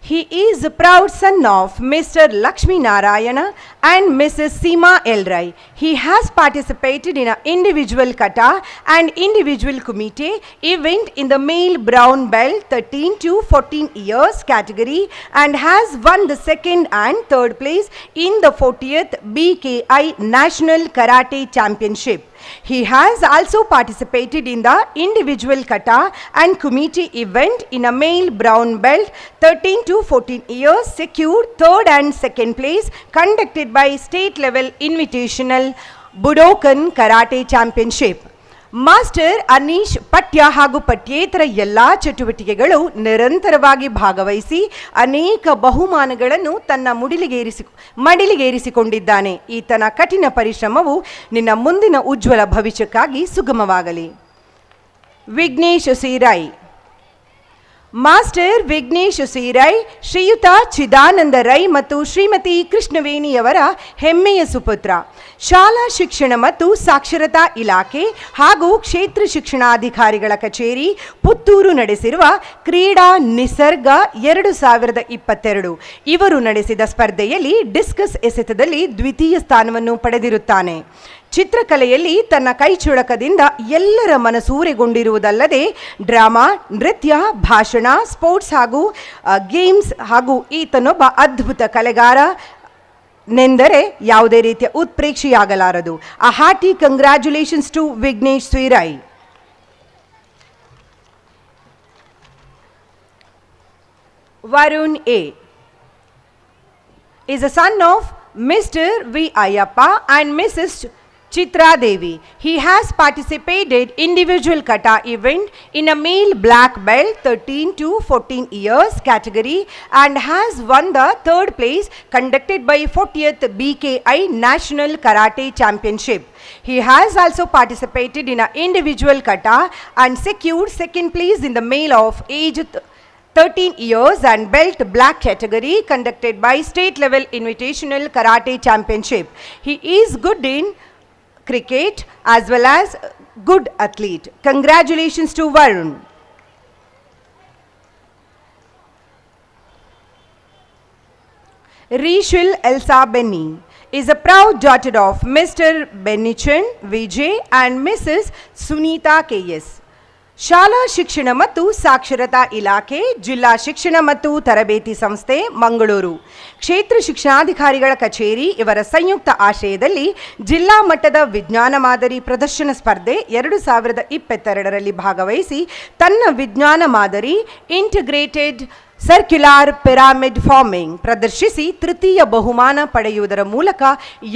He is a proud son of Mr. Lakshmi Narayana and Mrs. Seema L. Rai. He has participated in an individual kata and individual kumite event in the male brown belt 13 to 14 years category and has won the second and third place in the 40th BKI National Karate Championship. He has also participated in the individual kata and kumite event in a male brown belt 13 to 14 years, secured third and second place conducted by state level invitational Budokan Karate Championship. Master Aneesh ಪಠ್ಯ ಹಾಗೂ ಪಠ್ಯೇತರ ಎಲ್ಲ ಚಟುವಟಿಕೆಗಳು ನಿರಂತರವಾಗಿ ಭಾಗವಹಿಸಿ ಅನೇಕ ಬಹುಮಾನಗಳನ್ನು ತನ್ನ ಮಡಿಲಿಗೇರಿಸಿಕೊಂಡಿದ್ದಾನೆ. ಈತನ ಕಠಿಣ ಪರಿಶ್ರಮವು ನಿನ್ನ ಮುಂದಿನ ಉಜ್ವಲ ಭವಿಷ್ಯಕ್ಕಾಗಿ ಸುಗಮವಾಗಲಿ. ವಿಘ್ನೇಶ್ ಸಿರೈ. ಮಾಸ್ಟರ್ ವಿಘ್ನೇಶ್ ಸಿರೈ ಶ್ರೀಯುತ ಚಿದಾನಂದ ರೈ ಮತ್ತು ಶ್ರೀಮತಿ ಕೃಷ್ಣವೇಣಿಯವರ ಹೆಮ್ಮೆಯ ಸುಪುತ್ರ. ಶಾಲಾ ಶಿಕ್ಷಣ ಮತ್ತು ಸಾಕ್ಷರತಾ ಇಲಾಖೆ ಹಾಗೂ ಕ್ಷೇತ್ರ ಶಿಕ್ಷಣಾಧಿಕಾರಿಗಳ ಕಚೇರಿ ಪುತ್ತೂರು ನಡೆಸಿರುವ ಕ್ರೀಡಾ ನಿಸರ್ಗ 2022 ಇವರು ನಡೆಸಿದ ಸ್ಪರ್ಧೆಯಲ್ಲಿ ಡಿಸ್ಕಸ್ ಎಸೆತದಲ್ಲಿ ದ್ವಿತೀಯ ಸ್ಥಾನವನ್ನು ಪಡೆದಿರುತ್ತಾನೆ. ಚಿತ್ರಕಲೆಯಲ್ಲಿ ತನ್ನ ಕೈಚುಳಕದಿಂದ ಎಲ್ಲರ ಮನಸೂರೆಗೊಂಡಿರುವುದಲ್ಲದೆ ಡ್ರಾಮಾ, ನೃತ್ಯ, ಭಾಷಣ, ಸ್ಪೋರ್ಟ್ಸ್ ಹಾಗೂ ಗೇಮ್ಸ್ ಹಾಗೂ ಈತನೊಬ್ಬ ಅದ್ಭುತ ಕಲೆಗಾರ ನೆಂದರೆ ಯಾವುದೇ ರೀತಿಯ ಉತ್ಪ್ರೇಕ್ಷೆಯಾಗಲಾರದು. A hearty congratulations to Vignesh Sirai. Varun A. is a son of Mr. V. Ayappa and Mrs. Chitra Devi. He has participated individual kata event in a male black belt 13 to 14 years category and has won the third place conducted by 40th BKI National Karate Championship. He has also participated in an individual kata and secured second place in the male of age 13 years and belt black category conducted by state level invitational karate championship. He is good in cricket as well as good athlete. Congratulations to Varun. Rishil Elsa Benny is a proud daughter of Mr. Benichan Vijay and Mrs. Sunita K.S. ಶಾಲಾ ಶಿಕ್ಷಣ ಮತ್ತು ಸಾಕ್ಷರತಾ ಇಲಾಖೆ, ಜಿಲ್ಲಾ ಶಿಕ್ಷಣ ಮತ್ತು ತರಬೇತಿ ಸಂಸ್ಥೆ ಮಂಗಳೂರು, ಕ್ಷೇತ್ರ ಶಿಕ್ಷಣಾಧಿಕಾರಿಗಳ ಕಚೇರಿ ಇವರ ಸಂಯುಕ್ತ ಆಶ್ರಯದಲ್ಲಿ ಜಿಲ್ಲಾ ಮಟ್ಟದ ವಿಜ್ಞಾನ ಮಾದರಿ ಪ್ರದರ್ಶನ ಸ್ಪರ್ಧೆ 2022ರಲ್ಲಿ ಭಾಗವಹಿಸಿ ತನ್ನ ವಿಜ್ಞಾನ ಮಾದರಿ ಇಂಟಿಗ್ರೇಟೆಡ್ ಸರ್ಕ್ಯುಲಾರ್ ಪಿರಾಮಿಡ್ ಫಾರ್ಮಿಂಗ್ ಪ್ರದರ್ಶಿಸಿ ತೃತೀಯ ಬಹುಮಾನ ಪಡೆಯುವುದರ ಮೂಲಕ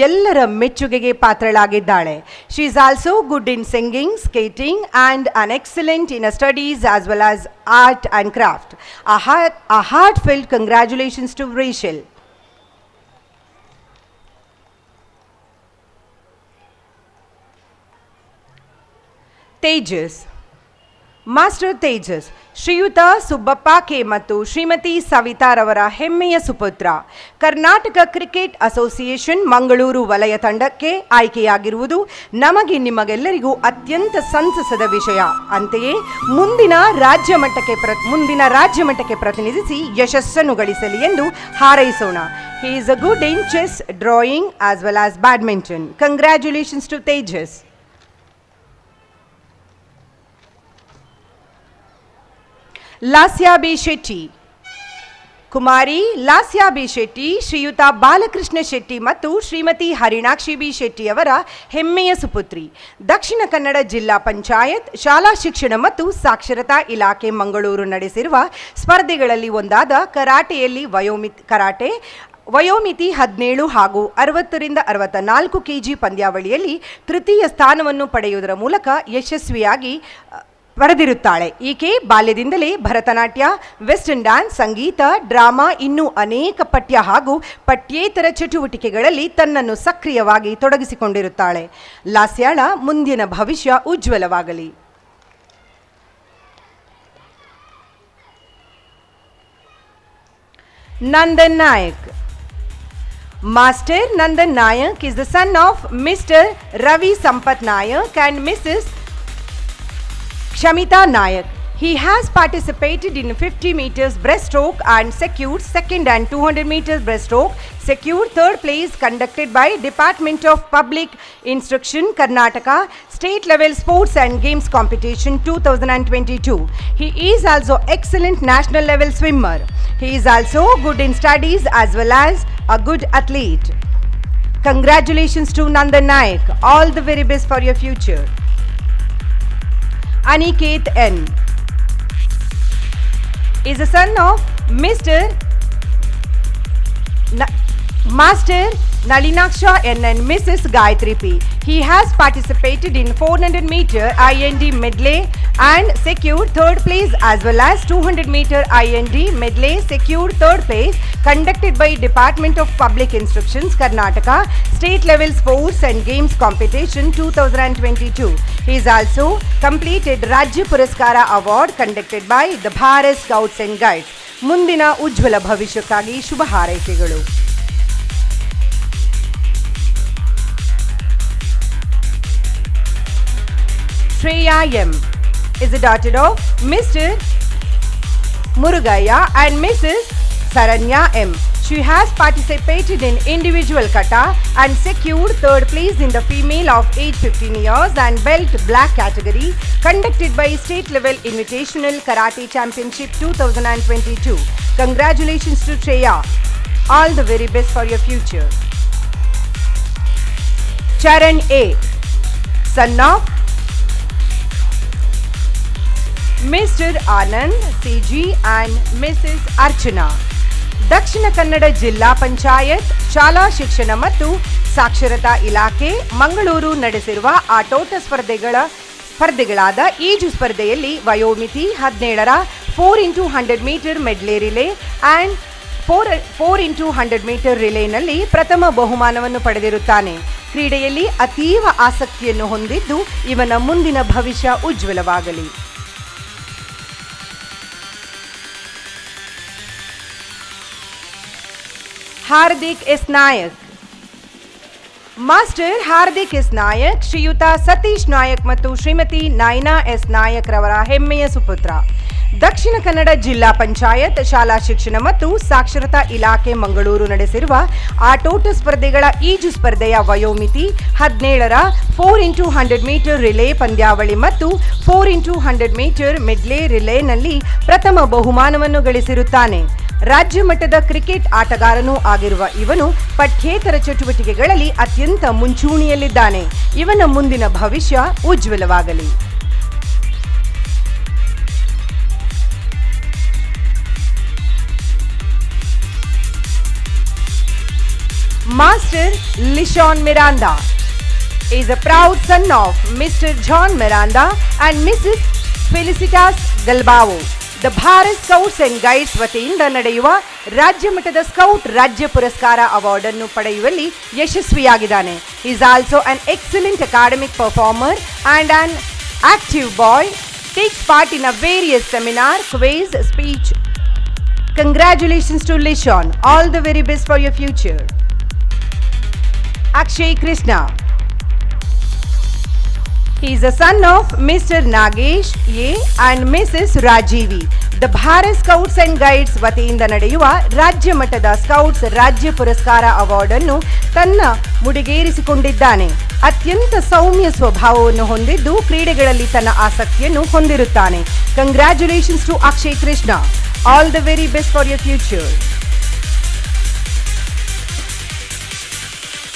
ಎಲ್ಲರ ಮೆಚ್ಚುಗೆಗೆ ಪಾತ್ರಳಾಗಿದ್ದಾಳೆ. She is also good in singing, skating and an excellent in studies as well as art and craft. A heartfelt congratulations to Rachel. Tejas. Master Tejas Shriyuta Subbappa K ಮತ್ತು ಶ್ರೀಮತಿ ಸವಿತಾರವರ ಹೆಮ್ಮೆಯ ಸುಪುತ್ರ. ಕರ್ನಾಟಕ ಕ್ರಿಕೆಟ್ ಅಸೋಸಿಯೇಷನ್ ಮಂಗಳೂರು ವಲಯ ತಂಡಕ್ಕೆ ಆಯ್ಕೆಯಾಗಿರುವುದು ನಮಗೆ ನಿಮಗೆಲ್ಲರಿಗೂ ಅತ್ಯಂತ ಸಂತಸದ ವಿಷಯ. ಅಂತೆಯೇ ಮುಂದಿನ ರಾಜ್ಯ ಮಟ್ಟಕ್ಕೆ ಪ್ರತಿನಿಧಿಸಿ ಯಶಸ್ಸನ್ನು ಗಳಿಸಲಿ ಎಂದು ಹಾರೈಸೋಣ. He is a good in chess, drawing as well as badminton. Congratulations to Tejas. Lasya B Shetty. Kumari Lasya B Shetty Shriyuta Balakrishna Shetty ಮತ್ತು ಶ್ರೀಮತಿ ಹರಿಣಾಕ್ಷಿ ಬಿ ಶೆಟ್ಟಿಯವರ ಹೆಮ್ಮೆಯ ಸುಪುತ್ರಿ. ದಕ್ಷಿಣ ಕನ್ನಡ ಜಿಲ್ಲಾ ಪಂಚಾಯತ್ ಶಾಲಾ ಶಿಕ್ಷಣ ಮತ್ತು ಸಾಕ್ಷರತಾ ಇಲಾಖೆ ಮಂಗಳೂರು ನಡೆಸಿರುವ ಸ್ಪರ್ಧೆಗಳಲ್ಲಿ ಒಂದಾದ ಕರಾಟೆಯಲ್ಲಿ ವಯೋಮಿತಿ 17 ಹಾಗೂ 60ರಿಂದ 64 kg ಪಂದ್ಯಾವಳಿಯಲ್ಲಿ ತೃತೀಯ ಸ್ಥಾನವನ್ನು ಪಡೆಯುವುದರ ಮೂಲಕ ಯಶಸ್ವಿಯಾಗಿ ಪಡೆದಿರುತ್ತಾಳೆ. ಈಕೆ ಬಾಲ್ಯದಿಂದಲೇ ಭರತನಾಟ್ಯ, ವೆಸ್ಟರ್ನ್ ಡ್ಯಾನ್ಸ್, ಸಂಗೀತ, ಡ್ರಾಮಾ ಇನ್ನೂ ಅನೇಕ ಪಠ್ಯ ಹಾಗೂ ಪಠ್ಯೇತರ ಚಟುವಟಿಕೆಗಳಲ್ಲಿ ತನ್ನನ್ನು ಸಕ್ರಿಯವಾಗಿ ತೊಡಗಿಸಿಕೊಂಡಿರುತ್ತಾಳೆ. ಲಾಸ್ಯಾಳ ಮುಂದಿನ ಭವಿಷ್ಯ ಉಜ್ವಲವಾಗಲಿ. Nandan Nayak. Master Nandan Nayak is the son of Mr. Ravi Sampath Nayak and Mrs. Shamita Nayak. He has participated in 50 meters breaststroke and secured second and 200 meters breaststroke, secured third place conducted by Department of Public Instruction Karnataka State Level Sports and Games Competition 2022. He is also excellent national level swimmer. He is also good in studies as well as a good athlete. Congratulations to Nandan Nayak. All the very best for your future. Aniket N. is a son of Master Nalinaksha N and Mrs. Gayatri P. He has participated in 400 meter IND medley and secured third place as well as 200 meter IND medley secured third place conducted by Department of Public Instructions Karnataka State Level Sports and Games Competition 2022. He is also completed Rajya Puraskara Award conducted by the Bharat Scouts and Guides. ಮುಂದಿನ ಉಜ್ವಲ ಭವಿಷ್ಯಕ್ಕಾಗಿ ಶುಭ ಹಾರೈಕೆಗಳು. Shreya M. is a daughter of Mr. Murugaya and Mrs. Saranya M. She has participated in individual kata and secured third place in the female of age 15 years and belt black category conducted by State Level Invitational Karate Championship 2022. Congratulations to Shreya. All the very best for your future. Charan A. son of Mr. Anand CG and Mrs. Archana. Dakshina Kannada ಜಿಲ್ಲಾ ಪಂಚಾಯತ್ ಶಾಲಾ ಶಿಕ್ಷಣ ಮತ್ತು ಸಾಕ್ಷರತಾ ಇಲಾಖೆ ಮಂಗಳೂರು ನಡೆಸಿರುವ ಆಟೋಟ ಸ್ಪರ್ಧೆಗಳಾದ ಈಜು ಸ್ಪರ್ಧೆಯಲ್ಲಿ ವಯೋಮಿತಿ 17ರ 4x100 metre medley relay and 4x100 metre ರಿಲೇನಲ್ಲಿ ಪ್ರಥಮ ಬಹುಮಾನವನ್ನು ಪಡೆದಿರುತ್ತಾನೆ. ಕ್ರೀಡೆಯಲ್ಲಿ ಅತೀವ ಆಸಕ್ತಿಯನ್ನು ಹೊಂದಿದ್ದು ಇವನ ಮುಂದಿನ ಭವಿಷ್ಯ ಉಜ್ವಲವಾಗಲಿ. Hardik S Nayak. Master Hardik S Nayak Shriyuta Satish Nayak ಮತ್ತು ಶ್ರೀಮತಿ ನೈನಾ ಎಸ್ ನಾಯಕ್ ರವರ ಹೆಮ್ಮೆಯ ಸುಪುತ್ರ. ದಕ್ಷಿಣ ಕನ್ನಡ ಜಿಲ್ಲಾ ಪಂಚಾಯತ್ ಶಾಲಾ ಶಿಕ್ಷಣ ಮತ್ತು ಸಾಕ್ಷರತಾ ಇಲಾಖೆ ಮಂಗಳೂರು ನಡೆಸಿರುವ ಆಟೋಟ ಸ್ಪರ್ಧೆಗಳ ಈಜು ಸ್ಪರ್ಧೆಯ ವಯೋಮಿತಿ 17ರ 4x100 ಮೀಟರ್ ರಿಲೇ ಪಂದ್ಯಾವಳಿ ಮತ್ತು 4x100 ಮೀಟರ್ ಮಿಡ್ಲೇ ರಿಲೇನಲ್ಲಿ ಪ್ರಥಮ ಬಹುಮಾನವನ್ನು ಗಳಿಸಿರುತ್ತಾನೆ. ರಾಜ್ಯ ಮಟ್ಟದ ಕ್ರಿಕೆಟ್ ಆಟಗಾರನೂ ಆಗಿರುವ ಇವನು ಪಠ್ಯೇತರ ಚಟುವಟಿಕೆಗಳಲ್ಲಿ ಅತ್ಯಂತ ಮುಂಚೂಣಿಯಲ್ಲಿದ್ದಾನೆ. ಇವನ ಮುಂದಿನ ಭವಿಷ್ಯ ಉಜ್ವಲವಾಗಲಿ. Master Lishon Miranda is a proud son of Mr. John Miranda and Mrs. Felicitas Galbao. The Bharat Scouts and Guides ವತಿಯಿಂದ ನಡೆಯುವ ರಾಜ್ಯ ಮಟ್ಟದ ಸ್ಕೌಟ್ ರಾಜ್ಯ ಪುರಸ್ಕಾರ ಅವಾರ್ಡ್ ಅನ್ನು ಪಡೆಯುವಲ್ಲಿ ಯಶಸ್ವಿಯಾಗಿದ್ದಾನೆ. He is also an excellent academic performer and an active boy. Takes part in a various seminar, quiz, speech. Congratulations to Lishon. All the very best for your future. Akshay Krishna. He is a son of Mr. Nagesh A and Mrs. Rajivi. The Bharat Scouts and Guides ವತಿಯಿಂದ ನಡೆಯುವ ರಾಜ್ಯ ಮಟ್ಟದ scouts ರಾಜ್ಯ ಪುರಸ್ಕಾರ award ಅನ್ನು ತನ್ನ ಮುಡಿಗೇರಿಸಿಕೊಂಡಿದ್ದಾನೆ. ಅತ್ಯಂತ ಸೌಮ್ಯ ಸ್ವಭಾವವನ್ನು ಹೊಂದಿದ್ದು ಕ್ರೀಡೆಗಳಲ್ಲಿ ತನ್ನ ಆಸಕ್ತಿಯನ್ನು ಹೊಂದಿರುತ್ತಾನೆ. Congratulations to Akshay Krishna. All the very best for your future.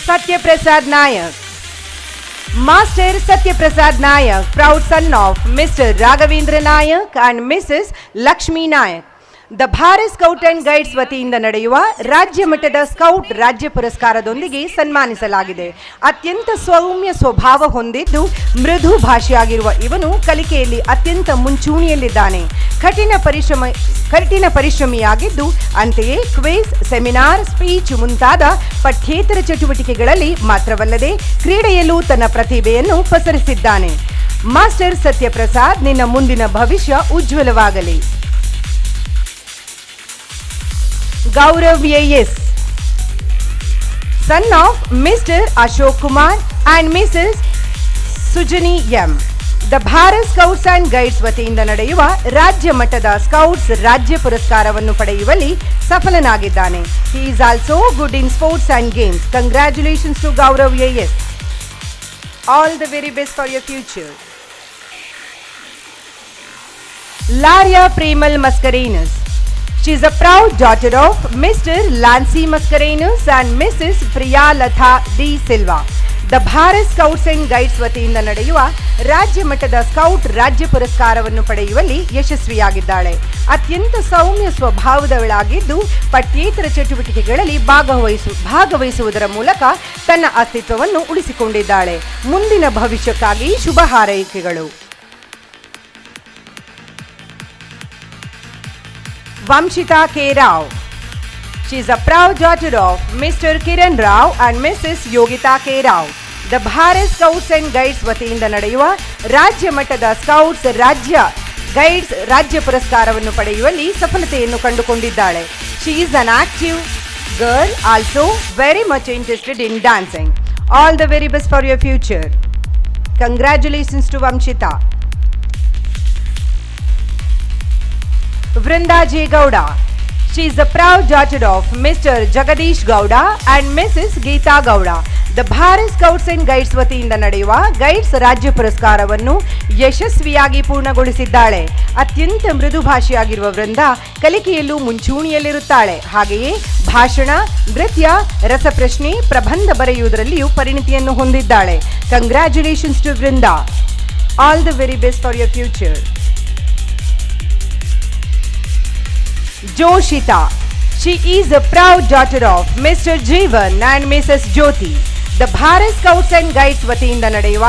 Satya Prasad Nayak. Master Satya Prasad Nayak, proud son of Mr. Raghavendra Nayak and Mrs. Lakshmi Nayak. The Bharat scout and guides ವತಿಯಿಂದ ನಡೆಯುವ ರಾಜ್ಯ ಮಟ್ಟದ scout ರಾಜ್ಯ ಪುರಸ್ಕಾರದೊಂದಿಗೆ ಸನ್ಮಾನಿಸಲಾಗಿದೆ. ಅತ್ಯಂತ ಸೌಮ್ಯ ಸ್ವಭಾವ ಹೊಂದಿದ್ದು ಮೃದು ಭಾಷೆಯಾಗಿರುವ ಇವನು ಕಲಿಕೆಯಲ್ಲಿ ಅತ್ಯಂತ ಮುಂಚೂಣಿಯಲ್ಲಿದ್ದಾನೆ. ಕಠಿಣ ಪರಿಶ್ರಮಿಯಾಗಿದ್ದು ಅಂತೆಯೇ ಕ್ವಿಜ್, ಸೆಮಿನಾರ್, ಸ್ಪೀಚ್ ಮುಂತಾದ ಪಠ್ಯೇತರ ಚಟುವಟಿಕೆಗಳಲ್ಲಿ ಮಾತ್ರವಲ್ಲದೆ ಕ್ರೀಡೆಯಲ್ಲೂ ತನ್ನ ಪ್ರತಿಭೆಯನ್ನು ಪಸರಿಸಿದ್ದಾನೆ. ಮಾಸ್ಟರ್ ಸತ್ಯಪ್ರಸಾದ್, ನಿನ್ನ ಮುಂದಿನ ಭವಿಷ್ಯ ಉಜ್ವಲವಾಗಲಿ. Gaurav A.S., son of Mr. Ashok Kumar and Mrs. Sujani M. The Bharat scouts and guides ವತಿಯಿಂದ ನಡೆಯುವ ರಾಜ್ಯ ಮಟ್ಟದ ಸ್ಕೌಟ್ಸ್ ರಾಜ್ಯ ಪುರಸ್ಕಾರವನ್ನು ಪಡೆಯುವಲ್ಲಿ ಸಫಲನಾಗಿದ್ದಾನೆ. He is also good in sports and games. Congratulations to Gaurav A.S. All the very best for your future. Laria Premal Mascarenhas. She is a proud daughter of Mr. Lancy Mascarenhas and Mrs. Priyalatha D. Silva. The Bharat scouts and guides ವತಿಯಿಂದ ನಡೆಯುವ ರಾಜ್ಯ ಮಟ್ಟದ scout ರಾಜ್ಯ ಪುರಸ್ಕಾರವನ್ನು ಪಡೆಯುವಲ್ಲಿ ಯಶಸ್ವಿಯಾಗಿದ್ದಾಳೆ. ಅತ್ಯಂತ ಸೌಮ್ಯ ಸ್ವಭಾವದವಳಾಗಿದ್ದು ಪಠ್ಯೇತರ ಚಟುವಟಿಕೆಗಳಲ್ಲಿ ಭಾಗವಹಿಸುವುದರ ಮೂಲಕ ತನ್ನ ಅಸ್ತಿತ್ವವನ್ನು ಉಳಿಸಿಕೊಂಡಿದ್ದಾಳೆ. ಮುಂದಿನ ಭವಿಷ್ಯಕ್ಕಾಗಿ ಶುಭ ಹಾರೈಕೆಗಳು. Vamshita K. Rao. She is a proud daughter of Mr. Kiran Rao and Mrs. Yogita K. Rao. The Bharat scouts and guides ವತಿಯಿಂದ ನಡೆಯುವ ರಾಜ್ಯ ಮಟ್ಟದ ಸ್ಕೌಟ್ಸ್ ರಾಜ್ಯ ಪುರಸ್ಕಾರವನ್ನು ಪಡೆಯುವಲ್ಲಿ ಸಫಲತೆಯನ್ನು ಕಂಡುಕೊಂಡಿದ್ದಾಳೆ. She is an active girl, also very much interested in dancing. All the very best for your future. Congratulations to Vanshitha. Vrinda J. Gowda. She is the proud daughter of Mr. Jagadish Gowda and Mrs. Geeta Gowda. The Bharat scouts and guides ವತಿಯಿಂದ ನಡೆಯುವ guides ರಾಜ್ಯ ಪುರಸ್ಕಾರವನ್ನು ಯಶಸ್ವಿಯಾಗಿ ಪೂರ್ಣಗೊಳಿಸಿದ್ದಾಳೆ. ಅತ್ಯಂತ ಮೃದು ಭಾಷೆಯಾಗಿರುವ ವೃಂದ ಕಲಿಕೆಯಲ್ಲೂ ಮುಂಚೂಣಿಯಲ್ಲಿರುತ್ತಾಳೆ. ಹಾಗೆಯೇ ಭಾಷಣ, ನೃತ್ಯ, ರಸಪ್ರಶ್ನೆ, ಪ್ರಬಂಧ ಬರೆಯುವುದರಲ್ಲಿಯೂ ಪರಿಣಿತಿಯನ್ನು ಹೊಂದಿದ್ದಾಳೆ. Congratulations to Vrinda. All the very best for your future. Joshita. She is a proud daughter of Mr. Jeevan and Mrs. Jyoti. The Bharat scouts and guides ವತಿಯಿಂದ ನಡೆಯುವ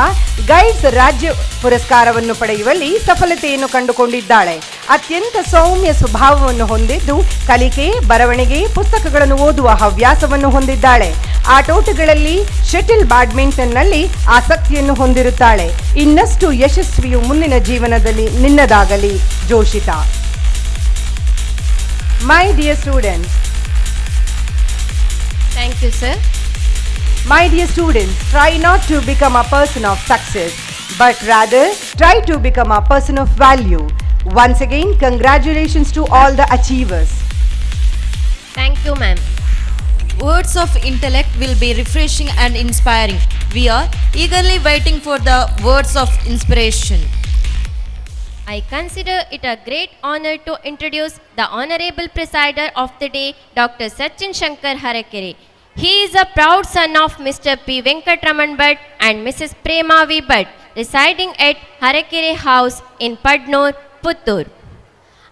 ಗೈಡ್ಸ್ ರಾಜ್ಯ ಪುರಸ್ಕಾರವನ್ನು ಪಡೆಯುವಲ್ಲಿ ಸಫಲತೆಯನ್ನು ಕಂಡುಕೊಂಡಿದ್ದಾಳೆ. ಅತ್ಯಂತ ಸೌಮ್ಯ ಸ್ವಭಾವವನ್ನು ಹೊಂದಿದ್ದು ಕಲಿಕೆ, ಬರವಣಿಗೆ, ಪುಸ್ತಕಗಳನ್ನು ಓದುವ ಹವ್ಯಾಸವನ್ನು ಹೊಂದಿದ್ದಾಳೆ. ಆಟೋಟಗಳಲ್ಲಿ ಶಟಲ್ ಬ್ಯಾಡ್ಮಿಂಟನ್ನಲ್ಲಿ ಆಸಕ್ತಿಯನ್ನು ಹೊಂದಿರುತ್ತಾಳೆ. ಇನ್ನಷ್ಟು ಯಶಸ್ವಿಯು ಮುಂದಿನ ಜೀವನದಲ್ಲಿ ನಿನ್ನದಾಗಲಿ ಜೋಶಿತಾ. My dear students. Thank you, sir. My dear students, try not to become a person of success, but rather try to become a person of value. Once again, congratulations to all the achievers. Thank you, ma'am. Words of intellect will be refreshing and inspiring. We are eagerly waiting for the words of inspiration. I consider it a great honor to introduce the Honorable Presider of the Day, Dr. Sachin Shankar Harakere. He is a proud son of Mr. P. Venkatraman Bhatt and Mrs. Prema V. Bhatt, residing at Harakere House in Padnoor, Puttur.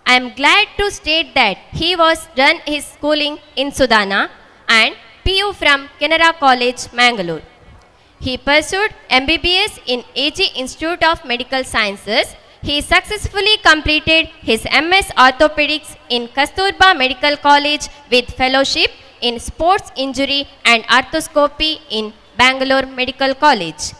I am glad to state that he was done his schooling in Sudana and PU from Canara College, Mangalore. He pursued MBBS in AG Institute of Medical Sciences. He successfully completed his MS Orthopedics in Kasturba Medical College with fellowship in Sports Injury and Arthroscopy in Bangalore Medical College.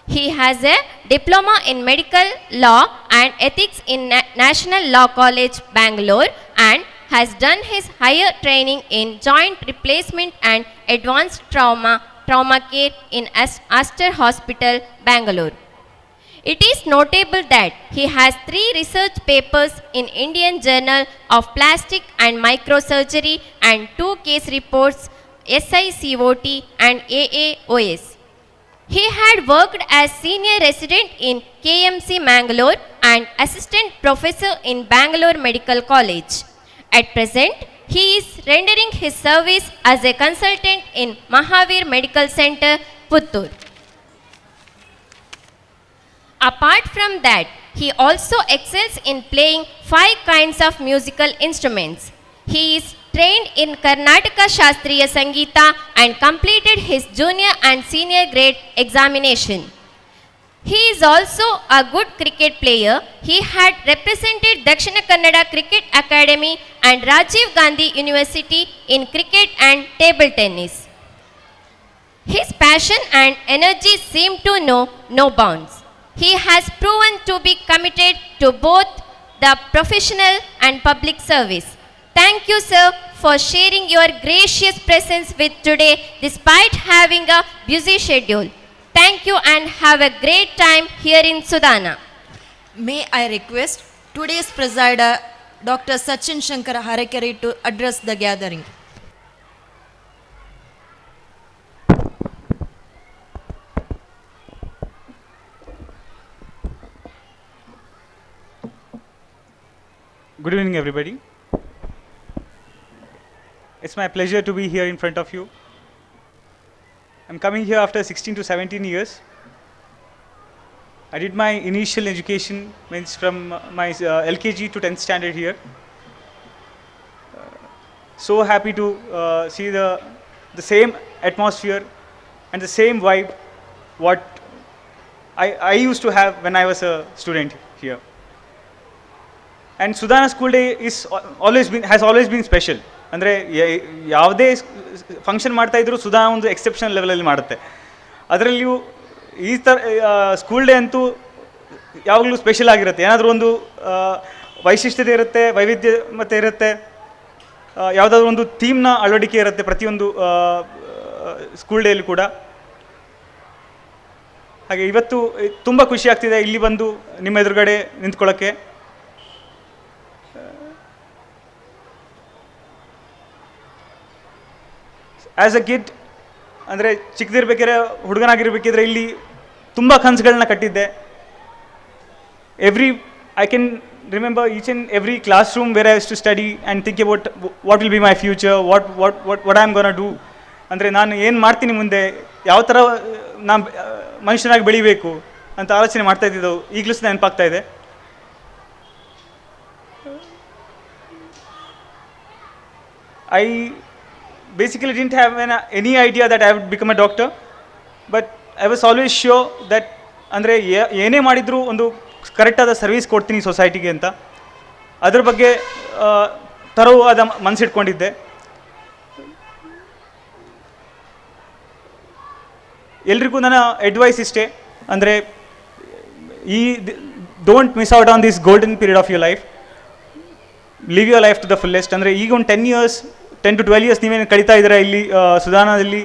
He has a diploma in Medical Law and Ethics in National Law College, Bangalore, and has done his higher training in Joint Replacement and Advanced Trauma Care in Aster Hospital, Bangalore. It is notable that he has 3 research papers in Indian Journal of Plastic and Microsurgery and 2 case reports SICOT and AAOS. He had worked as senior resident in KMC Mangalore and assistant professor in Bangalore Medical College. At present, he is rendering his service as a consultant in Mahavir Medical Center, Puttur. Apart from that, he also excels in playing 5 kinds of musical instruments. He is trained in Karnataka Shastriya Sangeeta and completed his junior and senior grade examination. He is also a good cricket player. He had represented Dakshina Kannada Cricket Academy and Rajiv Gandhi University in cricket and table tennis. His passion and energy seem to know no bounds. He has proven to be committed to both the professional and public service. Thank you, sir, for sharing your gracious presence with today despite having a busy schedule. Thank you and have a great time here in Sudana. May I request today's presider, Dr. Sachin Shankar Harakere, to address the gathering. Good evening, everybody. It's my pleasure to be here in front of you. I'm coming here after 16 to 17 years. I did my initial education means from my LKG to 10th standard here. So happy to see the same atmosphere and the same vibe what I used to have when I was a student here. And Sudana School Day has always been special. ಅಂದರೆ ಯಾವುದೇ function ಮಾಡ್ತಾ ಇದ್ರು ಸುಧಾ ಒಂದು exceptional ಲೆವೆಲಲ್ಲಿ ಮಾಡುತ್ತೆ. ಅದರಲ್ಲಿಯೂ ಈ ಥರ ಸ್ಕೂಲ್ ಡೇ ಅಂತೂ ಯಾವಾಗಲೂ ಸ್ಪೆಷಲ್ ಆಗಿರುತ್ತೆ. ಏನಾದರೂ ಒಂದು ವೈಶಿಷ್ಟ್ಯತೆ ಇರುತ್ತೆ, ವೈವಿಧ್ಯಮತೆ ಇರುತ್ತೆ, ಯಾವುದಾದ್ರೂ ಒಂದು ಥೀಮ್ನ ಅಳವಡಿಕೆ ಇರುತ್ತೆ ಪ್ರತಿಯೊಂದು ಸ್ಕೂಲ್ ಡೇಲಿ ಕೂಡ. ಹಾಗೆ ಇವತ್ತು ತುಂಬ ಖುಷಿ ಆಗ್ತಿದೆ ಇಲ್ಲಿ ಬಂದು ನಿಮ್ಮ ಎದುರುಗಡೆ ನಿಂತ್ಕೊಳ್ಳೋಕ್ಕೆ. ಆ್ಯಸ್ ಅ ಕಿಡ್ ಅಂದರೆ ಚಿಕ್ಕದಿರ್ಬೇಕಾದ್ರೆ ಹುಡುಗನಾಗಿರ್ಬೇಕಿದ್ರೆ ಇಲ್ಲಿ ತುಂಬ ಕನಸುಗಳನ್ನ ಕಟ್ಟಿದ್ದೆ. I can remember each and every class room where I has to study and think about what will be my future, what I am gonna do, ಅಂದರೆ ನಾನು ಏನು ಮಾಡ್ತೀನಿ ಮುಂದೆ, ಯಾವ ಥರ ನಾನು ಮನುಷ್ಯನಾಗಿ ಬೆಳಿಬೇಕು ಅಂತ ಆಲೋಚನೆ ಮಾಡ್ತಾ ಇದ್ದಿದ್ದು ಈಗಲೂ ಸಹ ನೆನಪಾಗ್ತಾ ಇದೆ. I basically didn't have any idea that I would become a doctor, but I was always sure that ಅಂದರೆ ಏನೇ ಮಾಡಿದರೂ ಒಂದು ಕರೆಕ್ಟಾದ ಸರ್ವಿಸ್ ಕೊಡ್ತೀನಿ ಸೊಸೈಟಿಗೆ ಅಂತ ಅದ್ರ ಬಗ್ಗೆ ತರವಾದ ಮನಸ್ಸಿಟ್ಕೊಂಡಿದ್ದೆ. ಎಲ್ರಿಗೂ ನನ್ನ ಅಡ್ವೈಸ್ ಇಷ್ಟೇ, ಅಂದರೆ don't miss out on this golden period of your life, live your life to the fullest. ಅಂದರೆ ಈಗ ಒಂದು 10 to 12 years ನೀವೇನು ಕಳೀತಾ ಇದ್ದೀರಾ ಇಲ್ಲಿ ಸುಧಾನದಲ್ಲಿ,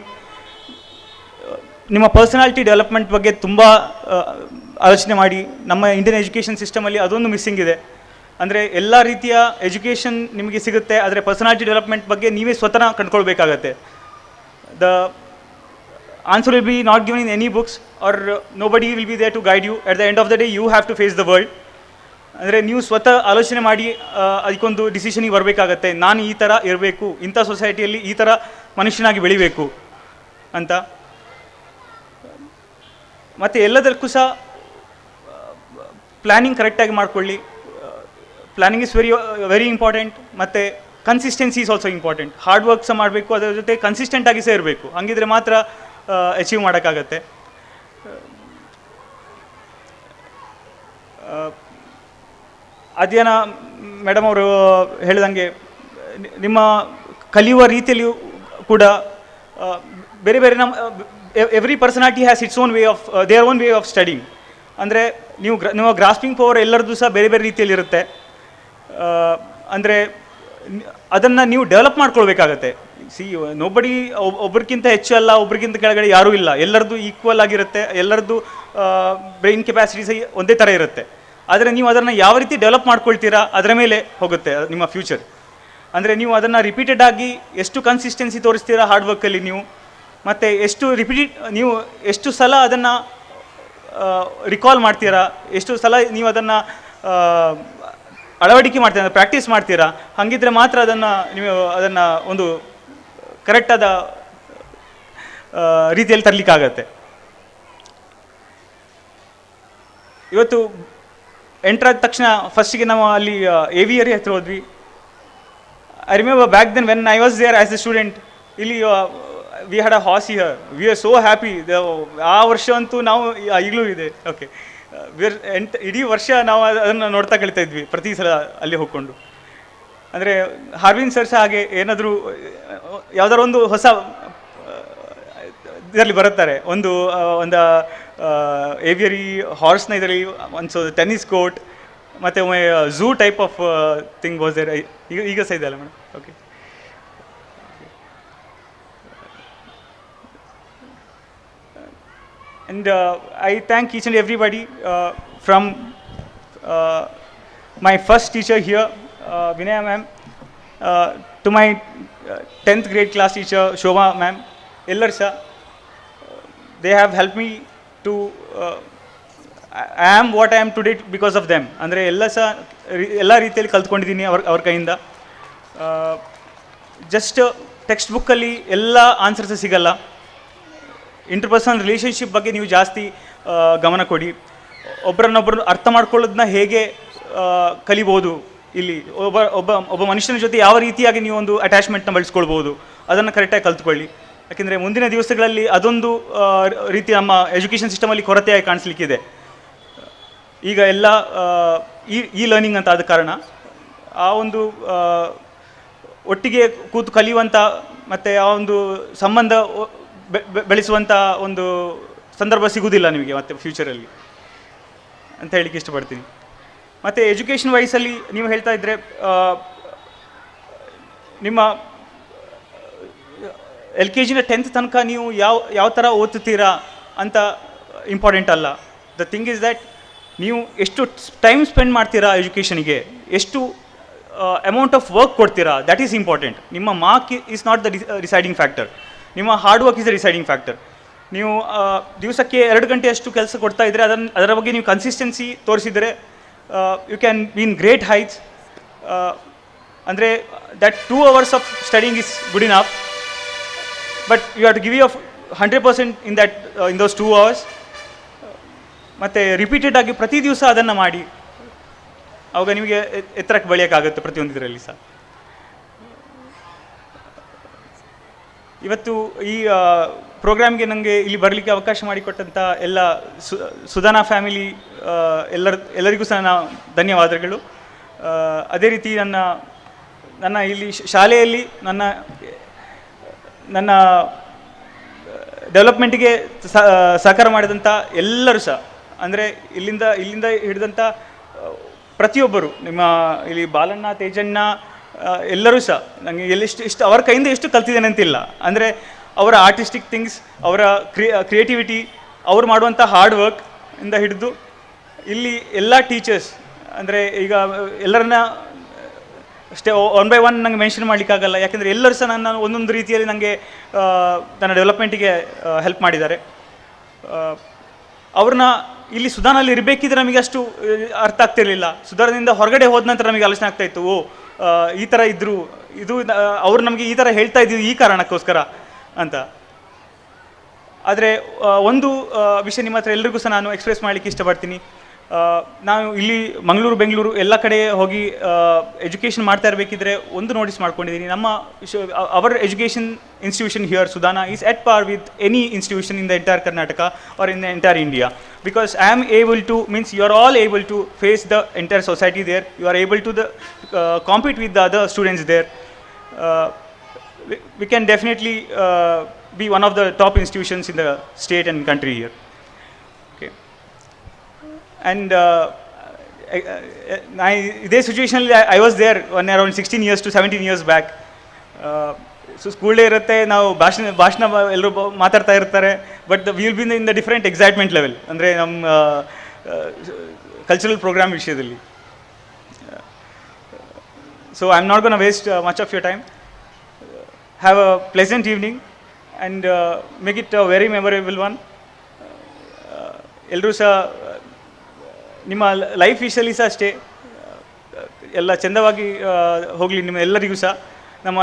ನಿಮ್ಮ ಪರ್ಸನಾಲಿಟಿ ಡೆವಲಪ್ಮೆಂಟ್ ಬಗ್ಗೆ ತುಂಬ ಆಲೋಚನೆ ಮಾಡಿ. ನಮ್ಮ ಇಂಡಿಯನ್ ಎಜುಕೇಷನ್ ಸಿಸ್ಟಮಲ್ಲಿ ಅದೊಂದು ಮಿಸ್ಸಿಂಗ್ ಇದೆ. ಅಂದರೆ ಎಲ್ಲ ರೀತಿಯ ಎಜುಕೇಷನ್ ನಿಮಗೆ ಸಿಗುತ್ತೆ, ಆದರೆ ಪರ್ಸನಾಲಿಟಿ ಡೆವಲಪ್ಮೆಂಟ್ ಬಗ್ಗೆ ನೀವೇ ಸ್ವತಃ ಕಂಡುಕೊಳ್ಬೇಕಾಗತ್ತೆ. The answer will be not given in any books or nobody will be there to guide you. At the end of the day you have to face the world. ಅಂದರೆ ನೀವು ಸ್ವತಃ ಆಲೋಚನೆ ಮಾಡಿ ಅದಕ್ಕೊಂದು ಡಿಸಿಷನಿಗೆ ಬರಬೇಕಾಗತ್ತೆ. ನಾನು ಈ ಥರ ಇರಬೇಕು, ಇಂಥ ಸೊಸೈಟಿಯಲ್ಲಿ ಈ ಥರ ಮನುಷ್ಯನಾಗಿ ಬೆಳಿಬೇಕು ಅಂತ. ಮತ್ತು ಎಲ್ಲದಕ್ಕೂ ಸಹ ಪ್ಲ್ಯಾನಿಂಗ್ ಕರೆಕ್ಟಾಗಿ ಮಾಡ್ಕೊಳ್ಳಿ. Planning is very important. ಮತ್ತು consistency is also important. Hard work ಸಹ ಮಾಡಬೇಕು, ಅದರ ಜೊತೆ ಕನ್ಸಿಸ್ಟೆಂಟಾಗಿ ಸಹ ಇರಬೇಕು. ಹಾಗಿದ್ರೆ ಮಾತ್ರ ಅಚೀವ್ ಮಾಡೋಕ್ಕಾಗತ್ತೆ. ಅದೇನ ಮೇಡಮ್ ಅವರು ಹೇಳಿದಂಗೆ ನಿಮ್ಮ ಕಲಿಯುವ ರೀತಿಯಲ್ಲಿಯೂ ಕೂಡ ಬೇರೆ ಬೇರೆ every personality has its own way of their own way of studying. ಅಂದರೆ ನೀವು ಗ್ರಾಸ್ಪಿಂಗ್ ಪವರ್ ಎಲ್ಲರದ್ದು ಸಹ ಬೇರೆ ಬೇರೆ ರೀತಿಯಲ್ಲಿರುತ್ತೆ. ಅಂದರೆ ಅದನ್ನು ನೀವು ಡೆವಲಪ್ ಮಾಡ್ಕೊಳ್ಬೇಕಾಗತ್ತೆ. ನೋಬಡಿ ಒಬ್ರಿಗಿಂತ ಹೆಚ್ಚು ಅಲ್ಲ, ಒಬ್ರಿಗಿಂತ ಕೆಳಗಡೆ ಯಾರೂ ಇಲ್ಲ. ಎಲ್ಲರದ್ದು ಈಕ್ವಲ್ ಆಗಿರುತ್ತೆ, ಎಲ್ಲರದ್ದು ಬ್ರೈನ್ ಕೆಪಾಸಿಟೀಸ್ ಒಂದೇ ಥರ ಇರುತ್ತೆ. ಆದರೆ ನೀವು ಅದನ್ನು ಯಾವ ರೀತಿ ಡೆವಲಪ್ ಮಾಡ್ಕೊಳ್ತೀರಾ ಅದರ ಮೇಲೆ ಹೋಗುತ್ತೆ ನಿಮ್ಮ ಫ್ಯೂಚರ್. ಅಂದರೆ ನೀವು ಅದನ್ನು ರಿಪೀಟೆಡ್ ಆಗಿ ಎಷ್ಟು ಕನ್ಸಿಸ್ಟೆನ್ಸಿ ತೋರಿಸ್ತೀರಾ ಹಾರ್ಡ್ ವರ್ಕಲ್ಲಿ ನೀವು, ಮತ್ತು ನೀವು ಎಷ್ಟು ಸಲ ಅದನ್ನು ರಿಕಾಲ್ ಮಾಡ್ತೀರಾ, ಎಷ್ಟು ಸಲ ನೀವು ಅದನ್ನು ಅಳವಡಿಕೆ ಮಾಡ್ತೀರಾ, ಪ್ರಾಕ್ಟೀಸ್ ಮಾಡ್ತೀರಾ. ಹಾಗಿದ್ರೆ ಮಾತ್ರ ನೀವು ಅದನ್ನು ಒಂದು ಕರೆಕ್ಟಾದ ರೀತಿಯಲ್ಲಿ ತರಲಿಕ್ಕಾಗತ್ತೆ. ಇವತ್ತು ಎಂಟ್ರಾದ ತಕ್ಷಣ ಫಸ್ಟಿಗೆ ನಾವು ಅಲ್ಲಿ ಏವಿಯರಿ ಹತ್ರ ಹೋದ್ವಿ. I remember back then when I was there as a student. ಇಲ್ಲಿ we had a house here. We are so happy. ಆ ವರ್ಷ ಅಂತೂ ನಾವು ಈಗಲೂ ಇದೆ. ಓಕೆ, ಇಡೀ ವರ್ಷ ನಾವು ಅದನ್ನು ನೋಡ್ತಾ ಕಳಿತಾ ಇದ್ವಿ ಪ್ರತಿ ಸಲ ಅಲ್ಲಿ ಹೋಗ್ಕೊಂಡು. ಅಂದರೆ ಹಾರ್ವಿನ್ ಸರ್ ಸಹ ಹಾಗೆ ಏನಾದರೂ ಯಾವುದಾದ್ರು ಒಂದು ಹೊಸ ಇದರಲ್ಲಿ ಬರುತ್ತಾರೆ. ಒಂದು ಏವಿಯರಿ ಹಾರ್ಸ್ನ ಇದರಲ್ಲಿ ಒಂದು ಟೆನ್ನಿಸ್ ಕೋರ್ಟ್ ಮತ್ತು zoo type of thing was there. ಈಗ ಸಹ ಇದೆ ಅಲ್ಲ madam? Okay. And I thank each and everybody from my first teacher here, Vinaya ma'am, to my 10th grade class teacher, Shobha ma'am. Ellaru sha they have helped me to I am what I am today because of them. ಅಂದರೆ ಎಲ್ಲ ರೀತಿಯಲ್ಲಿ ಕಲ್ತ್ಕೊಂಡಿದ್ದೀನಿ ಅವ್ರ ಕೈಯಿಂದ. Just text ಬುಕ್ಕಲ್ಲಿ ಎಲ್ಲ answers ಸಿಗಲ್ಲ. Interpersonal relationship ಬಗ್ಗೆ ನೀವು ಜಾಸ್ತಿ ಗಮನ ಕೊಡಿ. ಒಬ್ಬರನ್ನೊಬ್ಬರು ಅರ್ಥ ಮಾಡ್ಕೊಳ್ಳೋದನ್ನ ಹೇಗೆ ಕಲಿಬೋದು, ಇಲ್ಲಿ ಒಬ್ಬ ಮನುಷ್ಯನ ಜೊತೆ ಯಾವ ರೀತಿಯಾಗಿ ನೀವು ಒಂದು ಅಟ್ಯಾಚ್ಮೆಂಟ್ನ ಬೆಳೆಸ್ಕೊಳ್ಬೋದು ಅದನ್ನು ಕರೆಕ್ಟಾಗಿ ಕಲ್ತ್ಕೊಳ್ಳಿ. ಯಾಕೆಂದರೆ ಮುಂದಿನ ದಿವಸಗಳಲ್ಲಿ ಅದೊಂದು ರೀತಿ ನಮ್ಮ ಎಜುಕೇಷನ್ ಸಿಸ್ಟಮಲ್ಲಿ ಕೊರತೆಯಾಗಿ ಕಾಣಿಸ್ಲಿಕ್ಕಿದೆ. ಈಗ ಎಲ್ಲ ಈ ಲರ್ನಿಂಗ್ ಅಂತ ಆದ ಕಾರಣ ಆ ಒಂದು ಒಟ್ಟಿಗೆ ಕೂತು ಕಲಿಯುವಂಥ ಮತ್ತು ಆ ಒಂದು ಸಂಬಂಧ ಬೆಳೆಸುವಂಥ ಒಂದು ಸಂದರ್ಭ ಸಿಗುವುದಿಲ್ಲ ನಿಮಗೆ ಮತ್ತೆ ಫ್ಯೂಚರಲ್ಲಿ ಅಂತ ಹೇಳಲಿಕ್ಕೆ ಇಷ್ಟಪಡ್ತೀನಿ. ಮತ್ತು ಎಜುಕೇಷನ್ ವೈಸಲ್ಲಿ ನೀವು ಹೇಳ್ತಾ ಇದ್ದರೆ ನಿಮ್ಮ LKG 10th ತನಕ ನೀವು ಯಾವ ಥರ ಓದ್ತೀರಾ ಅಂತ ಇಂಪಾರ್ಟೆಂಟ್ ಅಲ್ಲ. ದ ಥಿಂಗ್ ಇಸ್ ದ್ಯಾಟ್ ನೀವು ಎಷ್ಟು ಟೈಮ್ ಸ್ಪೆಂಡ್ ಮಾಡ್ತೀರಾ ಎಜುಕೇಷನಿಗೆ, ಎಷ್ಟು ಅಮೌಂಟ್ ಆಫ್ ವರ್ಕ್ ಕೊಡ್ತೀರಾ, ದ್ಯಾಟ್ ಈಸ್ ಇಂಪಾರ್ಟೆಂಟ್. ನಿಮ್ಮ mark is not the deciding factor. ನಿಮ್ಮ hard work is the deciding factor. ನೀವು ದಿವಸಕ್ಕೆ 2 ಗಂಟೆಯಷ್ಟು ಕೆಲಸ ಕೊಡ್ತಾ ಇದ್ದರೆ ಅದರ ಬಗ್ಗೆ ನೀವು ಕನ್ಸಿಸ್ಟೆನ್ಸಿ ತೋರಿಸಿದರೆ you can be in great heights. ಅಂದರೆ that 2 hours of studying is good enough, but you have to give you 100% in those 2 hours. ಮತ್ತು ರಿಪೀಟೆಡ್ ಆಗಿ ಪ್ರತಿ ದಿವಸ ಅದನ್ನು ಮಾಡಿ, ಆವಾಗ ನಿಮಗೆ ಎತ್ತರಕ್ಕೆ ಬೆಳೆಯೋಕ್ಕಾಗುತ್ತೆ ಪ್ರತಿಯೊಂದು ಇದರಲ್ಲಿ ಸಹ. ಇವತ್ತು ಈ ಪ್ರೋಗ್ರಾಮ್ಗೆ ನನಗೆ ಇಲ್ಲಿ ಬರಲಿಕ್ಕೆ ಅವಕಾಶ ಮಾಡಿಕೊಟ್ಟಂಥ ಎಲ್ಲ ಸುದಾನಾ ಫ್ಯಾಮಿಲಿ ಎಲ್ಲರಿಗೂ ಸಹ ಧನ್ಯವಾದಗಳು. ಅದೇ ರೀತಿ ನನ್ನ ಇಲ್ಲಿ ಶಾಲೆಯಲ್ಲಿ ನನ್ನ ಡೆವಲಪ್ಮೆಂಟಿಗೆ ಸಹಕಾರ ಮಾಡಿದಂಥ ಎಲ್ಲರೂ ಸಹ, ಅಂದರೆ ಇಲ್ಲಿಂದ ಹಿಡಿದಂಥ ಪ್ರತಿಯೊಬ್ಬರು, ನಿಮ್ಮ ಇಲ್ಲಿ ಬಾಲಣ್ಣ, ತೇಜಣ್ಣ, ಎಲ್ಲರೂ ಸಹ ನನಗೆ ಇಷ್ಟು ಅವರ ಕೈಯಿಂದ ಎಷ್ಟು ಕಲ್ತಿದ್ದೇನೆ ಅಂತಿಲ್ಲ. ಅಂದರೆ ಅವರ ಆರ್ಟಿಸ್ಟಿಕ್ ಥಿಂಗ್ಸ್, ಅವರ ಕ್ರಿಯೇಟಿವಿಟಿ, ಅವ್ರು ಮಾಡುವಂಥ ಹಾರ್ಡ್ ವರ್ಕ್ ಇಂದ ಹಿಡಿದು ಇಲ್ಲಿ ಎಲ್ಲ ಟೀಚರ್ಸ್, ಅಂದರೆ ಈಗ ಎಲ್ಲರನ್ನ ಅಷ್ಟೇ ಒನ್ ಬೈ ಒನ್ ನನಗೆ ಮೆನ್ಷನ್ ಮಾಡಲಿಕ್ಕಾಗಲ್ಲ, ಯಾಕೆಂದರೆ ಎಲ್ಲರೂ ಸಹ ನನ್ನ ಒಂದೊಂದು ರೀತಿಯಲ್ಲಿ ನನಗೆ ನನ್ನ ಡೆವಲಪ್ಮೆಂಟಿಗೆ ಹೆಲ್ಪ್ ಮಾಡಿದ್ದಾರೆ. ಅವ್ರನ್ನ ಇಲ್ಲಿ ಸುದಾನಲ್ಲಿ ಇರಬೇಕಿದ್ರೆ ನಮಗೆ ಅಷ್ಟು ಅರ್ಥ ಆಗ್ತಿರಲಿಲ್ಲ. ಸುಧಾರದಿಂದ ಹೊರಗಡೆ ಹೋದ ನಂತರ ನಮಗೆ ಆಲೋಚನೆ ಆಗ್ತಾಯಿತ್ತು, ಈ ಥರ ಇದ್ದರು, ಇದು ಅವ್ರು ನಮಗೆ ಈ ಥರ ಹೇಳ್ತಾ ಇದ್ದೀವಿ ಈ ಕಾರಣಕ್ಕೋಸ್ಕರ ಅಂತ. ಆದರೆ ಒಂದು ವಿಷಯ ನಿಮ್ಮ ಹತ್ರ ಎಲ್ರಿಗೂ ಸಹ ನಾನು ಎಕ್ಸ್ಪ್ರೆಸ್ ಮಾಡಲಿಕ್ಕೆ ಇಷ್ಟಪಡ್ತೀನಿ. ನಾವು ಇಲ್ಲಿ ಮಂಗಳೂರು ಬೆಂಗಳೂರು ಎಲ್ಲ ಕಡೆ ಹೋಗಿ ಎಜುಕೇಷನ್ ಮಾಡ್ತಾ ಇರಬೇಕಿದ್ರೆ ಒಂದು ನೋಟಿಸ್ ಮಾಡ್ಕೊಂಡಿದ್ದೀನಿ, ನಮ್ಮ hour education institution here Sudana is at par with any institution in the entire Karnataka or in the entire India, because I am able to, means you are all able to face the entire society there, you are able to compete with the other students there. We can definitely be one of the top institutions in the state and country here. And ಇದೇ ಸಿಚುವೇಷನಲ್ಲಿ I was there one around 16 years to 17 years back. So school day ಇರುತ್ತೆ, ನಾವು ಭಾಷಣ ಎಲ್ಲರೂ ಮಾತಾಡ್ತಾ ಇರ್ತಾರೆ, but will be in the different excitement level, ಅಂದರೆ ನಮ್ಮ ಕಲ್ಚರಲ್ ಪ್ರೋಗ್ರಾಮ್ ವಿಷಯದಲ್ಲಿ. So I am not gonna waste much of your time. Have a pleasant evening and make it a very memorable one. ಎಲ್ಲರೂ ಸಹ ನಿಮ್ಮ life ವಿಷಯಲ್ಲಿ ಸಹ ಅಷ್ಟೇ ಎಲ್ಲ ಚೆಂದವಾಗಿ ಹೋಗಲಿ. ನಿಮ್ಮ ಎಲ್ಲರಿಗೂ ಸಹ ನಮ್ಮ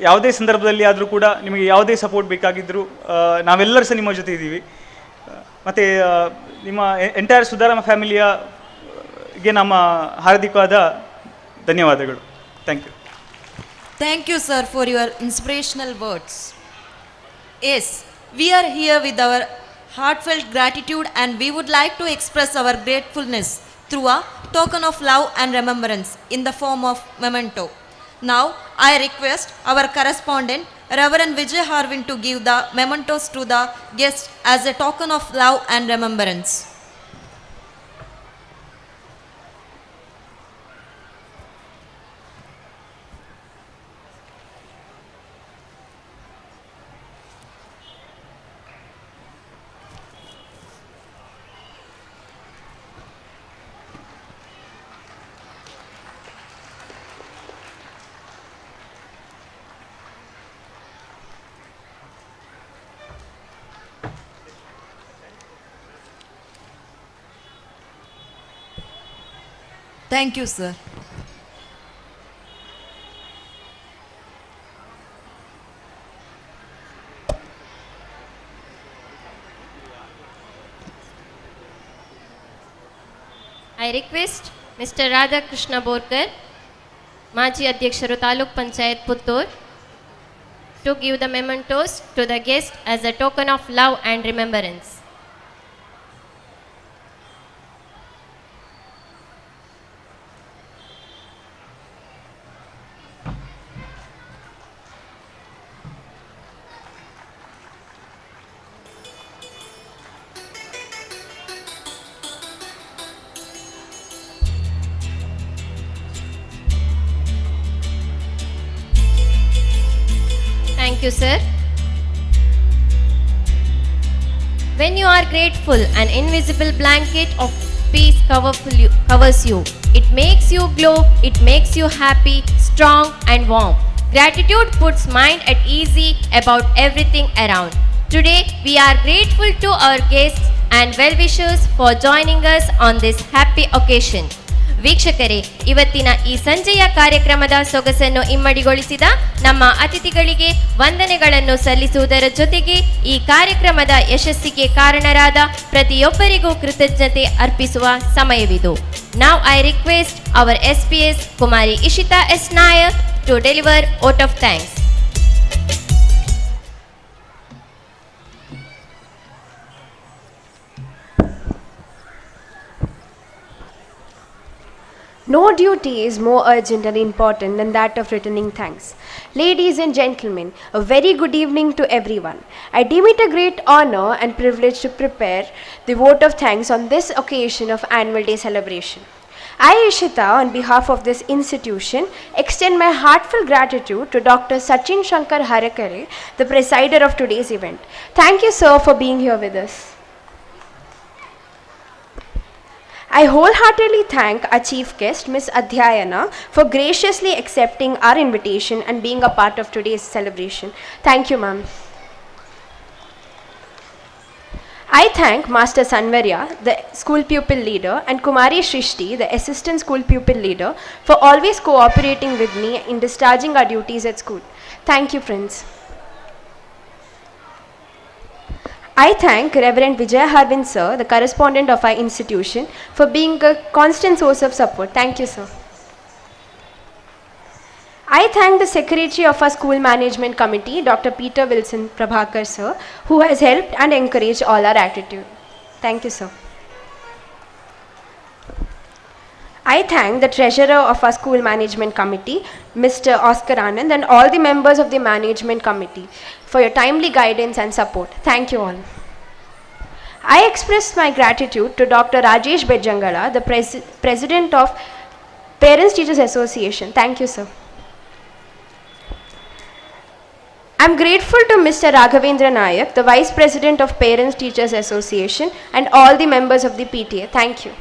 ಯಾವುದೇ ಸಂದರ್ಭದಲ್ಲಿ ಆದರೂ ಕೂಡ ನಿಮಗೆ ಯಾವುದೇ ಸಪೋರ್ಟ್ ಬೇಕಾಗಿದ್ದರೂ ನಾವೆಲ್ಲರೂ ಸಹ ನಿಮ್ಮ ಜೊತೆ ಇದ್ದೀವಿ. ಮತ್ತು ನಿಮ್ಮ ಎಂಟೈರ್ ಸುಧಾರಣ ಫ್ಯಾಮಿಲಿಯಗೆ ನಮ್ಮ ಹಾರ್ದಿಕವಾದ ಧನ್ಯವಾದಗಳು. Thank you. Thank you, sir, for your inspirational words. Yes, we are here with our heartfelt gratitude, and we would like to express our gratefulness through a token of love and remembrance in the form of memento. Now, I request our correspondent, Reverend Vijay Harvin, to give the mementos to the guests as a token of love and remembrance. Thank you, sir. I request Mr. Radhakrishna Borkar, Maji Adhyaksharu Taluk Panchayat Puttur, to give the mementos to the guest as a token of love and remembrance. Thank you, sir. When you are grateful, an invisible blanket of peace covers you. It makes you glow, it makes you happy, strong and warm. Gratitude puts mind at ease about everything around. Today, we are grateful to our guests and well-wishers for joining us on this happy occasion. ವೀಕ್ಷಕರೇ, ಇವತ್ತಿನ ಈ ಸಂಜೆಯ ಕಾರ್ಯಕ್ರಮದ ಸೊಗಸನ್ನು ಇಮ್ಮಡಿಗೊಳಿಸಿದ ನಮ್ಮ ಅತಿಥಿಗಳಿಗೆ ವಂದನೆಗಳನ್ನು ಸಲ್ಲಿಸುವುದರ ಜೊತೆಗೆ ಈ ಕಾರ್ಯಕ್ರಮದ ಯಶಸ್ಸಿಗೆ ಕಾರಣರಾದ ಪ್ರತಿಯೊಬ್ಬರಿಗೂ ಕೃತಜ್ಞತೆ ಅರ್ಪಿಸುವ ಸಮಯವಿದು. Now I request our SPS Kumari Ishita S Nair to deliver vote of thanks. No duty is more urgent and important than that of returning thanks. Ladies and gentlemen, a very good evening to everyone. I deem it a great honor and privilege to prepare the vote of thanks on this occasion of Annual Day celebration. I, Ishita, on behalf of this institution, extend my heartfelt gratitude to Dr. Sachin Shankar Harakare, the presider of today's event. Thank you, sir, for being here with us. I wholeheartedly thank our chief guest, Ms. Adhyayana, for graciously accepting our invitation and being a part of today's celebration. Thank you, ma'am. I thank Master Sanvarya, the school pupil leader, and Kumari Shrishti, the assistant school pupil leader, for always cooperating with me in discharging our duties at school. Thank you, friends. I thank Reverend Vijay Harvind sir, the correspondent of our institution, for being a constant source of support. Thank you, sir. I thank the secretary of our school management committee, Dr. Peter Wilson Prabhakar sir, who has helped and encouraged all our attitude. Thank you, sir. I thank the treasurer of our school management committee, Mr. Oscar Anand, and all the members of the management committee for your timely guidance and support. Thank you all. I express my gratitude to Dr. Rajesh Bejangala, the president of Parents Teachers Association. Thank you, sir. I am grateful to Mr. Raghavendra Nayak, the Vice President of Parents Teachers Association, and all the members of the PTA. Thank you.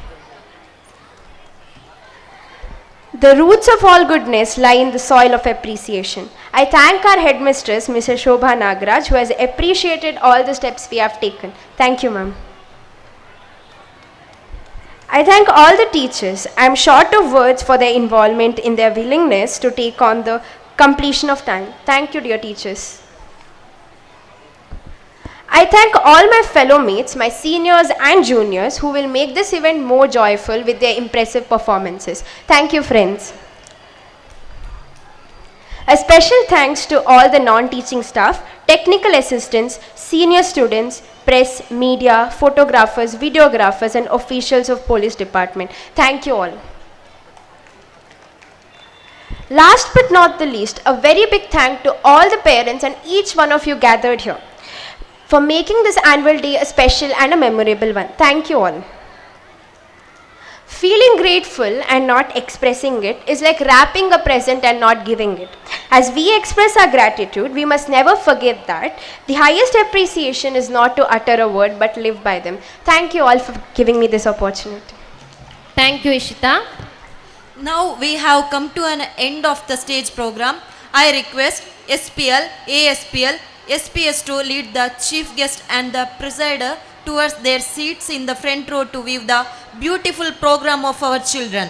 The roots of all goodness lie in the soil of appreciation. I thank our headmistress, Mrs. Shobha Nagaraj, who has appreciated all the steps we have taken. Thank you, ma'am. I thank all the teachers. I am short of words for their involvement in their willingness to take on the completion of time. Thank you, dear teachers. I thank all my fellow mates, my seniors and juniors, who will make this event more joyful with their impressive performances. Thank you, friends. A special thanks to all the non-teaching staff, technical assistants, senior students, press, media, photographers, videographers, and officials of police department. Thank you all. Last but not the least, a very big thank to all the parents and each one of you gathered here for making this annual day a special and a memorable one. Thank you all. Feeling grateful and not expressing it is like wrapping a present and not giving it. As we express our gratitude, we must never forget that the highest appreciation is not to utter a word but live by them. Thank you all for giving me this opportunity. Thank you, Ishita. Now we have come to an end of the stage program. I request SPL, ASPL, SPS to lead the chief guest and the presider towards their seats in the front row to view the beautiful program of our children.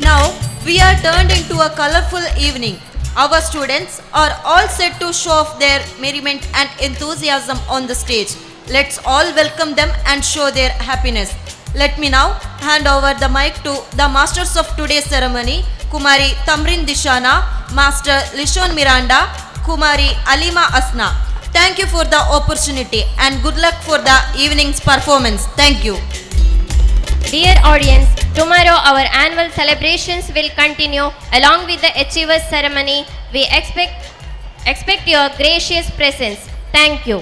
Now we are turned into a colorful evening. Our students are all set to show off their merriment and enthusiasm on the stage. Let's all welcome them and show their happiness. Let me now hand over the mic to the masters of today's ceremony, Kumari Tamrin Dishana, Master Lishon Miranda, Kumari Alima Asna. Thank you for the opportunity and good luck for the evening's performance. Thank you. Dear audience, tomorrow our annual celebrations will continue along with the Achievers ceremony. We expect your gracious presence. Thank you.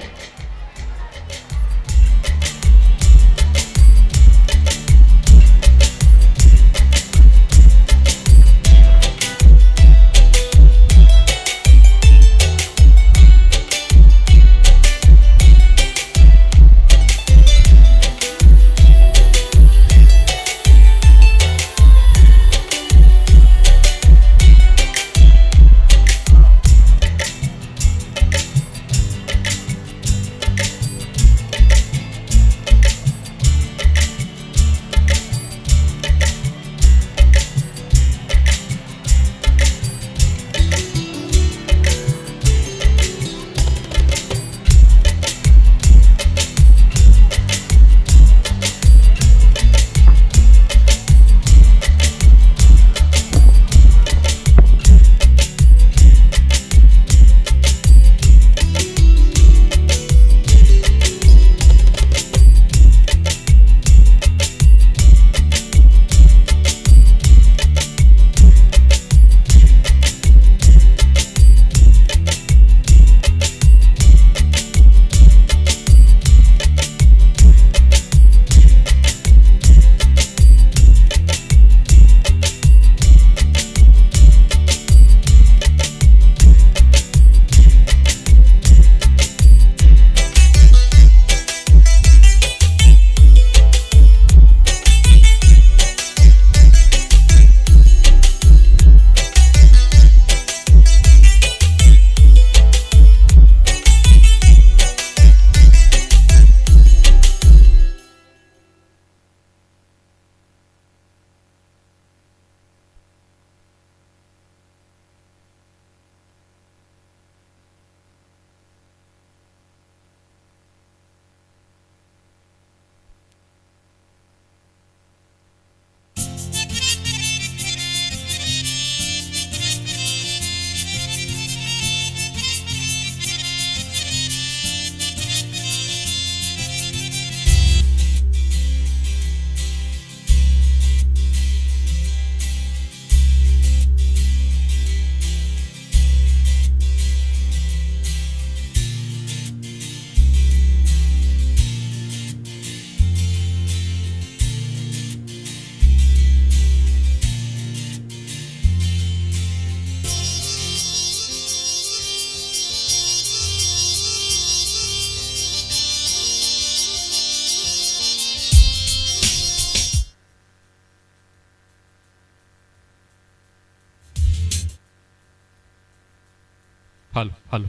Hello.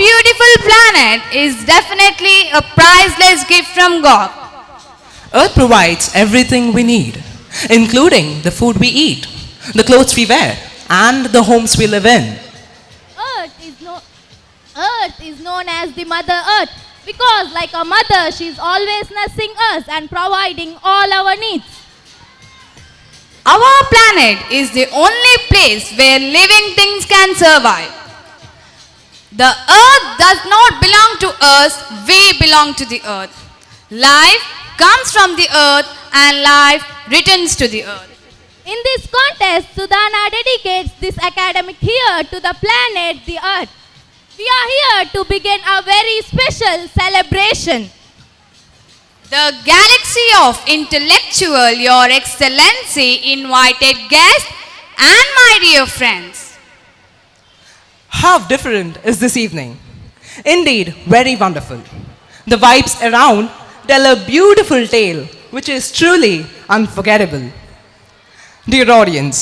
beautiful planet is definitely a priceless gift from God. Earth provides everything we need, including the food we eat, the clothes we wear, and the homes we live in. Earth is known as the Mother Earth because, like a mother, she is always nursing us and providing all our needs. Our planet is the only place where living things can survive. The earth does not belong to us, we belong to the earth. Life comes from the earth and life returns to the earth. In this contest, Sudana dedicates this academic year to the planet, the earth. We are here to begin a very special celebration. The galaxy of intellectual, Your Excellency, invited guests and my dear friends. How different is this evening? Indeed, very wonderful. The vibes around tell a beautiful tale which is truly unforgettable. Dear audience,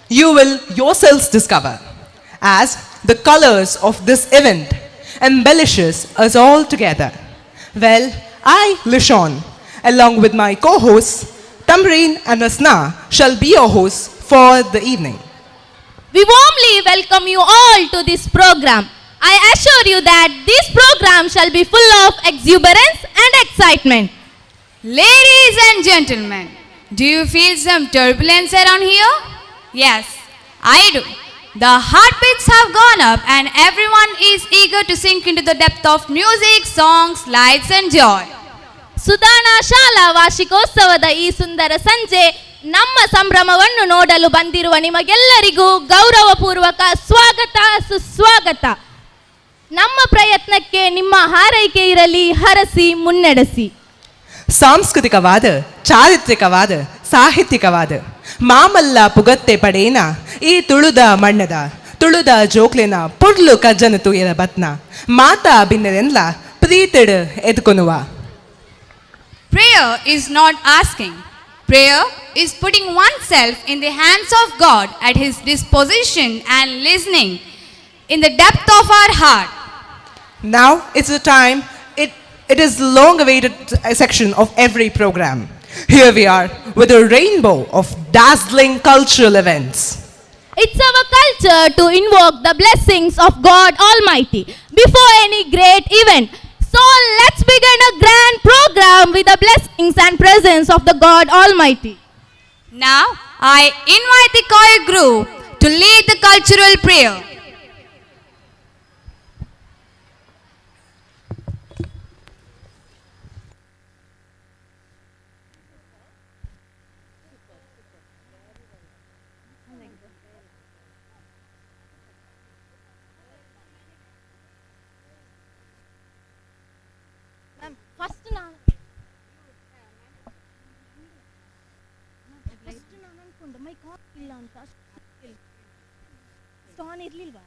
you will yourselves discover as the colors of this event embellishes us all together. Well, I, Lishon, along with my co-hosts, Tamreen and Asna, shall be your hosts for the evening. We warmly welcome you all to this program. I assure you that this program shall be full of exuberance and excitement. Ladies and gentlemen, do you feel some turbulence around here? Yes, I do. The heartbeats have gone up and everyone is eager to sink into the depth of music, songs, lights and joy. ಸುದಾನಾ ಶಾಲಾ ವಾರ್ಷಿಕೋತ್ಸವದ ಈ ಸುಂದರ ಸಂಜೆ ನಮ್ಮ ಸಂಭ್ರಮವನ್ನು ನೋಡಲು ಬಂದಿರುವ ನಿಮಗೆಲ್ಲರಿಗೂ ಗೌರವಪೂರ್ವಕ ಸ್ವಾಗತ ಸುಸ್ವಾಗತ. ನಮ್ಮ ಪ್ರಯತ್ನಕ್ಕೆ ನಿಮ್ಮ ಹಾರೈಕೆ ಇರಲಿ, ಹರಸಿ ಮುನ್ನಡೆಸಿ. ಸಾಂಸ್ಕೃತಿಕವಾದ, ಚಾರಿತ್ರಿಕವಾದ, ಸಾಹಿತ್ಯಿಕವಾದ ಮಾಮಲ್ಲ ಪುಗತ್ತೆ ಪಡೇನ ಈ ತುಳುದ ಮಣ್ಣದ ತುಳುದ ಜೋಕ್ಲೆನ ಪುಡ್ಲು ಕಜ್ಜನ ತೂಯರ ಬತ್ನ ಮಾತಾ ಬಿನ್ನರೆನ್ಲ ಪ್ರೀತಿಡ್ ಎದ್ಕೊನುವ. Prayer is not asking. Prayer is putting oneself in the hands of God at His disposition and listening in the depth of our heart. Now it's the time, it is long awaited section of every program. Here we are with a rainbow of dazzling cultural events. It's our culture to invoke the blessings of God Almighty before any great event. So let's begin a grand program with the blessings and presence of the God Almighty. Now I invite the choir group to lead the cultural prayer. ಇರ್ಲಿಲ್ವಾ?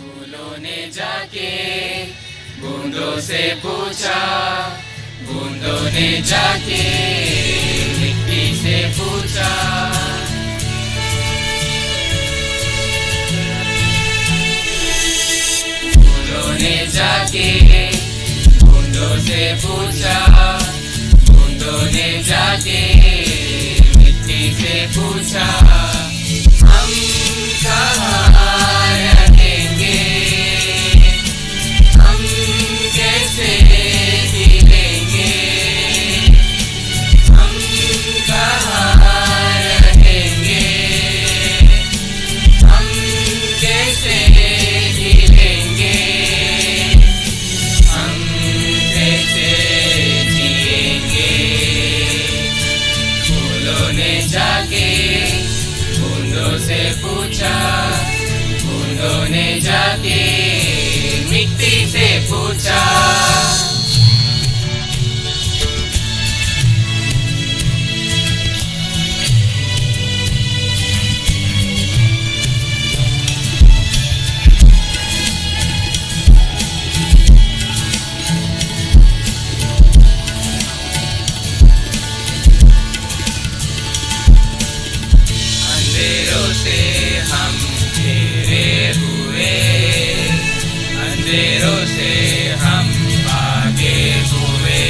फूलों ने जाके बूंदों से पूछा, बूंदों ने जाके मिट्टी से पूछा, जाके बूंदों से पूछा, बूंदों ने जाके मिट्टी से पूछा, हम कहाँ रहेंगे, हम कैसे जिएंगे, हम कहाँ रहेंगे, हम कैसे जिएंगे, हम कैसे जिएंगे। फूलों ने जाके बूंदों से पूछा, बूंदों ने जाके मिट्टी से पूछा। अंधेरों से हम घेरे हुए, अंधेरों से हम भागे हुए,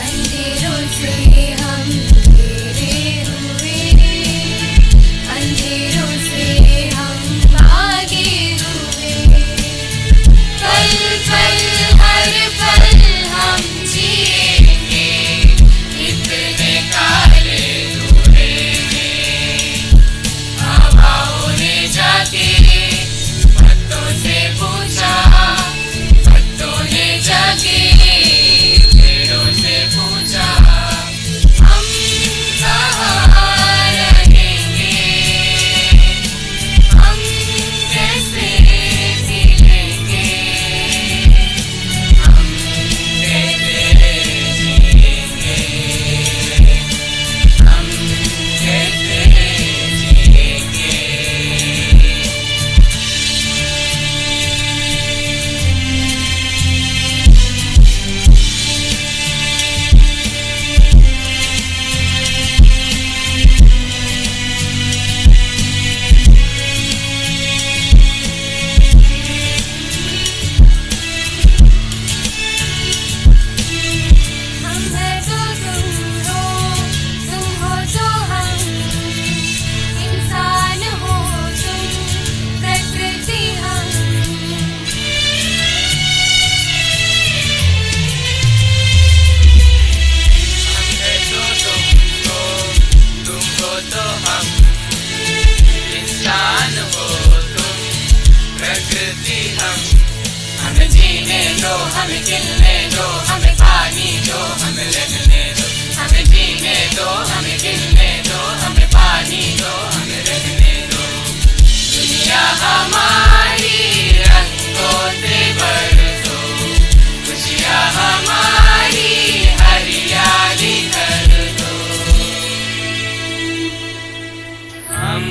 अंधेरों से हम घेरे हुए, अंधेरों से हम भागे हुए, पल पल हर पल हम जिएंगे इतने काले धुएं में। हवाओं ने जाके पत्तों से पूछा, पत्तों ने जाके पेड़ों से पूछा, हम कहाँ रहेंगे, हम कैसे जिएंगे, हम कैसे जिएंगे, हम कैसे जिएंगे। हम हैं तो तुम हो तो हम, इंसान हो तुम, प्रकृति हम। हम हैं तो तुम हो तो हम, इंसान हो तुम, प्रकृति हम। हमें जीने दो, हमें खिलने दो, हमें पानी दो, हमें रहने दो, हमें जीने दो, हमें खिलने दो, हमें पानी दो, हमें रहने दो। दुनिया हमारी रंगों से भर दो, खुशियाँ हमारी हरियाली कर दो। हम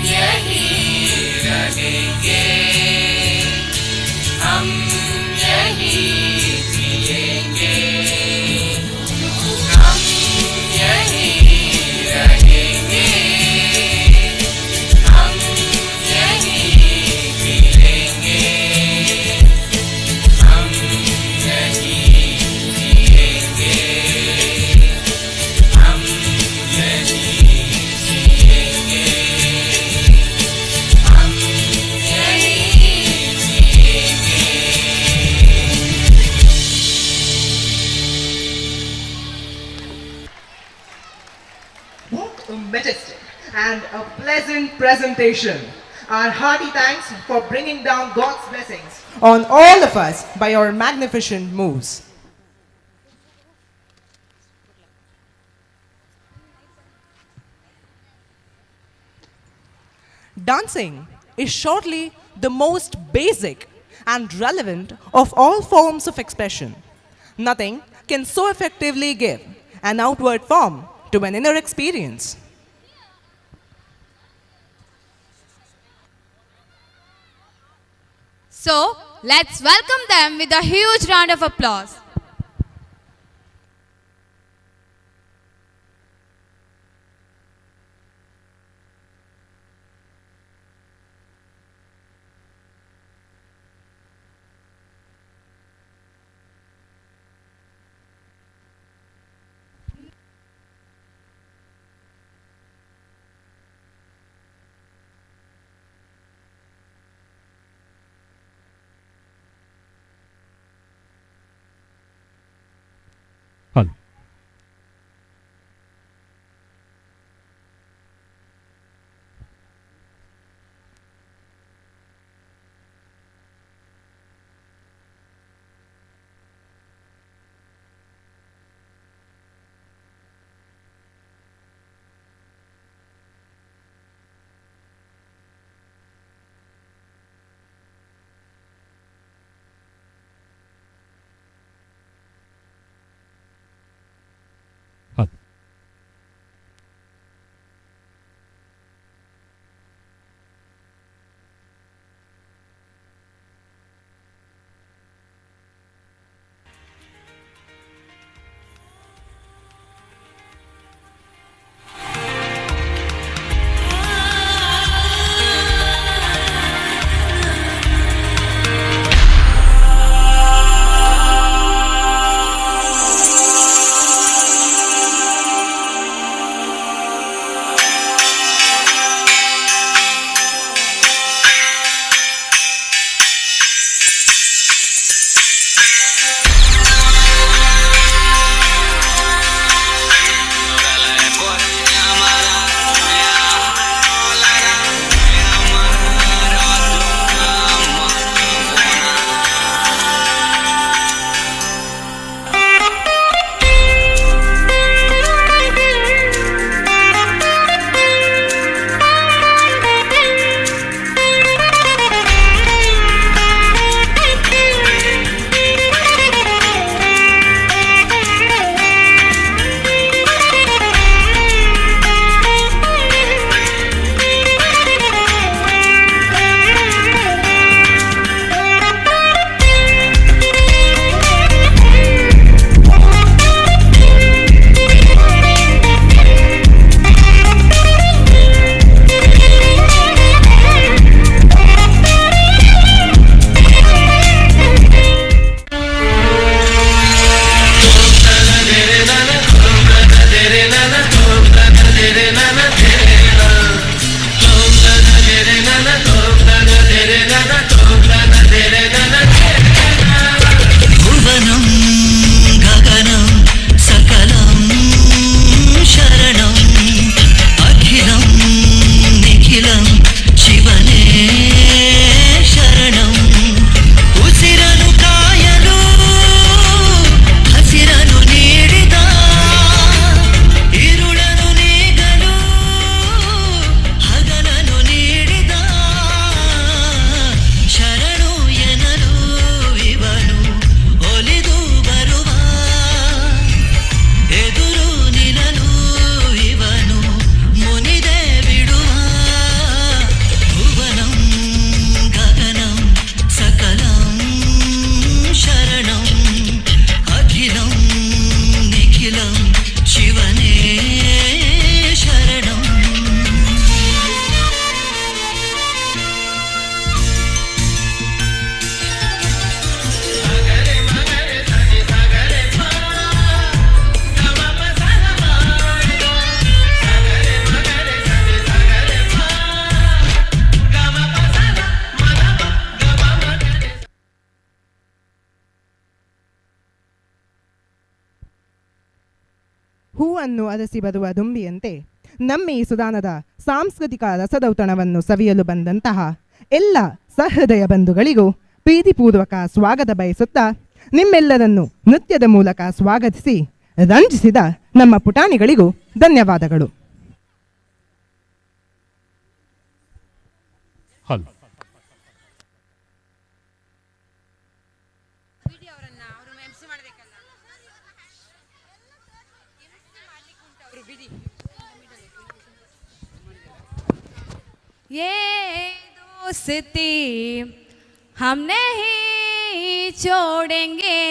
यहीं रहेंगे, हम यहीं जिएंगे, हम यहीं रहेंगे, हम यहीं जिएंगे, हम यहीं जिएंगे, हम यहीं जिएंगे, हम यहीं जिएंगे। What a majestic and a pleasant presentation. Our hearty thanks for bringing down God's blessings on all of us by your magnificent moves. Dancing is surely the most basic and relevant of all forms of expression. Nothing can so effectively give an outward form to an inner experience. So, let's welcome them with a huge round of applause. ಹೂವನ್ನು ಅರಸಿ ಬರುವ ದುಂಬಿಯಂತೆ ನಮ್ಮ ಈ ಸುದಾನದ ಸಾಂಸ್ಕೃತಿಕ ರಸದೌತಣವನ್ನು ಸವಿಯಲು ಬಂದಂತಹ ಎಲ್ಲ ಸಹೃದಯ ಬಂಧುಗಳಿಗೂ ಪ್ರೀತಿಪೂರ್ವಕ ಸ್ವಾಗತ ಬಯಸುತ್ತಾ ನಿಮ್ಮೆಲ್ಲರನ್ನು ನೃತ್ಯದ ಮೂಲಕ ಸ್ವಾಗತಿಸಿ ರಂಜಿಸಿದ ನಮ್ಮ ಪುಟಾಣಿಗಳಿಗೂ ಧನ್ಯವಾದಗಳು. ये दोस्ती हम नहीं छोड़ेंगे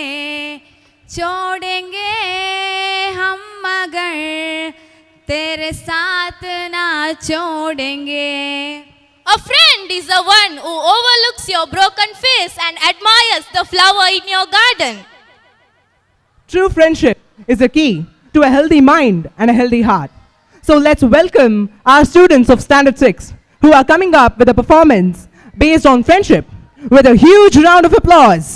छोड़ेंगे हम मगर तेरे साथ ना छोड़ेंगे. A friend is the one who overlooks your broken face and admires the flower in your garden. True friendship is the key to a healthy mind and a healthy heart. So let's welcome our students of Standard 6 who are coming up with a performance based on friendship with a huge round of applause.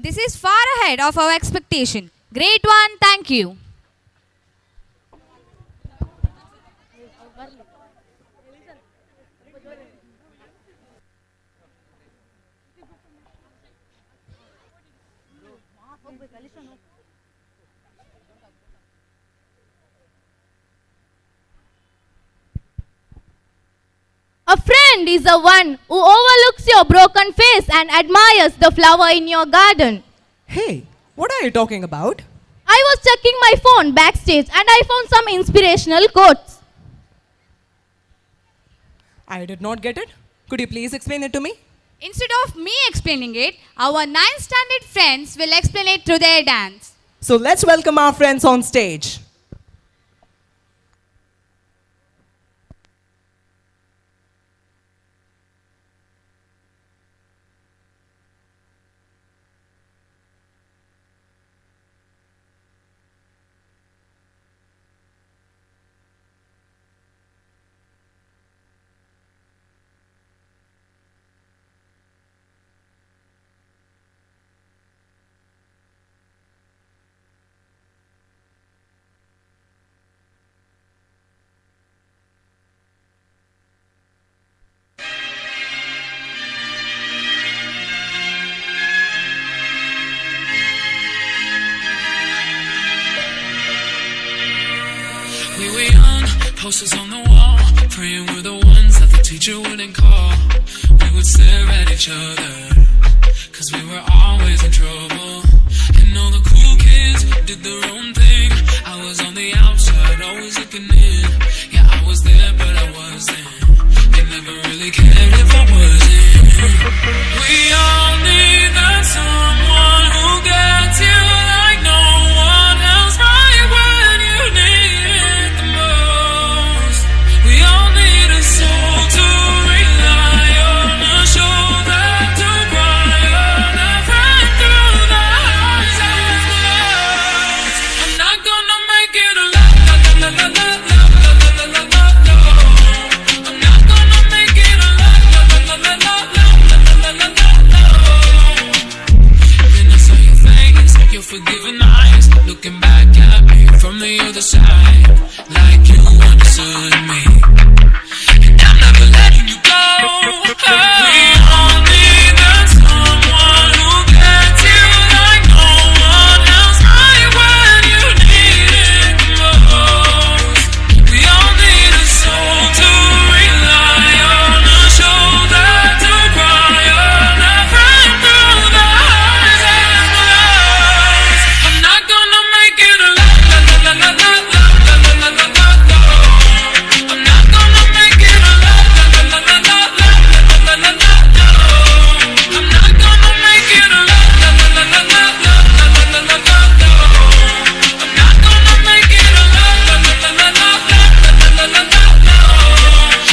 This is far ahead of our expectation. Great one, thank you. A friend is the one who overlooks your broken face and admires the flower in your garden. Hey, what are you talking about? I was checking my phone backstage and I found some inspirational quotes. I did not get it. Could you please explain it to me? Instead of me explaining it, our 9th standard friends will explain it through their dance. So let's welcome our friends on stage. We were young, posters on the wall, praying we're the ones that the teacher wouldn't call. We would stare at each other, cause we were always in trouble. And all the cool kids did their own thing. I was on the outside, always looking in. Yeah, I was there, but I wasn't. They never really cared if I wasn't. We all need that someone who gets you like no one else, right when you need it the most. We all need a soul to rely on, a shoulder to cry on, a friend through the highs and lows. I'm not gonna make it alone. I'm not gonna make it alone. Then I saw your face, your forgiving eyes, looking back at me from the other side, like you understood me. And I'm never letting you go. We all need that someone who gets you like no one else, right when you need it the most. We all need a soul to rely on, a shoulder to cry on, a friend through the highs and lows. I'm not gonna make it alone. I'm not gonna make it alone. I'm not gonna make it alone.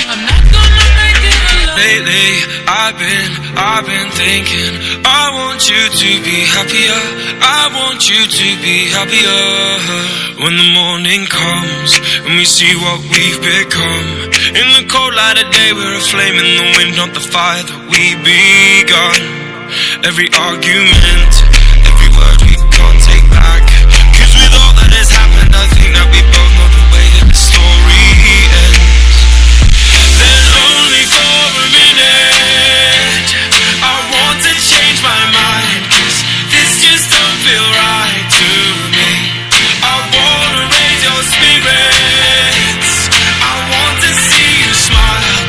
I'm not gonna make it alone. Lately, I've been thinking, I want you to be happier. I want you to be happier. When the morning comes and we see what we've become, in the cold light of day we're a flame in the wind, not the fire that we begun. Every argument, every word we can't take back, cause with all that has happened I think that we both know the way that the story ends. Then only for a minute I want to change my mind, cause this just don't feel right to me. I wanna raise your spirits, I want to see you smile.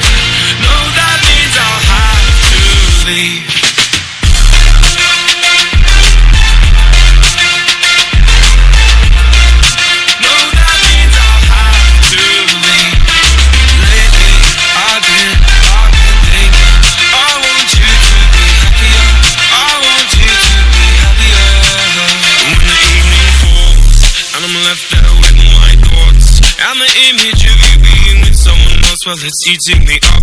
No, that means I'll have to leave. No, that means I'll have to leave. Lately, I've been thinking, I want you to be happier. I want you to be happier. When the evening falls and I'm left there with my thoughts, and the image of you being with someone else, well, it's eating me up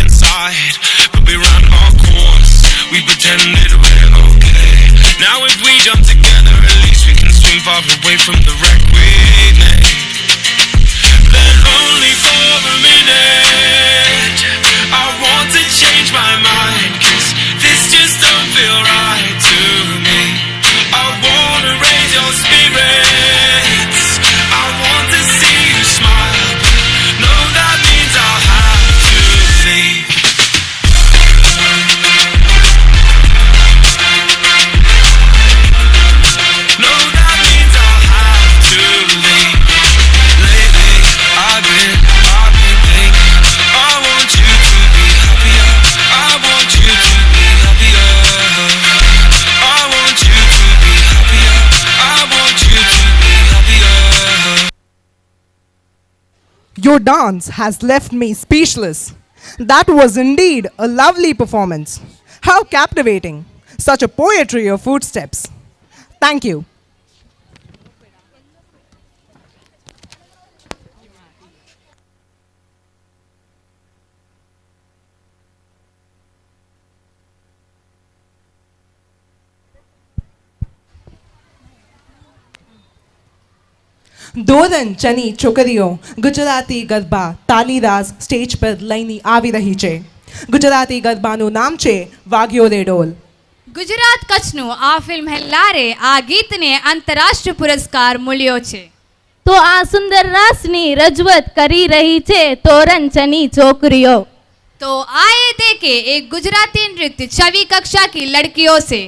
inside. But we ran our course, we pretended we're okay. Now if we jump together, at least we can swim far away from the wreck we made. Then only for a minute I want to change my mind, cause this just don't feel right to me. Your dance has left me speechless. That was indeed a lovely performance. How captivating. Such a poetry of footsteps. Thank you. दोरन चनी छोकरियों गुजराती गरबा तालीराज stage पर લઈને આવી રહી છે. ગુજરાતી ગરબાનું નામ છે વાગ્યો રે ઢોલ. ગુજરાત કચ્છનું આ ફિલ્મ હેલ્લારે આ ગીતને આંતરરાષ્ટ્રીય પુરસ્કાર મળ્યો છે. તો આ સુંદર રાસની રજૂઆત કરી રહી છે તોરણ ચની છોકરીઓ. तो आए देखे एक गुजराती नृत्य छवी कक्षा की लड़कियों से.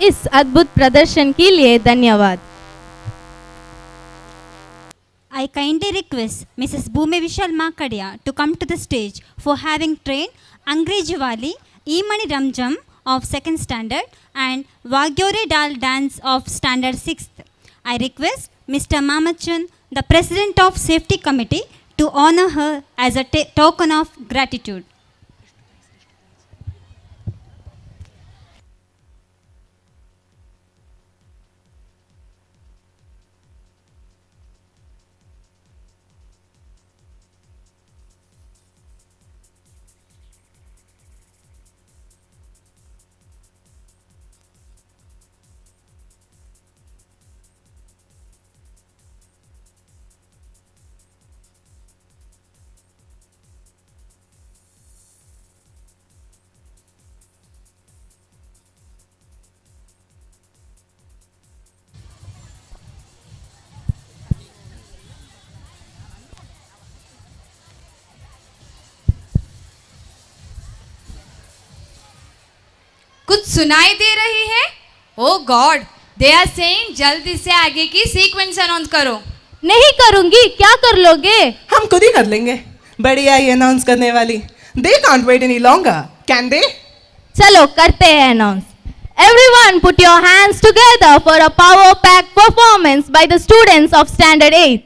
इस अद्भुत प्रदर्शन के लिए धन्यवाद। I kindly request Mrs. Bhume Vishal Makadia to come to the stage for having trained Angrejwali Imani Ramjam of 2nd standard and Vagyore Dal dance of standard 6th. I request Mr. Mamachan, the president of safety committee, to honor her as a token of gratitude. कुछ सुनाई दे रही है? ओ God, they are saying जल्दी से आगे की sequence announce करो। नहीं करूंगी, क्या कर लोगे? हम खुद ही कर लेंगे। बढ़िया ही अनाउंस करने वाली। They can't wait any longer, can they? चलो करते हैं announce. Everyone put your hands together for a power pack performance by the students of standard 8.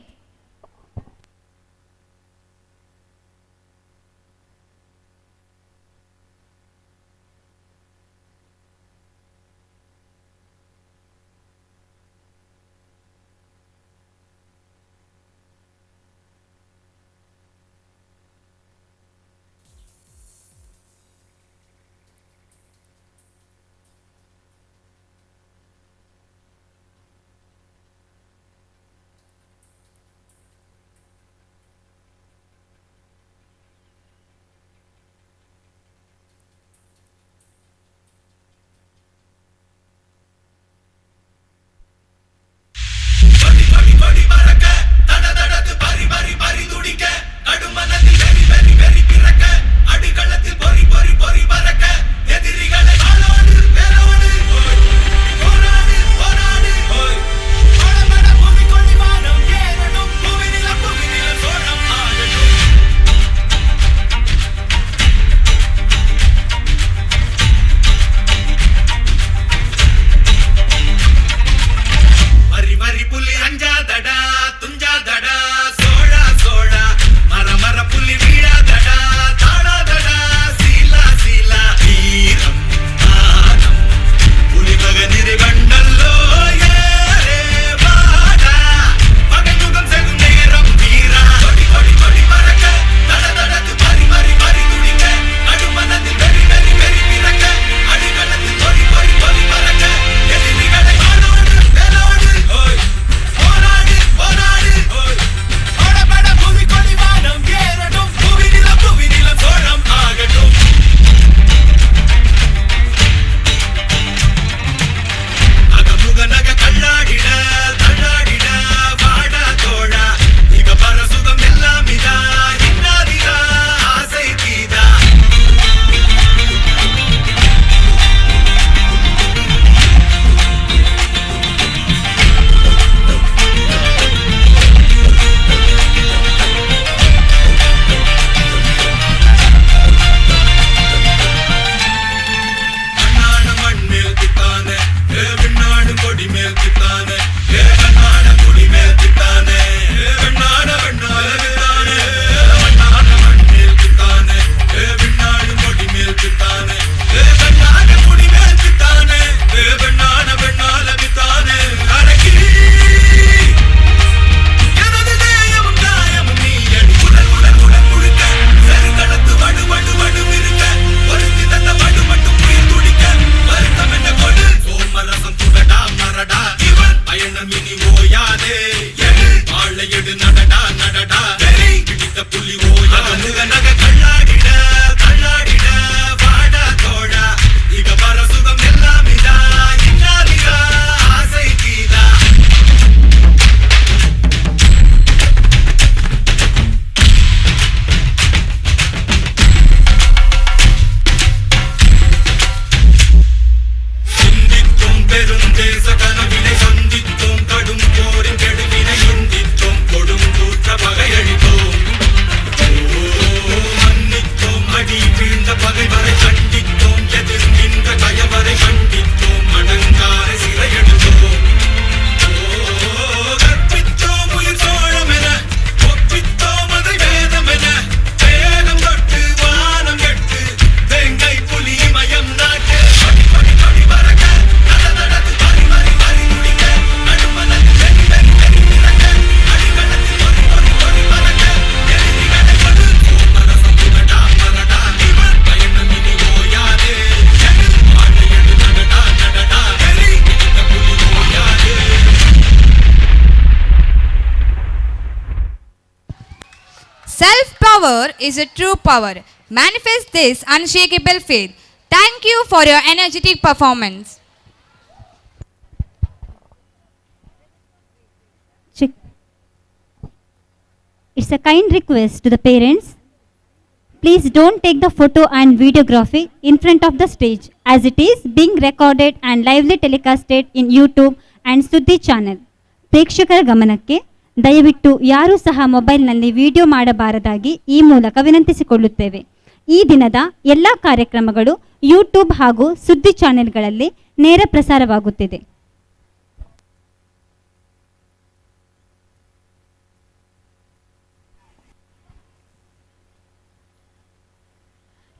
Self-power is a true power. Manifest this unshakable faith. Thank you for your energetic performance. It's a kind request to the parents. Please don't take the photo and videography in front of the stage, as it is being recorded and lively telecasted in YouTube and Suddi channel. ಪ್ರೇಕ್ಷಕರ ಗಮನಕ್ಕೆ ದಯವಿಟ್ಟು ಯಾರೂ ಸಹ ಮೊಬೈಲ್ನಲ್ಲಿ video ಮಾಡಬಾರದಾಗಿ ಈ ಮೂಲಕ ವಿನಂತಿಸಿಕೊಳ್ಳುತ್ತೇವೆ. ಈ ದಿನದ ಎಲ್ಲ ಕಾರ್ಯಕ್ರಮಗಳು ಯೂಟ್ಯೂಬ್ ಹಾಗೂ ಸುದ್ದಿ ಚಾನೆಲ್ಗಳಲ್ಲಿ ನೇರ ಪ್ರಸಾರವಾಗುತ್ತಿದೆ.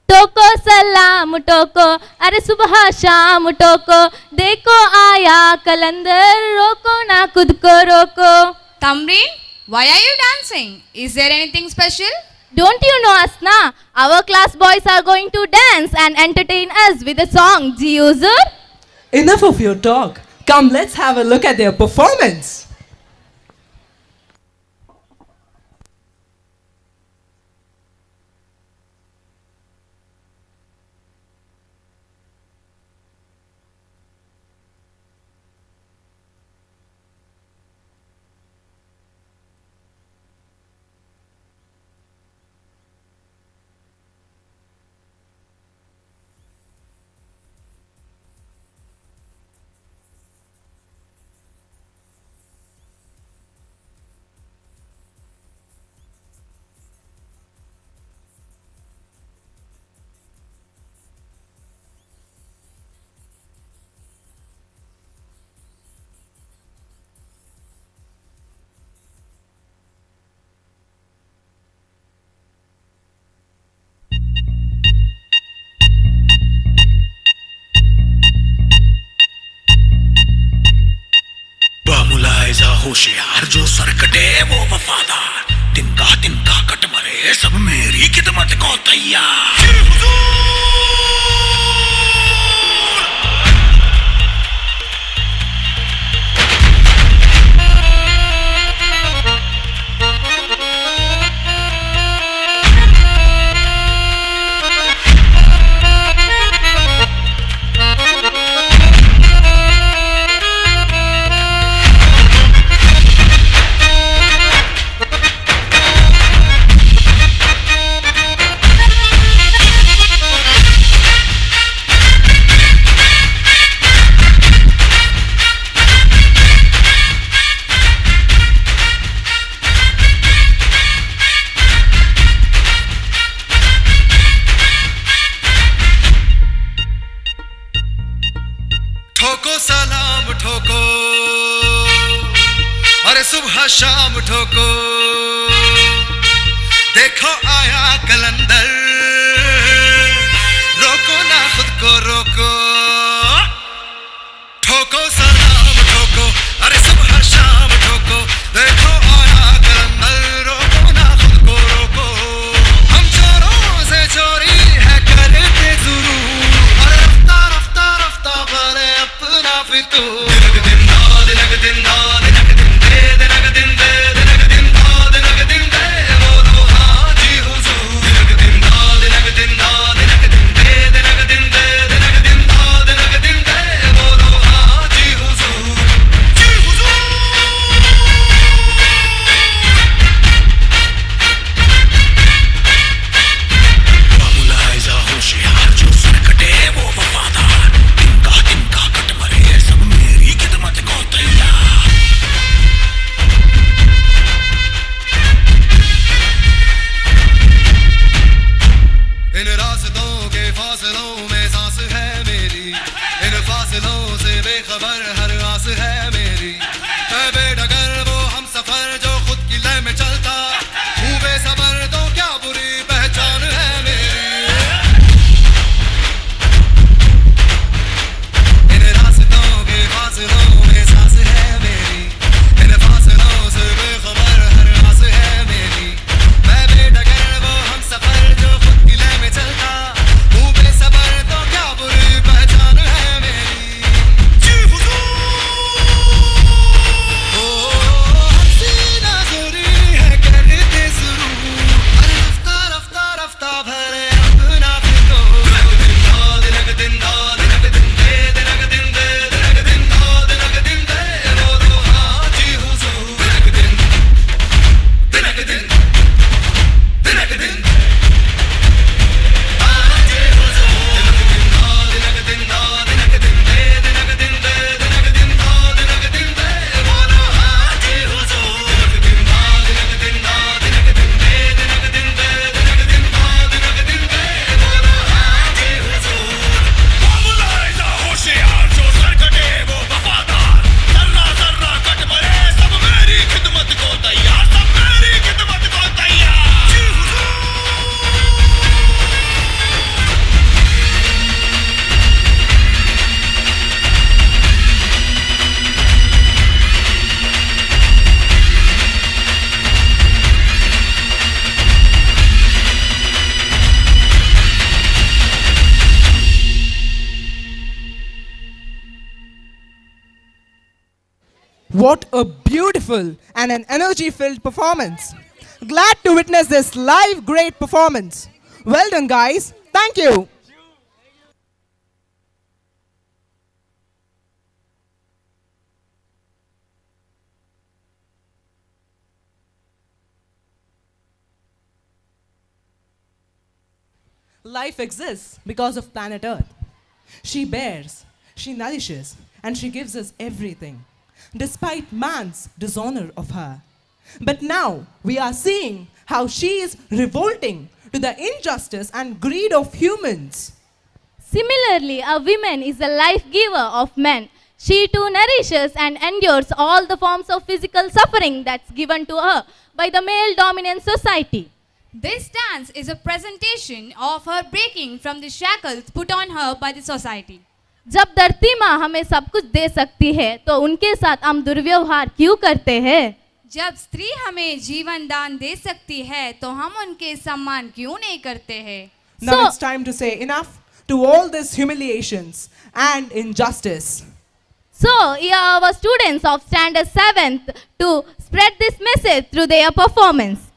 टोको सलाम टोको, अरे सुबह शाम टोको, देखो आया कलंदर, रोको ना खुद को रोको. Tamrin, why are you dancing? Is there anything special? Don't you know us na? Our class boys are going to dance and entertain us with a song, Ji Huzur. Enough of your talk. Come, let's have a look at their performance. होशियार जो सरकटे वो वफादार, तिनका cut मरे सब मेरी खिदमत को तैयार. शाम ठोको, देखो आया कलंदर, रोको ना खुद को रोको. ठोको सलाम ठोको, अरे सुबह शाम ठोको, देखो आया कलंदर, रोको ना खुद को रोको. हम चोरों से चोरी है करते जरूर, अरे रफ्ता रफ्ता रफ्ता भले अपना फितूर. दिनक दिन दा मेरी What a beautiful and an energy-filled performance. Glad to witness this live great performance. Well done, guys. Thank you. Life exists because of planet Earth. She bears, she nourishes, and she gives us everything, despite man's dishonor of her. But now we are seeing how she is revolting to the injustice and greed of humans. Similarly, a woman is a life giver of men. She too nourishes and endures all the forms of physical suffering that's given to her by the male dominant society. This dance is a presentation of her breaking from the shackles put on her by the society. जब धरती माँ हमें सब कुछ दे सकती है तो उनके साथ हम दुर्व्यवहार क्यों करते हैं? जब स्त्री हमें जीवन दान दे सकती है तो हम उनके सम्मान क्यों नहीं करते हैं? Now it's time to say enough to all these humiliations and injustice. So, here are our students of Standard 7th to spread this message through their performance.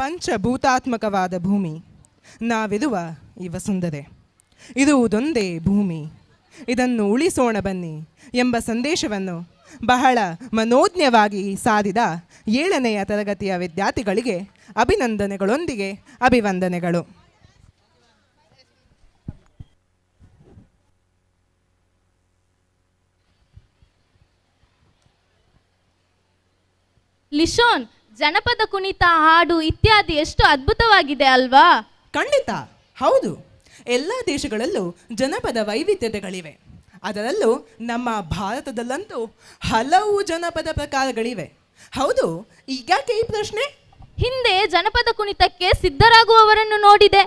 ಪಂಚಭೂತಾತ್ಮಕವಾದ ಭೂಮಿ. ನಾವಿರುವ ಈ ವಸುಂಧರೆ ಇರುವುದೊಂದೇ ಭೂಮಿ, ಇದನ್ನು ಉಳಿಸೋಣ ಬನ್ನಿ ಎಂಬ ಸಂದೇಶವನ್ನು ಬಹಳ ಮನೋಜ್ಞವಾಗಿ ಸಾರಿದ 7ನೆಯ ತರಗತಿಯ ವಿದ್ಯಾರ್ಥಿಗಳಿಗೆ ಅಭಿನಂದನೆಗಳೊಂದಿಗೆ ಅಭಿವಂದನೆಗಳು. ಲಿಶೋನ್, ಜನಪದ ಕುಣಿತ, ಹಾಡು ಇತ್ಯಾದಿ ಎಷ್ಟು ಅದ್ಭುತವಾಗಿದೆ ಅಲ್ವಾ? ಖಂಡಿತ ಹೌದು. ಎಲ್ಲ ದೇಶಗಳಲ್ಲೂ ಜನಪದ ವೈವಿಧ್ಯತೆಗಳಿವೆ. ಅದರಲ್ಲೂ ನಮ್ಮ ಭಾರತದಲ್ಲಂತೂ ಹಲವು ಜನಪದ ಪ್ರಕಾರಗಳಿವೆ. ಹೌದು, ಈಗ್ಯಾಕೆ ಈ ಪ್ರಶ್ನೆ? ಹಿಂದೆ ಜನಪದ ಕುಣಿತಕ್ಕೆ ಸಿದ್ಧರಾಗುವವರನ್ನು ನೋಡಿದೆ.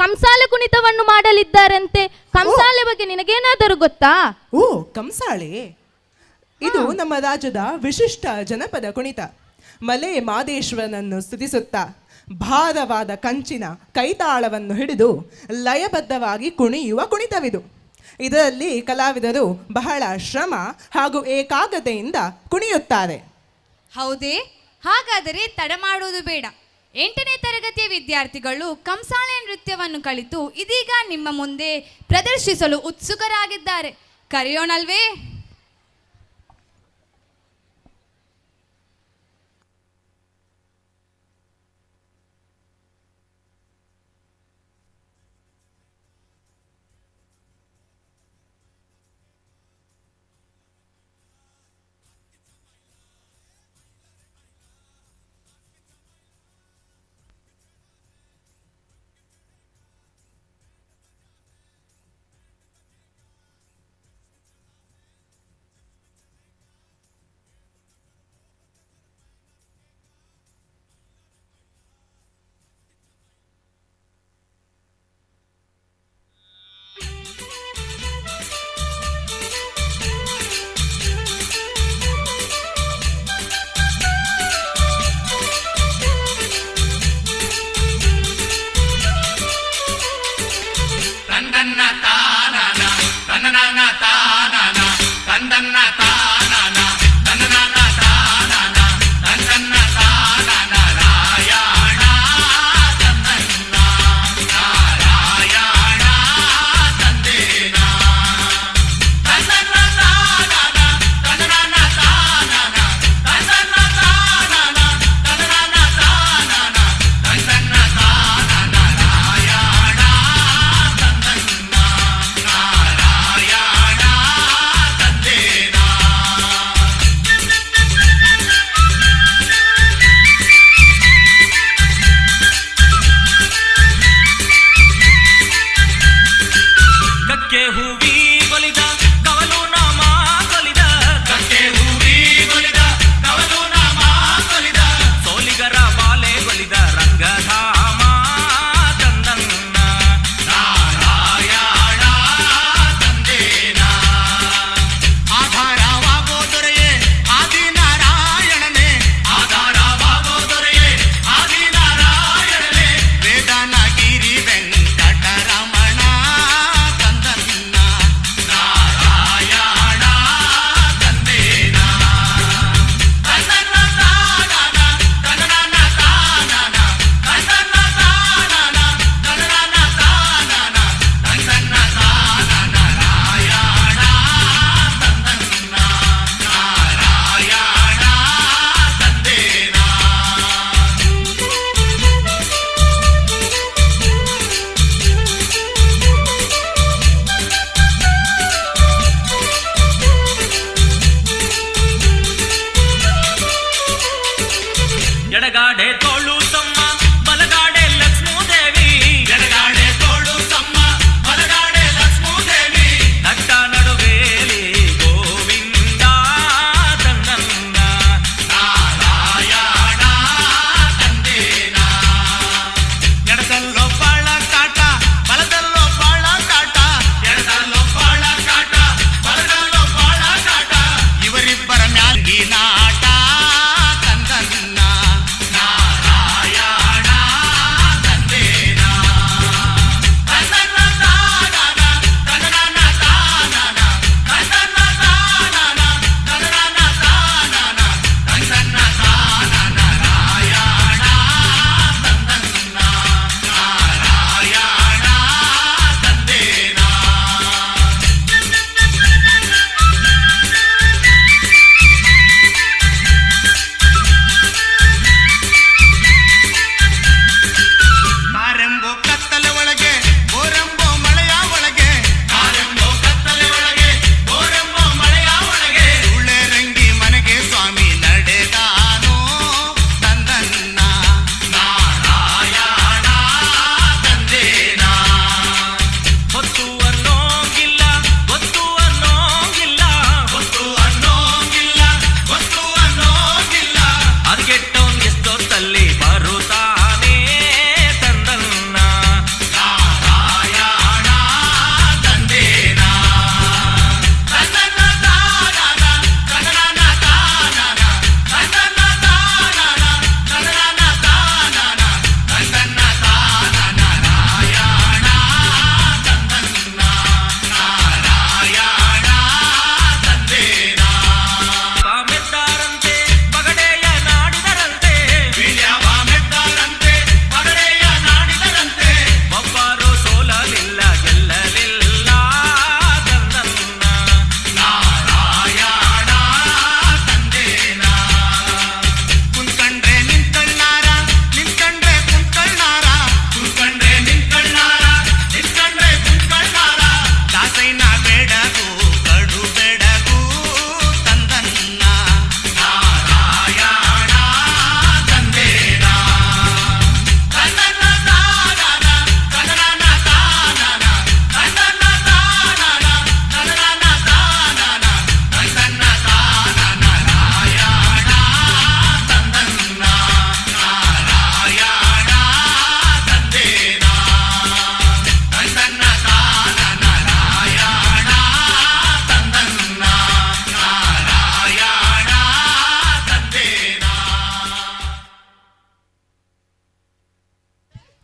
ಕಂಸಾಳೆ ಕುಣಿತವನ್ನು ಮಾಡಲಿದ್ದಾರಂತೆ. ಕಂಸಾಳೆ ಬಗ್ಗೆ ನಿನಗೇನಾದರೂ ಗೊತ್ತಾ? ಓ, ಕಂಸಾಳೆ ಇದು ನಮ್ಮ ರಾಜ್ಯದ ವಿಶಿಷ್ಟ ಜನಪದ ಕುಣಿತ. ಮಲೆ ಮಾದೇಶ್ವರನನ್ನು ಸ್ತುತಿಸುತ್ತಾ ಭಾರವಾದ ಕಂಚಿನ ಕೈತಾಳವನ್ನು ಹಿಡಿದು ಲಯಬದ್ಧವಾಗಿ ಕುಣಿಯುವ ಕುಣಿತವಿದು. ಇದರಲ್ಲಿ ಕಲಾವಿದರು ಬಹಳ ಶ್ರಮ ಹಾಗೂ ಏಕಾಗ್ರತೆಯಿಂದ ಕುಣಿಯುತ್ತಾರೆ. ಹೌದೇ? ಹಾಗಾದರೆ ತಡ ಮಾಡುವುದು ಬೇಡ. 8ನೇ ತರಗತಿಯ ವಿದ್ಯಾರ್ಥಿಗಳು ಕಂಸಾಳೆ ನೃತ್ಯವನ್ನು ಕಲಿತು ಇದೀಗ ನಿಮ್ಮ ಮುಂದೆ ಪ್ರದರ್ಶಿಸಲು ಉತ್ಸುಕರಾಗಿದ್ದಾರೆ. ಕರೆಯೋಣಲ್ವೇ?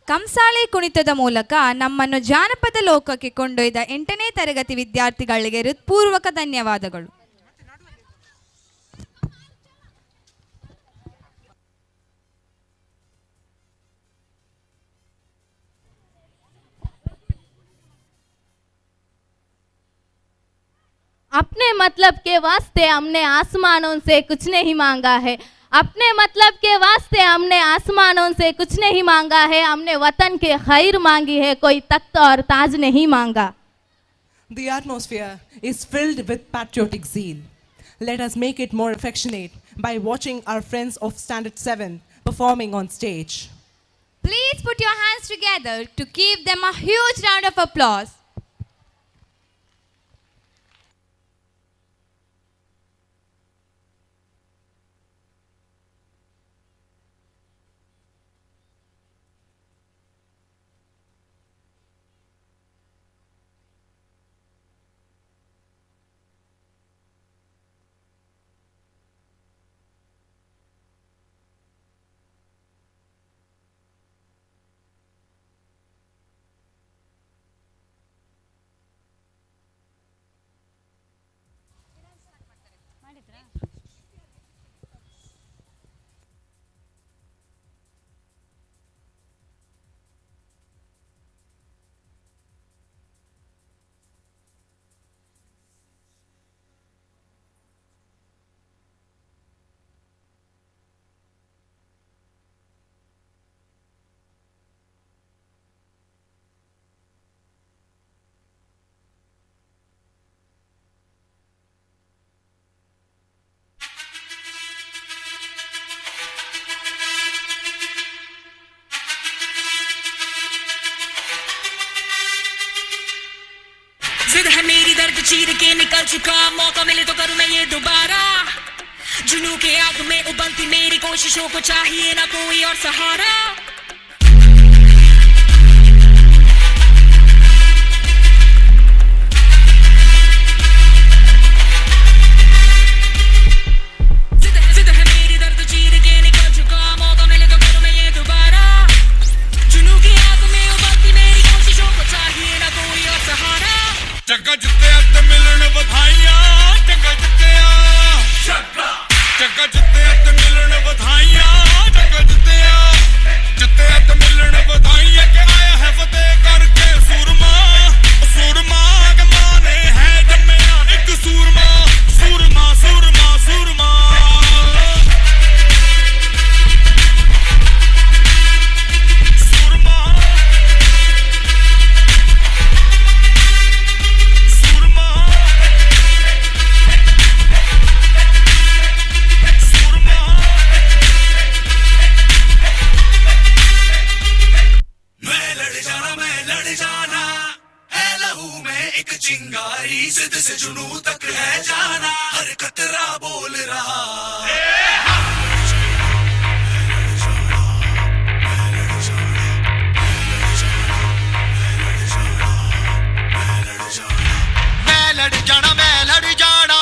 ಕಂಸಾಳೆ ಕುಣಿತದ ಮೂಲಕ ನಮ್ಮನ್ನು ಜಾನಪದ ಲೋಕಕ್ಕೆ ಕೊಂಡೊಯ್ದ 8ನೇ ತರಗತಿ ವಿದ್ಯಾರ್ಥಿಗಳಿಗೆ ಹೃತ್ಪೂರ್ವಕ ಧನ್ಯವಾದಗಳು. अपने मतलब के वास्ते हमने आसमानों से कुछ नहीं मांगा है. अपने मतलब के वास्ते हमने आसमानों से कुछ नहीं मांगा है. हमने वतन के खैर मांगी है, कोई तख्त और ताज नहीं मांगा. The atmosphere is filled with patriotic zeal. Let us make it more affectionate by watching our friends of Standard 7 performing on stage. Please put your hands together to give them a huge round of applause. जिद है मेरी दर्द चीर के निकल चुका, मौका मिले तो करूं मैं ये दोबारा. जुनू के आग में उबलती मेरी कोशिशों को चाहिए ना कोई और सहारा. जिद है मेरी दर्द चीर के निकल चुका, मौका मिले तो करूं मैं ये दोबारा. जुनू की आग में उबलती मेरी कोशिशों को चाहिए ना कोई और सहारा. चक्का जिते ते मिलन बधाइयां, चक्का जिते चक्का जिते ते मिलन बधाइयां, चक्का जिते ते मिलन बधाइयां के आया है फतेह करके सूरमा. सूरमा के माने है जम्मया एक सूरमा. सूरमा सूरमा सूरमा चिंगारी जिद से जुनू तक है जाना, हर कतरा बोल रहा. मैं लड़ जाना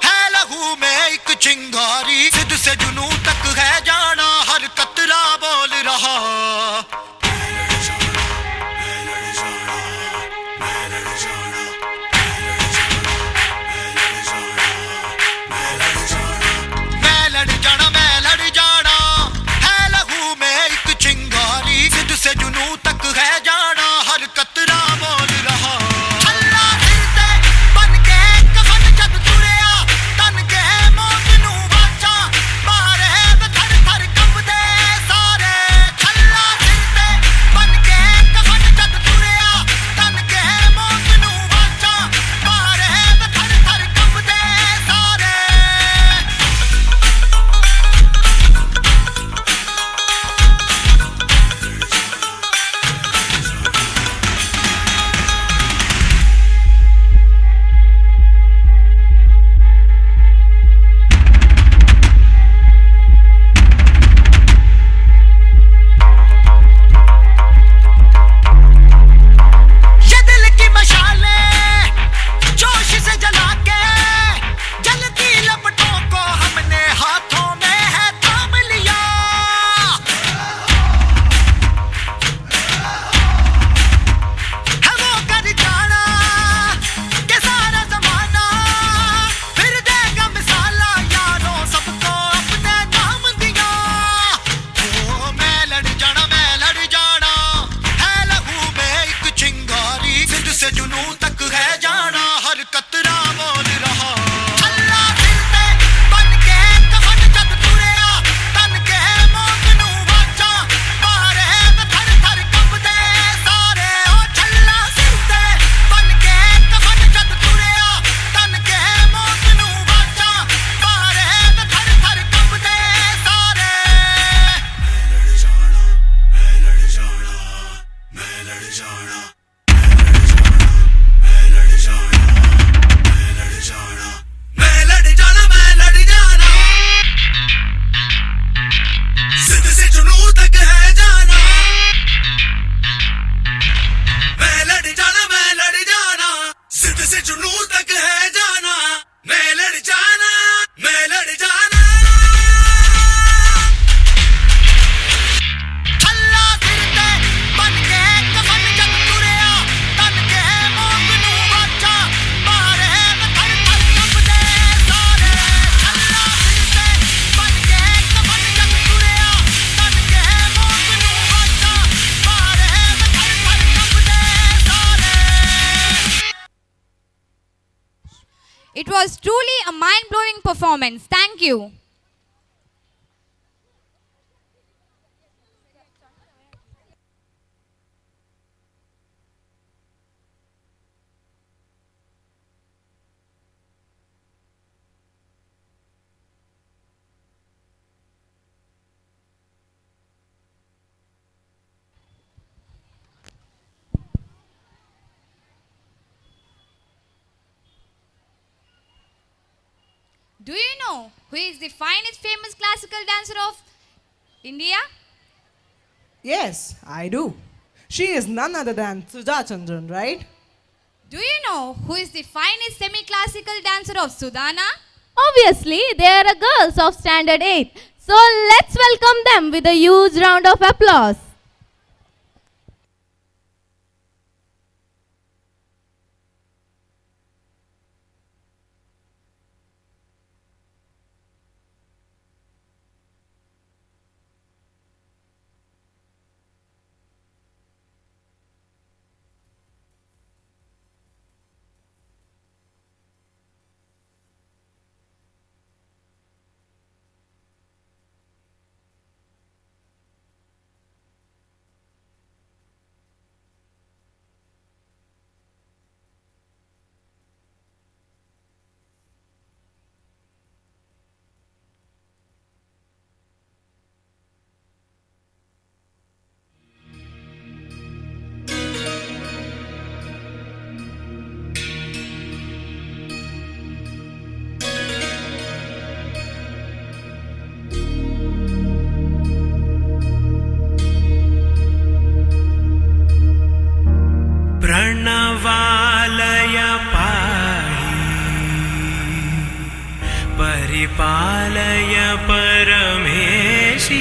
है लहू में एक चिंगारी, जिद से जुनू तक है जाना, हर कतरा बोल रहा. से जुनून तक है जाना हर कतरा मोल रहा It was truly a mind-blowing performance. Thank you. Do you know who is the finest famous classical dancer of India? Yes, I do. She is none other than Sudachandran, right? Do you know who is the finest semi-classical dancer of Sudana? Obviously, they are girls of Standard 8. So let's welcome them with a huge round of applause. प्रणवालय पाहि परिपालय परमेशी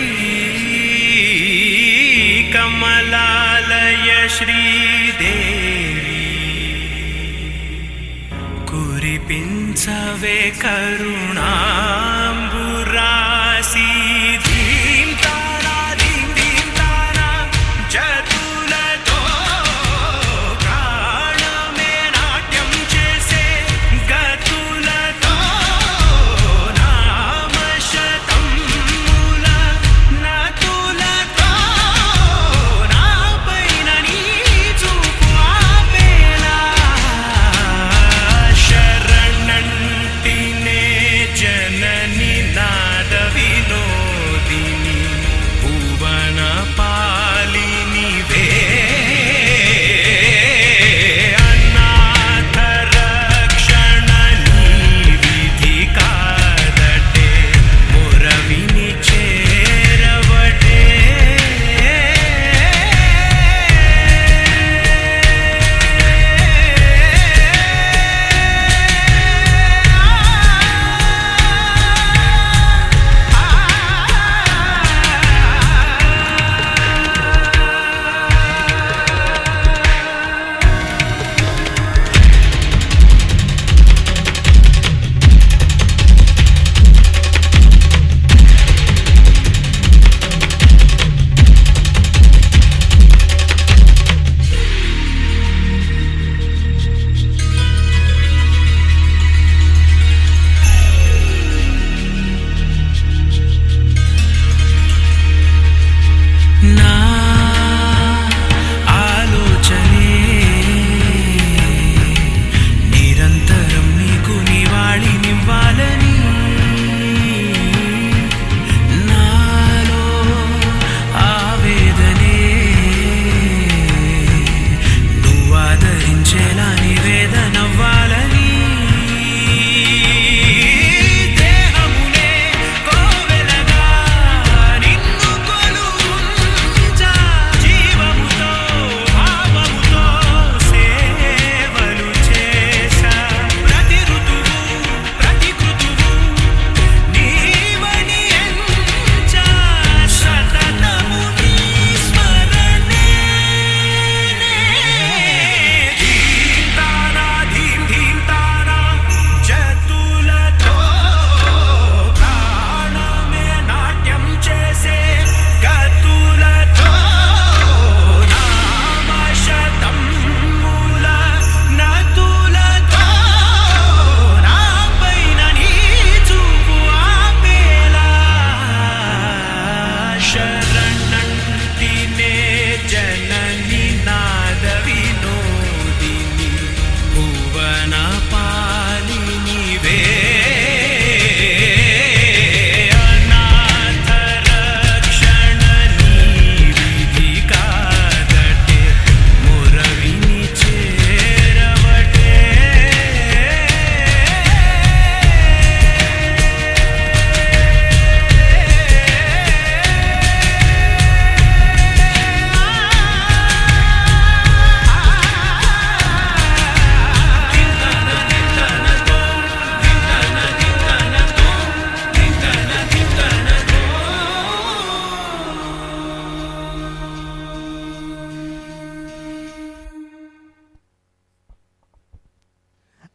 कमलालय श्रीदेवी कुरिपिंचवे करुणाम्बुरासी धीं तारा धीं धीं तारा जतुलतो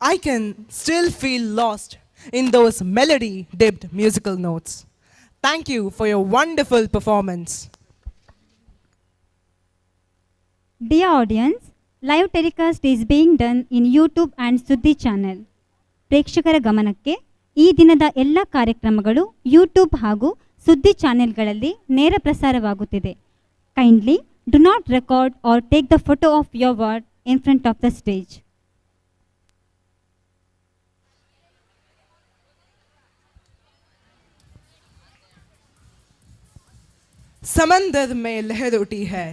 I can still feel lost in those melody-dipped musical notes. Thank you for your wonderful performance. Dear audience, live telecast is being done in YouTube and Suddi channel. ಪ್ರೇಕ್ಷಕರ ಗಮನಕ್ಕೆ ಈ ದಿನದ ಎಲ್ಲ ಕಾರ್ಯಕ್ರಮಗಳು YouTube ಹಾಗೂ ಸುದ್ದಿ ಚಾನೆಲ್ಗಳಲ್ಲಿ ನೇರ ಪ್ರಸಾರವಾಗುತ್ತಿದೆ. Kindly do not record or take the photo of your ward in front of the stage. समंदर में लहर उठी है,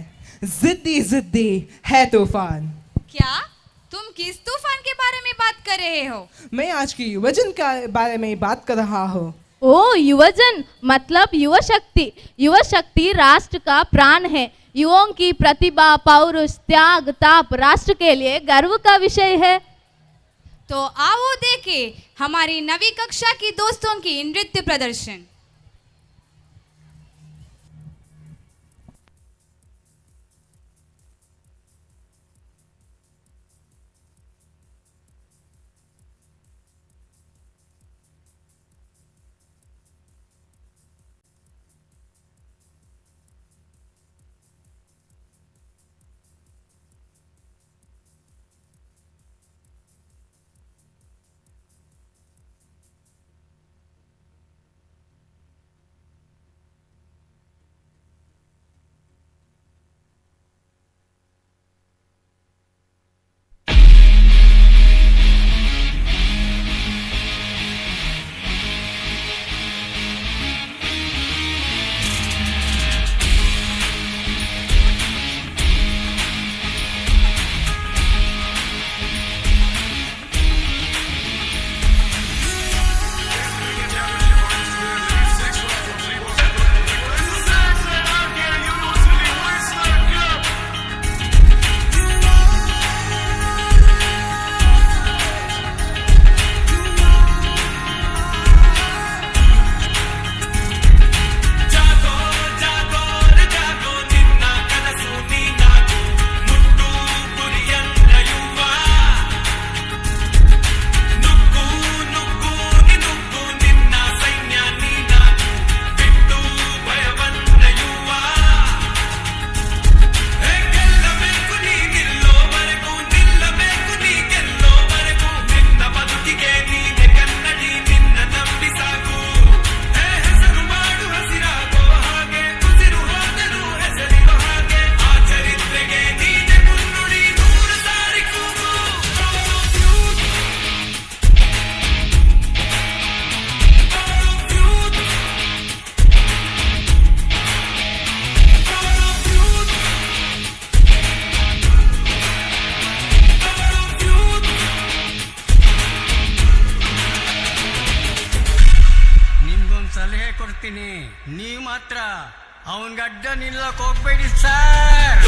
जिद्दी जिद्दी है तूफान. क्या तुम किस तूफान के बारे में बात कर रहे हो? मैं आज की युवजन के बारे में बात कर रहा हूँ. ओ युवजन मतलब युवा शक्ति. युवा शक्ति राष्ट्र का प्राण है. युवाओं की प्रतिभा, पौरुष, त्याग, ताप राष्ट्र के लिए गर्व का विषय है. तो आओ देखें हमारी नवी कक्षा की दोस्तों की नृत्य प्रदर्शन. ನೀವು ಮಾತ್ರ ಅವನ್ ಗಡ್ಡ ನಿಲ್ಲಕ್ ಹೋಗ್ಬೇಡಿ sir.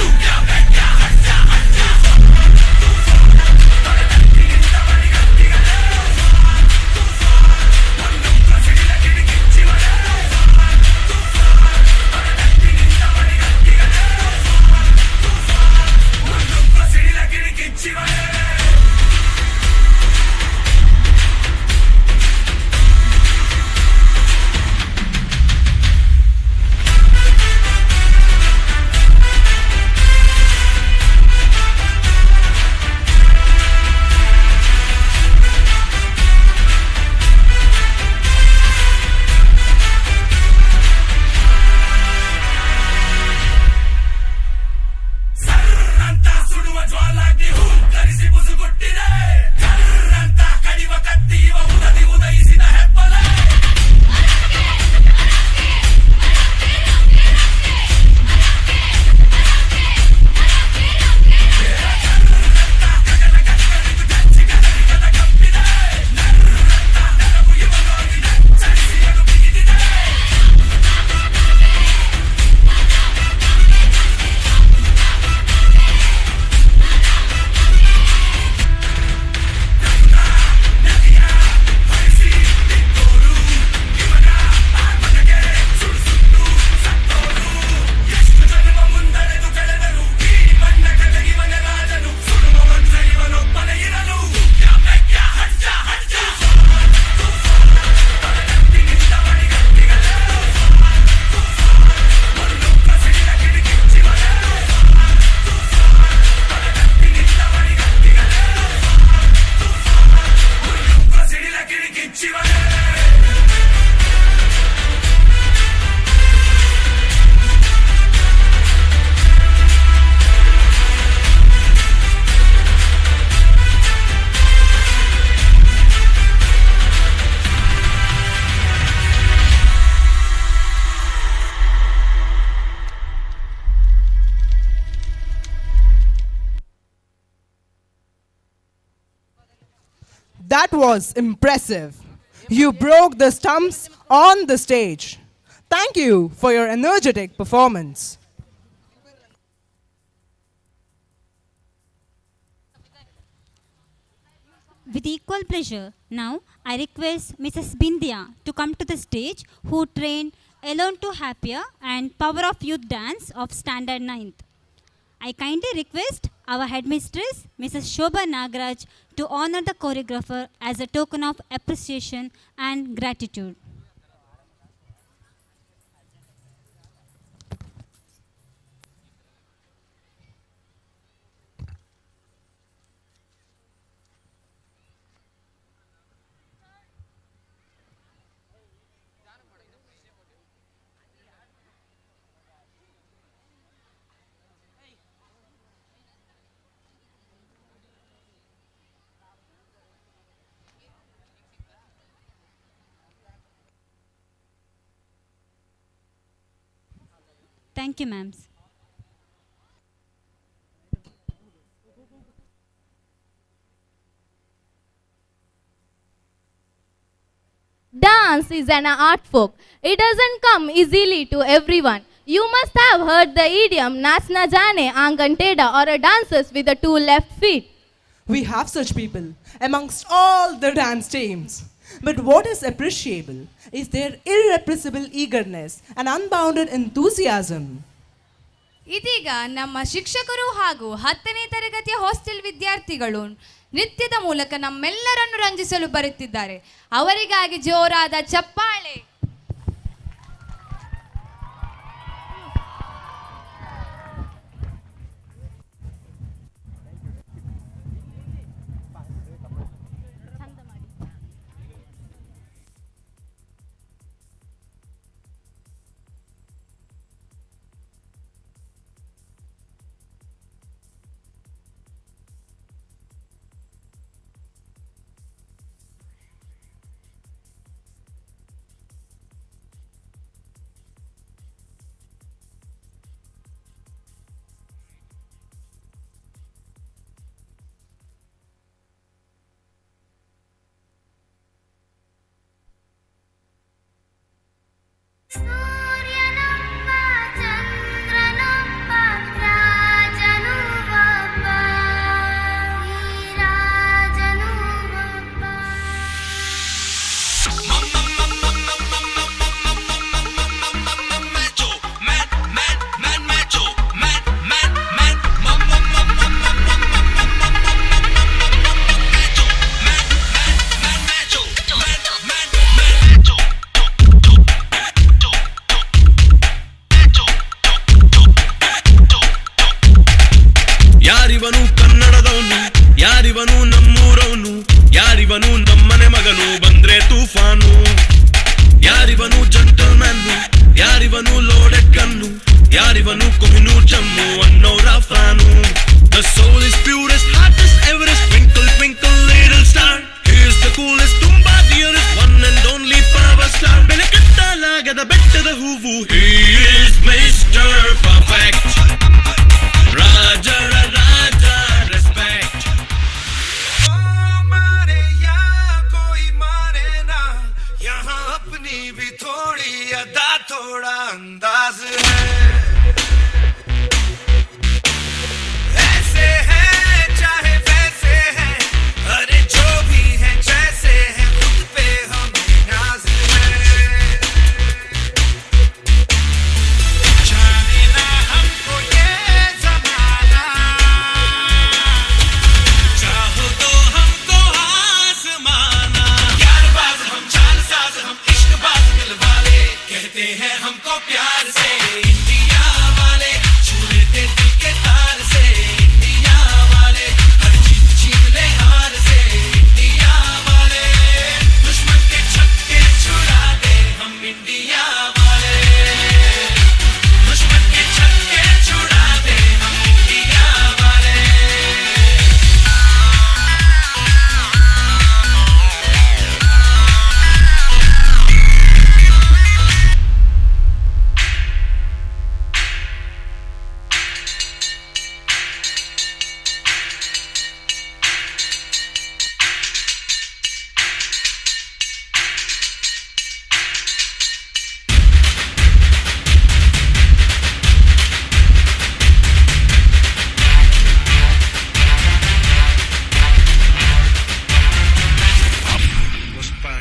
That was impressive. You broke the stumps on the stage. Thank you for your energetic performance. With equal pleasure, now I request Mrs. Bindia to come to the stage, who trained Alone to Happier and Power of Youth Dance of Standard 9th. I kindly request our headmistress, Mrs. Shobha Nagaraj, to honor the choreographer as a token of appreciation and gratitude. Thank you, ma'am. Dance is an art form. It doesn't come easily to everyone. You must have heard the idiom "Naach na jane aangan teda," or a dancers with the two left feet. We have such people amongst all the dance teams. But what is appreciable is their irrepressible eagerness and unbounded enthusiasm. ಇದೀಗ ನಮ್ಮ ಶಿಕ್ಷಕರು ಹಾಗೂ 10ನೇ ತರಗತಿಯ hostel ವಿದ್ಯಾರ್ಥಿಗಳು ನೃತ್ಯದ ಮೂಲಕ ನಮ್ಮೆಲ್ಲರನ್ನು ರಂಜಿಸಲು ಬರುತ್ತಿದ್ದಾರೆ. ಅವರಿಗಾಗಿ ಜೋರಾದ ಚಪ್ಪಾಳೆ.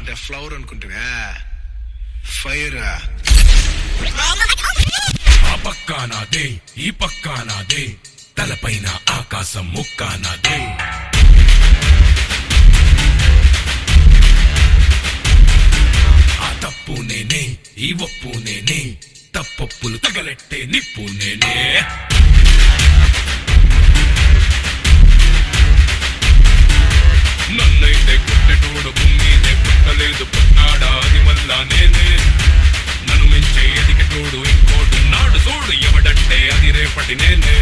అంటే ఫ్లవర్ అనుకుంటువా? ఫైర్. ఆ పక్క నాదే, ఈ పక్క నాదే, తలపైన ఆకాశం ముక్క నాదే. ఆ తప్పు నేనే, ఈ ఒప్పు నేనే, తప్పప్పులు తగలెట్టే నిప్పు నేనే. నన్నైతే కుట్టెటోడు భూమిదే పుట్టలేదు, పుట్టాడా అది మళ్ళా నేనే. నన్ను మించే ఎదిగటోడు ఇంకోడు నాడు చూడు, ఎవడంటే అది రేపటి నేనే.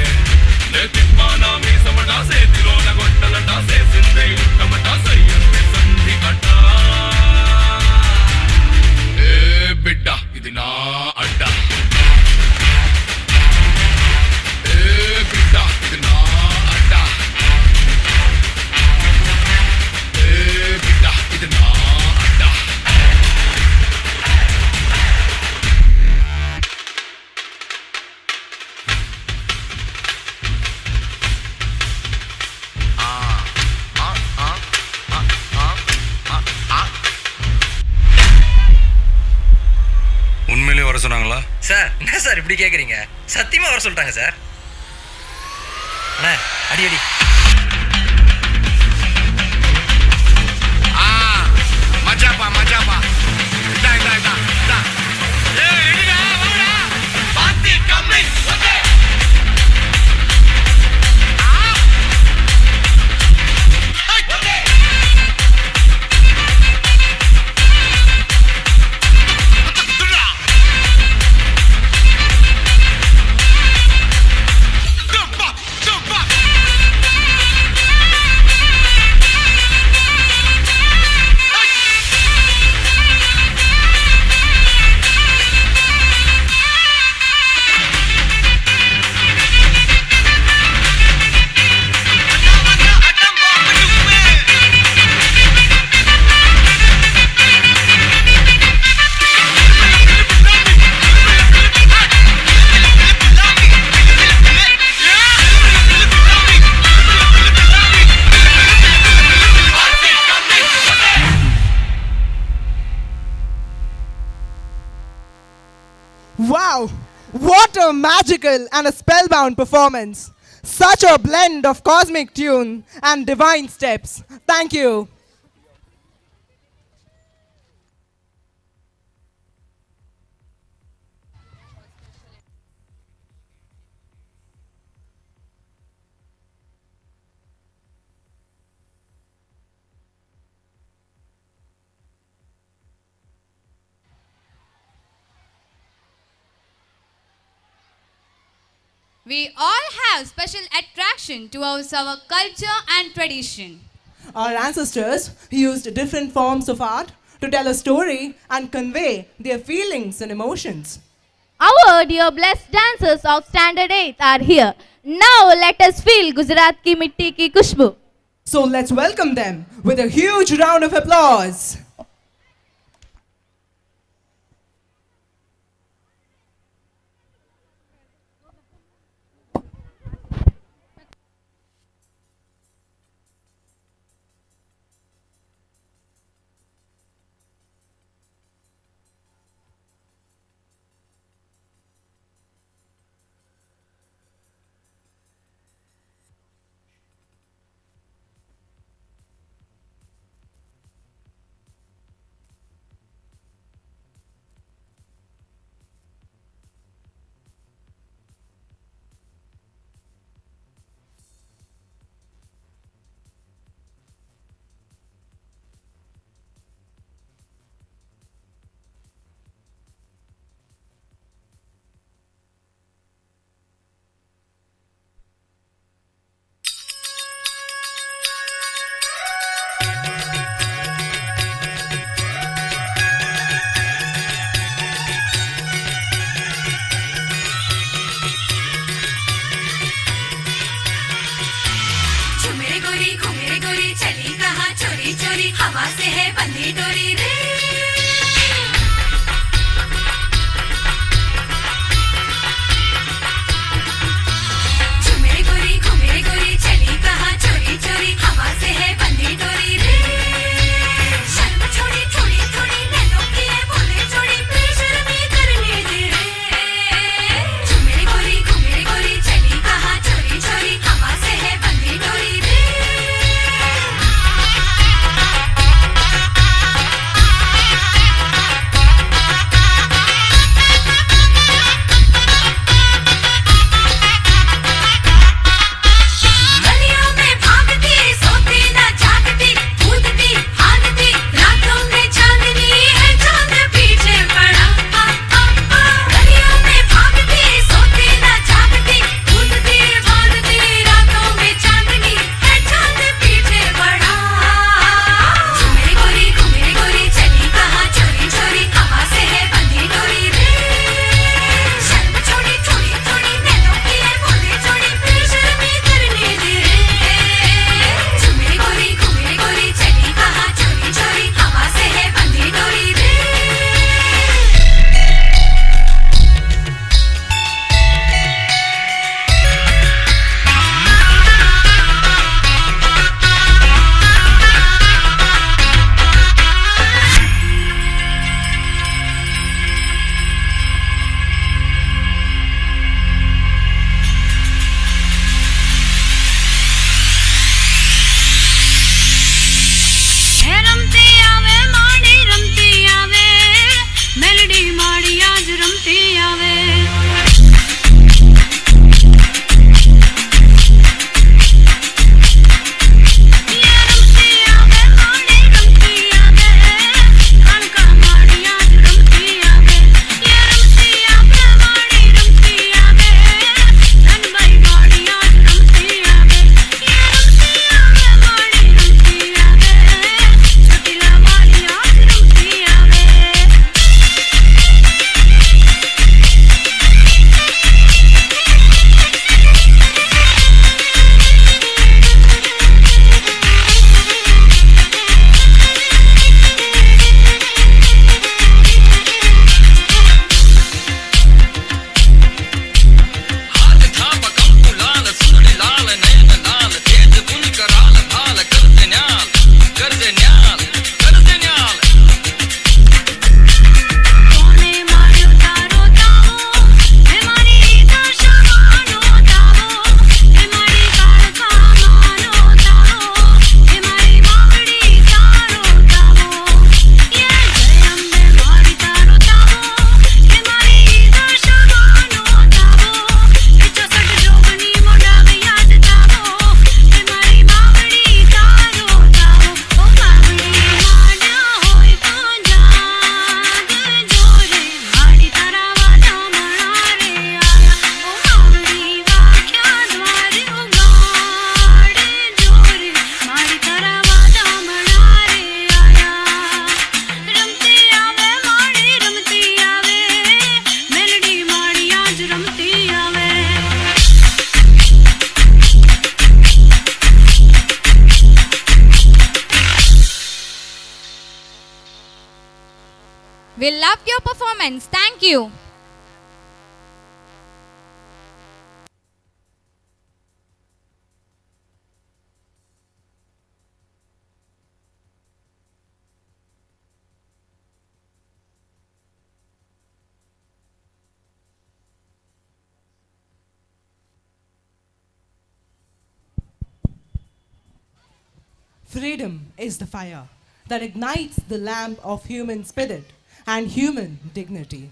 నే తిప్పానా మీసమటా, సేతిలోన గొట్టలటా, సేసిందే ఉట్టమటా, సయ్యందే సంధి కట. ఏ బిడ్డ ఇది నా అడ్డ, ఏ బిడ్డ ఇది నా అడ్డ, ఏ బిడ్డ ఇది నా అడ్డ. உண்மையிலே வர சொன்னாங்களா சார்? என்ன சார் இப்படி கேட்குறீங்க? சத்தியமாக வர சொல்லிட்டாங்க சார். அண்ணா அடி அடி. மஜாப்பா மஜாப்பா. இதா இதா இதா இதா. ஏய் ரெடிடா, வாடா. பாத்தி கம்மி. Okay. Wow! What a magical and a spellbound performance. Such a blend of cosmic tune and divine steps. Thank you. We all have special attraction towards our culture and tradition. Our ancestors used different forms of art to tell a story and convey their feelings and emotions. Our dear blessed dancers of Standard 8 are here. Now let us feel Gujarat ki mitti ki khushbu. So let's welcome them with a huge round of applause. We loved your performance. Thank you. Freedom is the fire that ignites the lamp of human spirit and human dignity.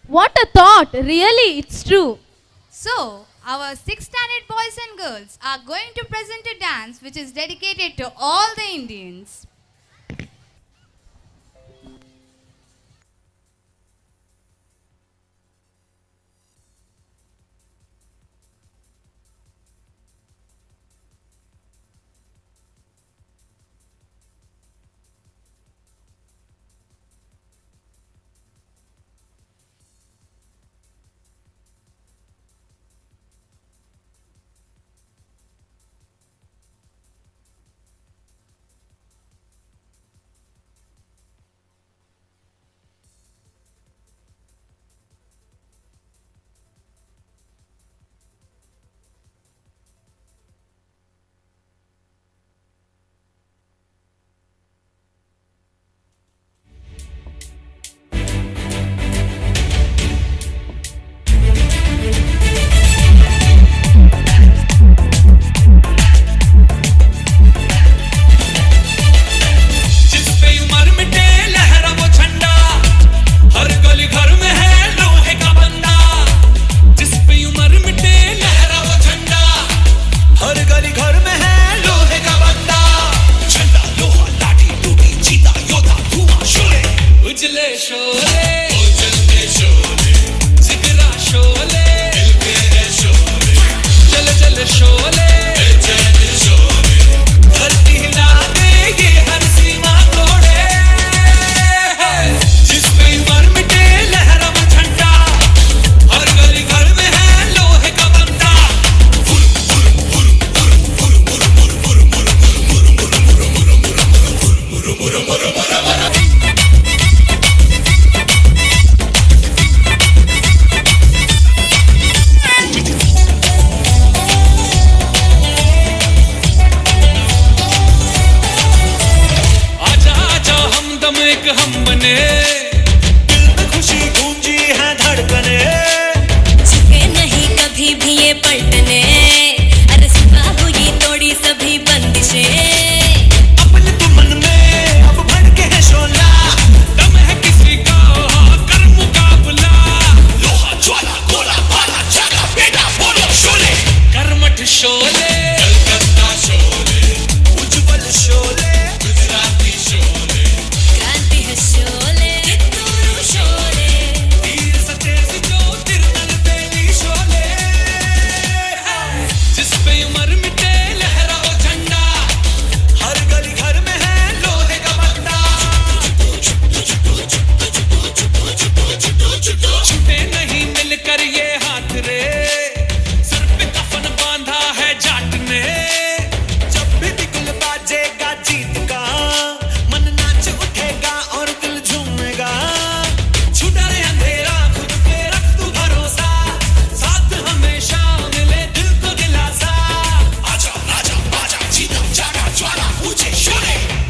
What a thought! Really, it's true. So, our 6th standard boys and girls are going to present a dance which is dedicated to all the Indians.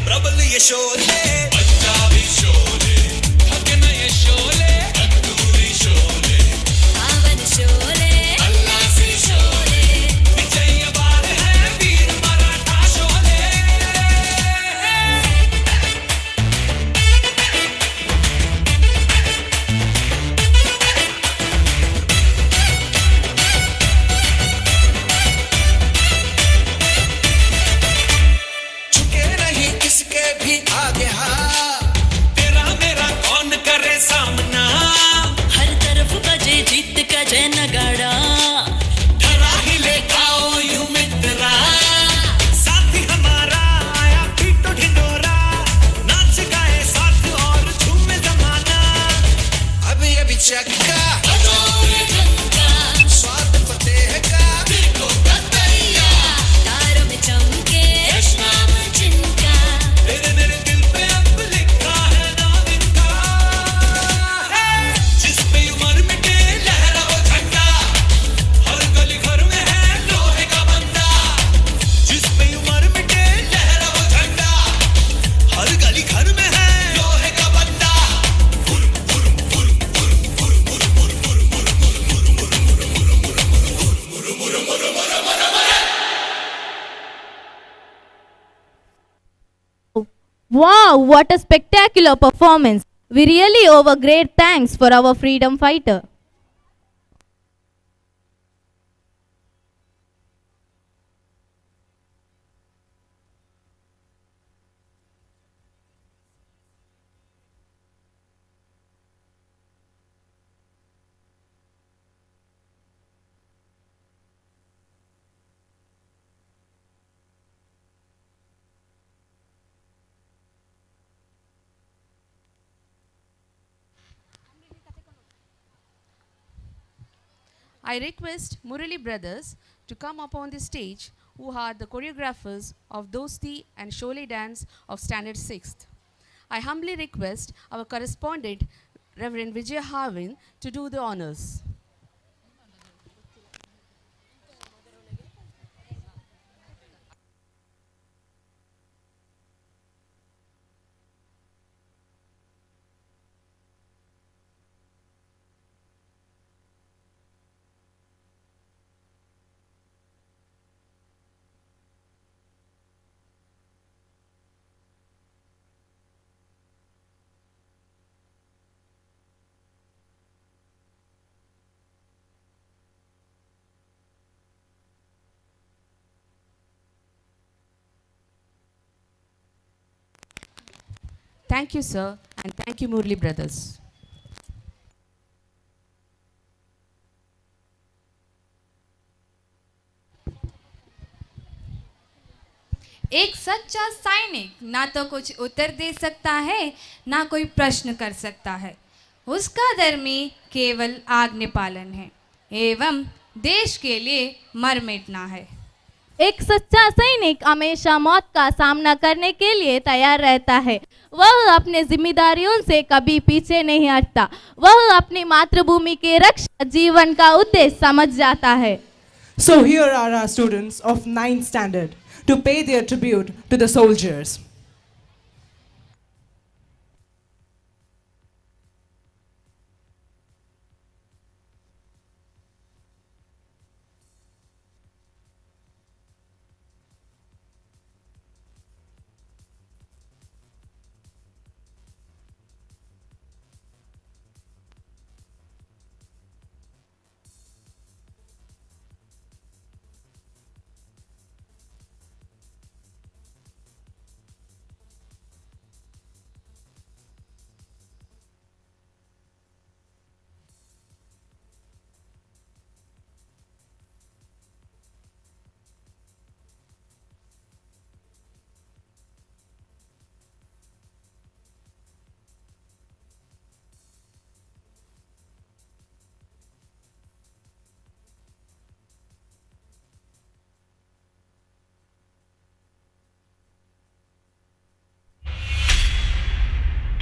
प्रबल ये शोले पंजाबी शोले थकन ये शोले तंदूरी शोले पावन शोले अल्लासी शोले विजय बार है वीर मराठा शोले झुके नहीं किसके भी आगे हाँ तेरा मेरा कौन करे सामना हर तरफ बजे जीत का जय नगाड़ा धरा ही ले गाओ यू मित्रा साथी हमारा आया पीटो ढिंडोरा नाच गाए साथ और झूमे जमाना अभी अभी चक्का स्वाद फतेह का देखो कतैया तारों में चमके नाम जिनका तेरे मेरे दिल पे अब लिखा है नाम इनका जिस पे उम्र मिटे लहरा वो झंडा हर गली घर में है लोहे का बंदा जिस पे उम्र मिटे लहरा वो झंडा हर गली घर में है लोहे का बंदा Wow, what a spectacular performance. We really owe a great thanks for our freedom fighter. I request Murali brothers to come up on the stage, who are the choreographers of Dosti and Sholay dance of Standard 6th. I humbly request our correspondent, Reverend Vijay Harvin, to do the honors. Thank you, sir, and thank you, Murali brothers. एक सच्चा सैनिक ना तो कुछ उत्तर दे सकता है ना कोई प्रश्न कर सकता है। उसका धर्म केवल आज्ञा पालन है एवं देश के लिए मर मिटना है। एक सच्चा सैनिक हमेशा मौत का सामना करने के लिए तैयार रहता है। वह अपने जिम्मेदारियों से कभी पीछे नहीं हटता। वह अपनी मातृभूमि के रक्षा जीवन का उद्देश्य समझ जाता है। So here are our students of 9th standard to pay their tribute to the soldiers.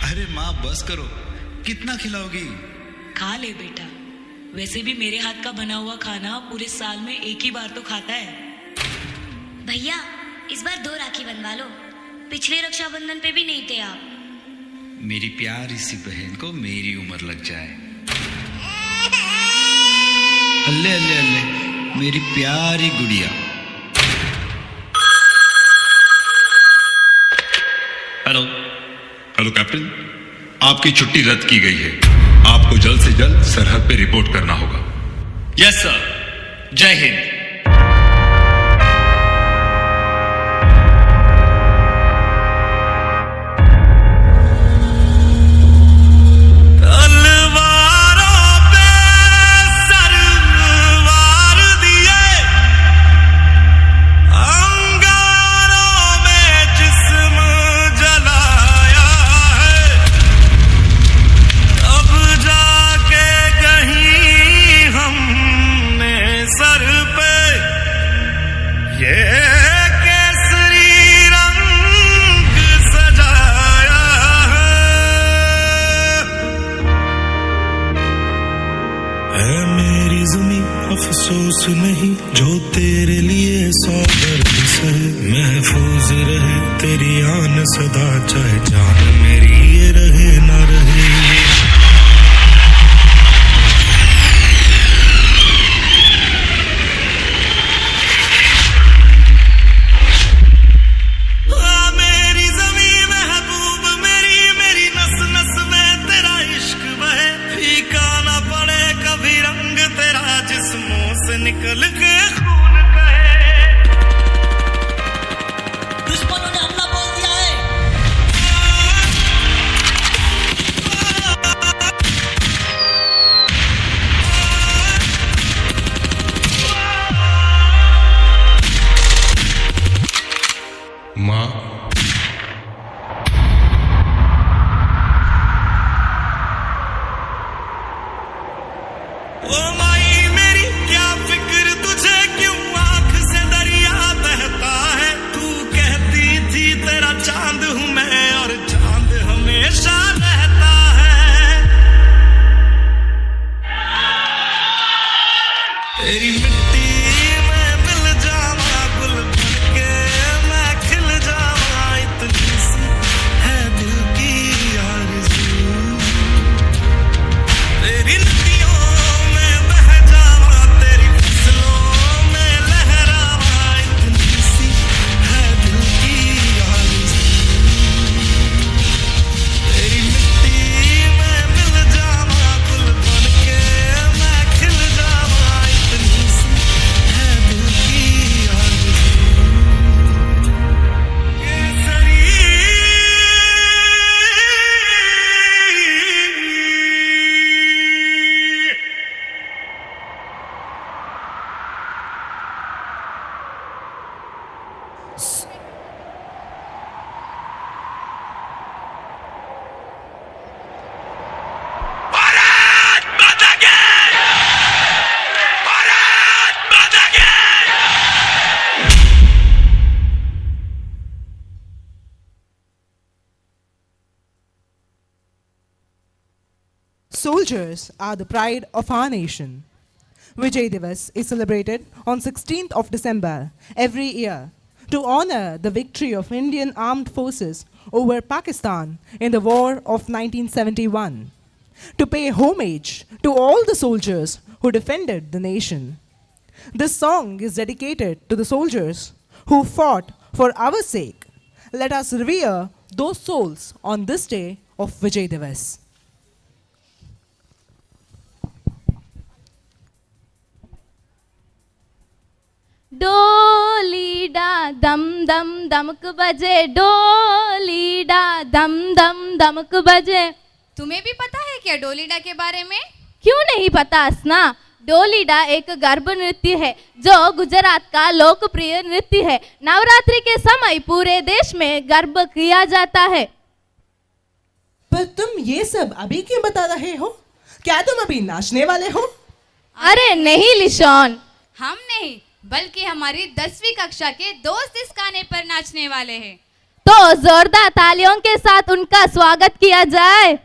अरे माँ बस करो, कितना खिलाओगी? खा ले बेटा, वैसे भी मेरे हाथ का बना हुआ खाना पूरे साल में एक ही बार तो खाता है। भैया इस बार 2 राखी बनवा लो। पिछले रक्षाबंधन पे भी नहीं थे आप। मेरी प्यारी सी बहन को मेरी उम्र लग जाए। अल्ले अल्ले अल्ले, मेरी प्यारी गुड़िया। हेलो हेलो कैप्टन, आपकी छुट्टी रद्द की गई है। आपको जल्द से जल्द सरहद पे रिपोर्ट करना होगा। यस सर, जय हिंद। अफसोस नहीं जो तेरे लिए सौ दर्द सहे, महफूज रहे तेरी आन सदा, चाहे जान मेरी ये रहे ना रहे। मेरी ज़मीं महबूब मेरी, मेरी नस नस में तेरा इश्क बहे, फीका ना पड़े कभी रंग तेरा जिस्मों से निकल के खून कहे। दुश्मनों ने हमला बोल दिया है। माँ, ओ माई मेरी क्या फिक्र तुझे, क्यों आंख से दरिया बहता है। तू कहती थी तेरा चांद हूँ मैं, और चांद हमेशा रहता है। तेरी मिट्टी में मिल जावा, गुल बनके मैं खिल जावा, इतनी सी है दिल की आरज़ू। तेरी नदियों में बह जावा, तेरी फसलों में लहरावा, इतनी सी है दिल की आरज़ू। तेरी मिट्टी में मिल जावा, गुल बनके मैं खिल जावा, इतनी सी है दिल की आरज़ू। Kesari Soldiers are the pride of our nation. Vijay Divas is celebrated on 16th of December every year to honor the victory of Indian armed forces over Pakistan in the war of 1971, to pay homage to all the soldiers who defended the nation. This song is dedicated to the soldiers who fought for our sake. Let us revere those souls on this day of Vijay Divas. डोलीडा दम दम दमक बजे, डोलीडा दम दम दमक बजे। तुम्हें भी पता है क्या डोलीडा के बारे में? क्यों नहीं पता असना? डोलीडा एक गर्भ नृत्य है जो गुजरात का लोकप्रिय नृत्य है। नवरात्रि के समय पूरे देश में गर्भ किया जाता है। पर तुम ये सब अभी क्यों बता रहे हो? क्या तुम अभी नाचने वाले हो? अरे नहीं लिशॉन, हम नहीं बल्कि हमारी 10वीं कक्षा के दोस्त इस गाने पर नाचने वाले हैं। तो जोरदार तालियों के साथ उनका स्वागत किया जाए।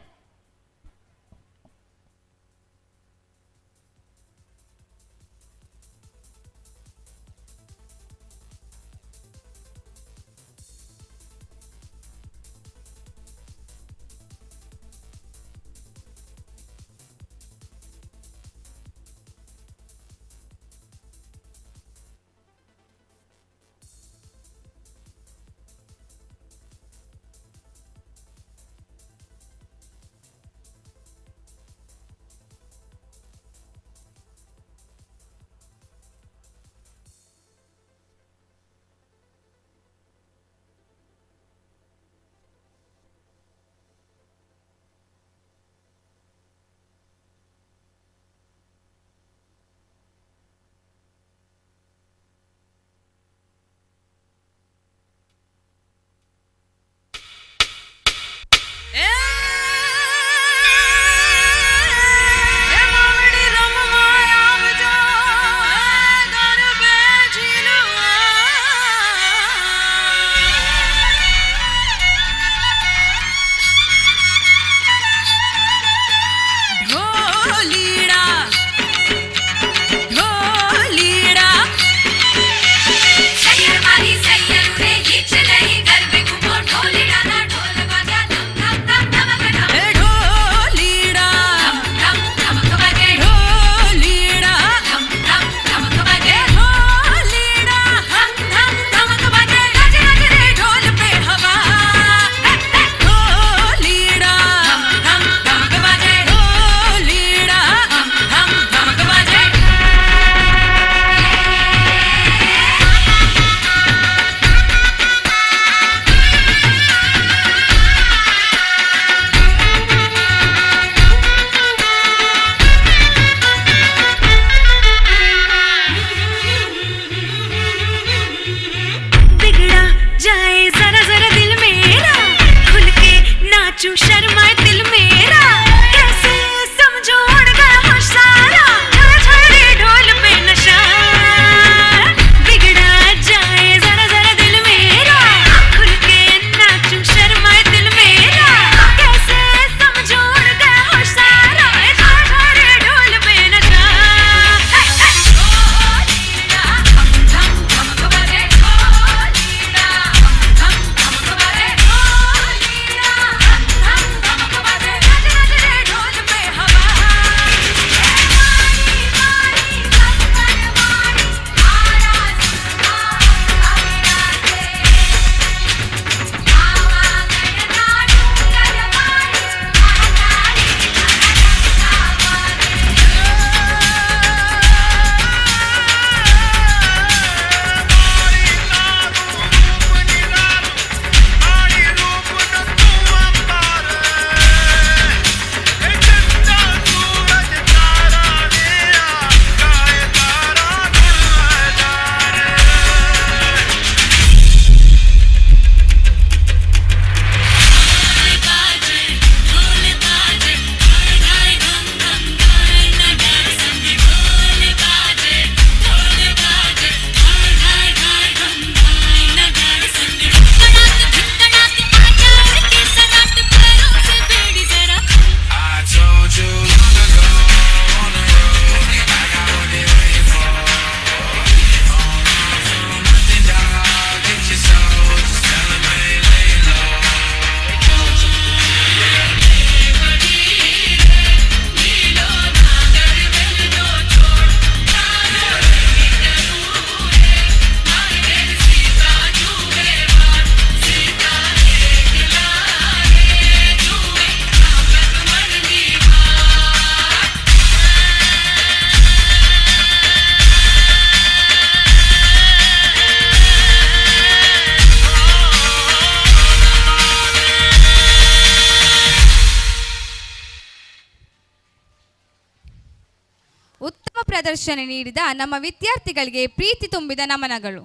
ಪ್ರದರ್ಶನ ನೀಡಿದ ನಮ್ಮ ವಿದ್ಯಾರ್ಥಿಗಳಿಗೆ ಪ್ರೀತಿ ತುಂಬಿದ ನಮನಗಳು.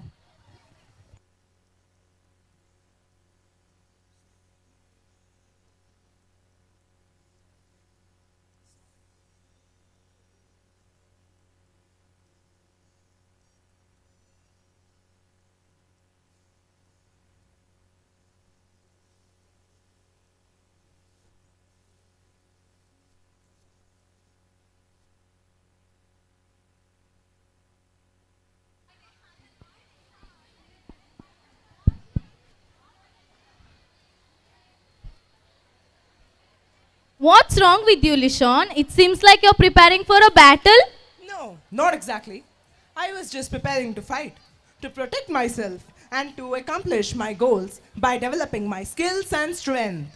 What's wrong with you, Lishon? It seems like you're preparing for a battle. No, not exactly. I was just preparing to fight, to protect myself, and to accomplish my goals by developing my skills and strength.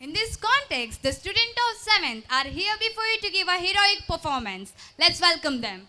In this context, the students of 7th are here before you to give a heroic performance. Let's welcome them.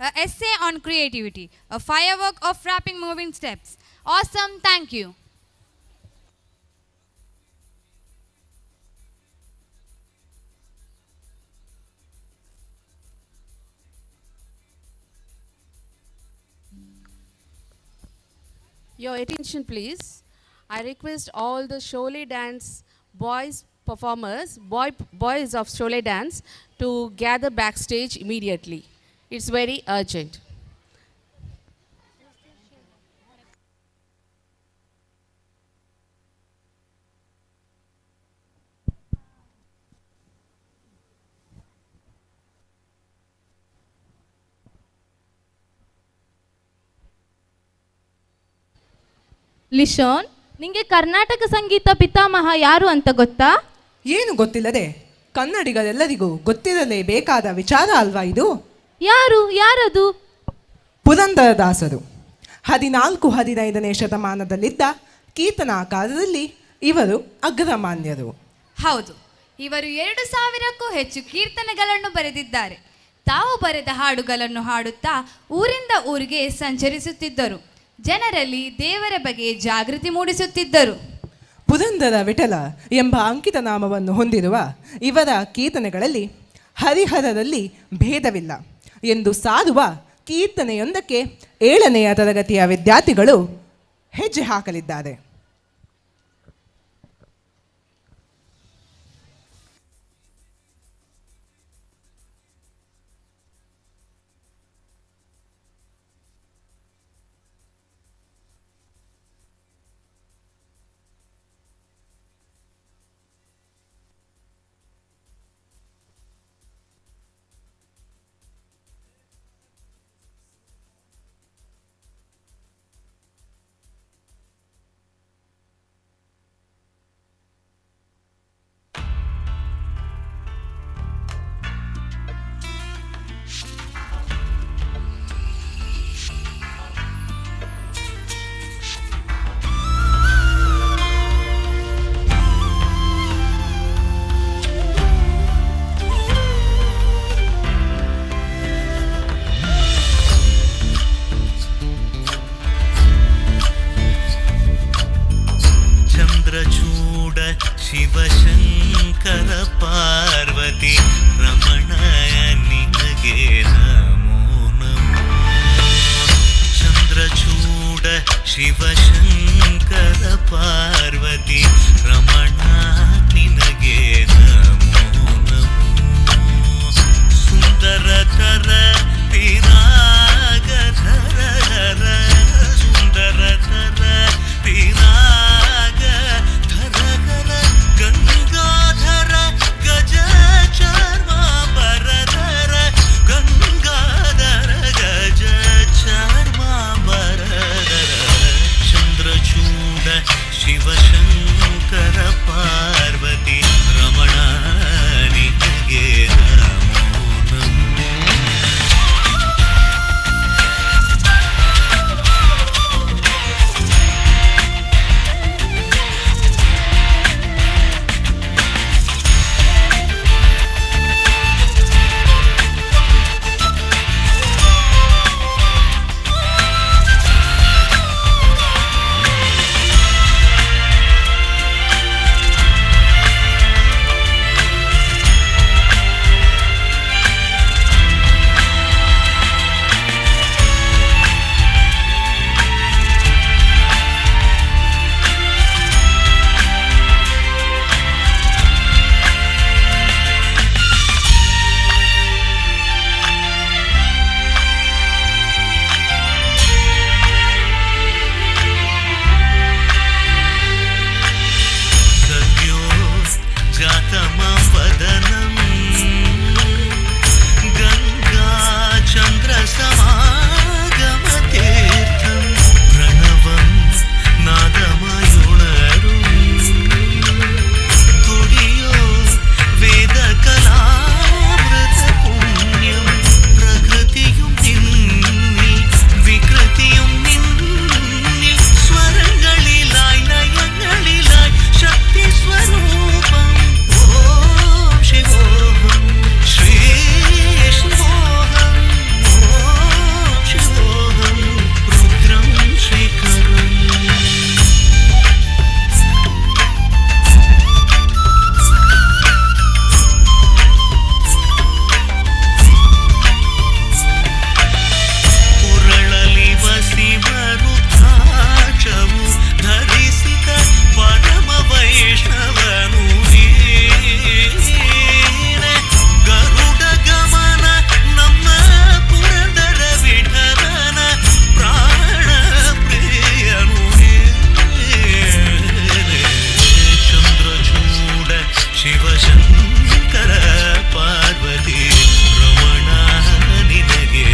an essay on creativity, a firework of rapping moving steps. Awesome, thank you. Your attention, please. I request all the Sholay dance boys performers, boys of Sholay dance, to gather backstage immediately. It's very urgent. ಲಿಶಾನ್, ನಿಂಗೆ ಕರ್ನಾಟಕ ಸಂಗೀತ ಪಿತಾಮಹ ಯಾರು ಅಂತ ಗೊತ್ತಾ? ಏನು ಗೊತ್ತಿಲ್ಲದೆ ಕನ್ನಡಿಗರೆಲ್ಲರಿಗೂ ಗೊತ್ತಿರಲೇಬೇಕಾದ ವಿಚಾರ ಅಲ್ವಾ ಇದು? ಯಾರದು? ಪುರಂದರದಾಸರು 14-15ನೇ ಶತಮಾನದಲ್ಲಿದ್ದ ಕೀರ್ತನಾಕಾರರಲ್ಲಿ ಇವರು ಅಗ್ರಮಾನ್ಯರು. ಹೌದು, ಇವರು 2000ಕ್ಕೂ ಹೆಚ್ಚು ಕೀರ್ತನೆಗಳನ್ನು ಬರೆದಿದ್ದಾರೆ. ತಾವು ಬರೆದ ಹಾಡುಗಳನ್ನು ಹಾಡುತ್ತಾ ಊರಿಂದ ಊರಿಗೆ ಸಂಚರಿಸುತ್ತಿದ್ದರು. ಜನರಲ್ಲಿ ದೇವರ ಬಗ್ಗೆ ಜಾಗೃತಿ ಮೂಡಿಸುತ್ತಿದ್ದರು. ಪುರಂದರ ವಿಠಲ ಎಂಬ ಅಂಕಿತ ನಾಮವನ್ನು ಹೊಂದಿರುವ ಇವರ ಕೀರ್ತನೆಗಳಲ್ಲಿ ಹರಿಹರರಲ್ಲಿ ಭೇದವಿಲ್ಲ ಎಂದು ಸಾರುವ ಕೀರ್ತನೆಯೊಂದಕ್ಕೆ 7ನೆಯ ತರಗತಿಯ ವಿದ್ಯಾರ್ಥಿಗಳು ಹೆಜ್ಜೆ ಹಾಕಲಿದ್ದಾರೆ. ಶಂಕರ ಪಾರ್ವತಿ ರಮಣ ನಿನಗೆ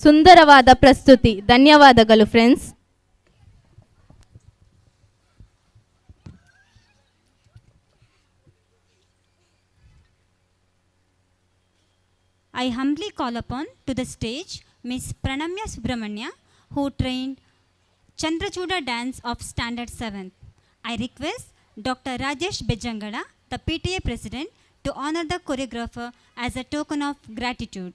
ಸುಂದರವಾದ ಪ್ರಸ್ತುತಿ. ಧನ್ಯವಾದಗಳು friends. I humbly call upon to the stage Miss Pranamya Subramanya, who trained Chandrachuda dance of Standard 7th. I request Dr. Rajesh Bejangada, the PTA President, to honor the choreographer as a token of gratitude.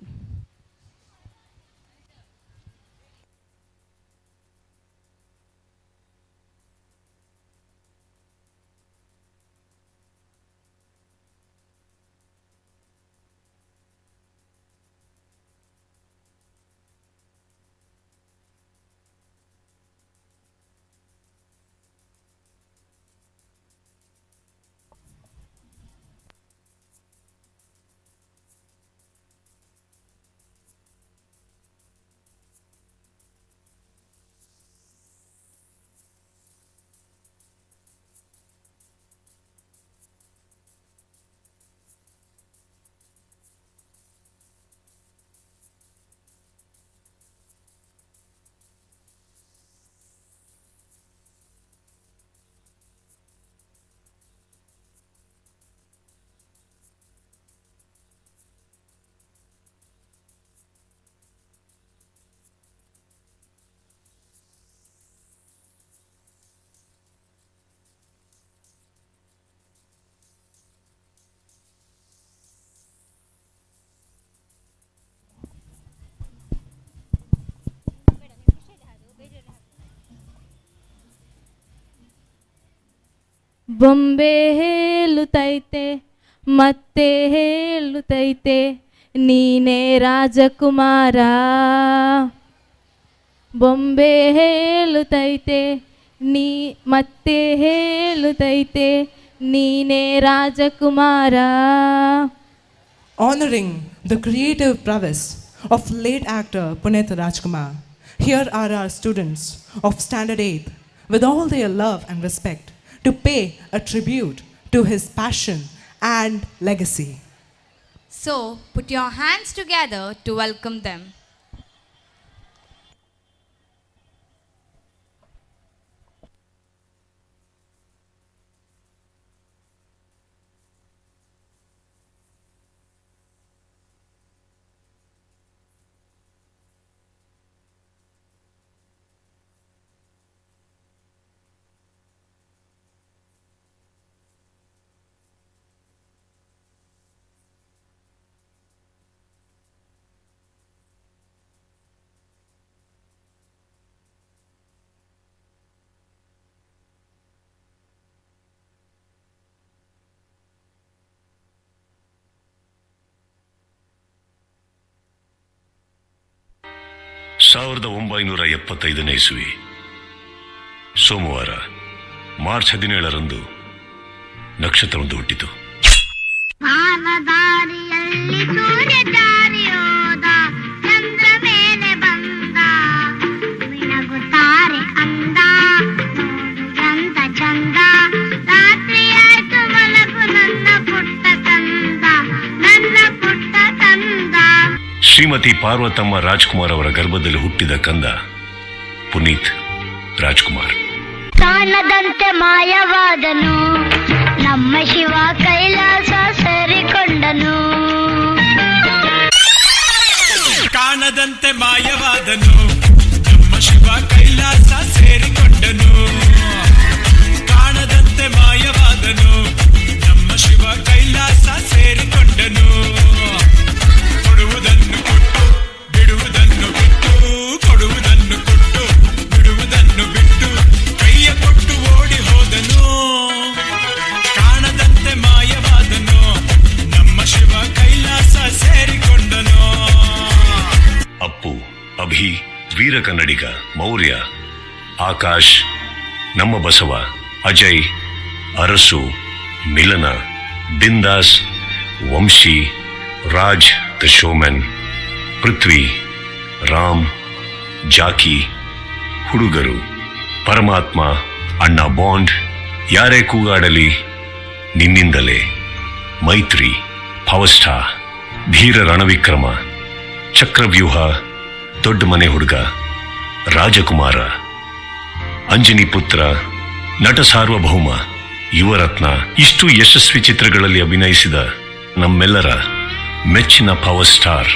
ಬೊಂಬೆ ಹೇಳುತ್ತೈತೆ ಮತ್ತೆ ಹೇಳುತ್ತೈತೆ ನೀನೇ ರಾಜಕುಮಾರ. ಬೊಂಬೆ ಹೇಳುತ್ತೈತೆ ಮತ್ತೆ ಹೇಳುತ್ತೈತೆ ನೀನೇ ರಾಜಕುಮಾರ. Honoring the creative prowess of late actor Puneet Rajkumar, here are our students of Standard 8 with all their love and respect to pay a tribute to his passion and legacy. So, put your hands together to welcome them. 1975 ಇಸ್ವಿ ಸೋಮವಾರ March 17ರಂದು ನಕ್ಷತ್ರವೊಂದು ಹುಟ್ಟಿತು. ಮಾನದಾರಿಯಲ್ಲಿ ಸೂರ್ಯ ಜಾರಿಯೋದ, ಚಂದ್ರ ಮೇಲೆ ಬಂದ, ಮಿಣಗುತ್ತಾರೆ ಅಂದ, ನೋಡುಗಂತ ಚಂದ, ರಾತ್ರಿ ಆಯ್ತು ಮಲಗು ನನ್ನ ಪುಟ್ಟ ಕಂದ, ನನ್ನ ಪುಟ್ಟ ಕಂದ. ಶ್ರೀಮತಿ ಪಾರ್ವತಮ್ಮ ರಾಜ್ಕುಮಾರ್ ಅವರ ಗರ್ಭದಲ್ಲಿ ಹುಟ್ಟಿದ ಕಂದ ಪುನೀತ್ ರಾಜ್ಕುಮಾರ್. ಕಾಣದಂತೆ ಮಾಯವಾದನು, ನಮ್ಮ ಶಿವ ಕೈಲಾಸ ಸೇರಿಕೊಂಡನು. ಕಾಣದಂತೆ ಮಾಯವಾದನು, ನಮ್ಮ ಶಿವ ಕೈಲಾಸ ಸೇರಿಕೊಂಡನು. ಕಾಣದಂತೆ ಮಾಯವಾದನು, ನಮ್ಮ ಶಿವ ಕೈಲಾಸ ಸೇರಿಕೊಂಡನು. ಕೊಡುವುದನ್ನು ಕೊಟ್ಟು ಬಿಡುವುದನ್ನು ಬಿಟ್ಟು, ಕೊಡುವುದನ್ನು ಕೊಟ್ಟು ಬಿಡುವುದನ್ನು ಬಿಟ್ಟು, ಕೈಯ ಕೊಟ್ಟು ಓಡಿ ಹೋದನು. ಕಾಣದಂತೆ ಮಾಯವಾದನು, ನಮ್ಮ ಶಿವ ಕೈಲಾಸ ಸೇರಿಕೊಂಡನು. ಅಪ್ಪು, ಅಭಿ, ವೀರ ಕನ್ನಡಿಗ, ಮೌರ್ಯ, ಆಕಾಶ್, ನಮ್ಮ ಬಸವ, ಅಜಯ್, ಅರಸು, ಮಿಲನ, ಬಿಂದಾಸ್, ವಂಶಿ, ರಾಜ್ ದ ಶೋಮನ್, ಪೃಥ್ವಿ, ರಾಮ್, ಜಾಕಿ, ಹುಡುಗರು, ಪರಮಾತ್ಮ, ಅಣ್ಣ ಬಾಂಡ್, ಯಾರೇ ಕೂಗಾಡಲಿ ನಿನ್ನಿಂದಲೇ, ಮೈತ್ರಿ, ಪವರ್‌ಸ್ಟಾರ್, ಧೀರ ರಣವಿಕ್ರಮ, ಚಕ್ರವ್ಯೂಹ, ದೊಡ್ಡ ಮನೆ ಹುಡುಗ, ರಾಜಕುಮಾರ, ಅಂಜನಿ ಪುತ್ರ, ನಟ ಸಾರ್ವಭೌಮ, ಯುವರತ್ನ, ಇಷ್ಟು ಯಶಸ್ವಿ ಚಿತ್ರಗಳಲ್ಲಿ ಅಭಿನಯಿಸಿದ ನಮ್ಮೆಲ್ಲರ ಮೆಚ್ಚಿನ ಪವರ್ ಸ್ಟಾರ್.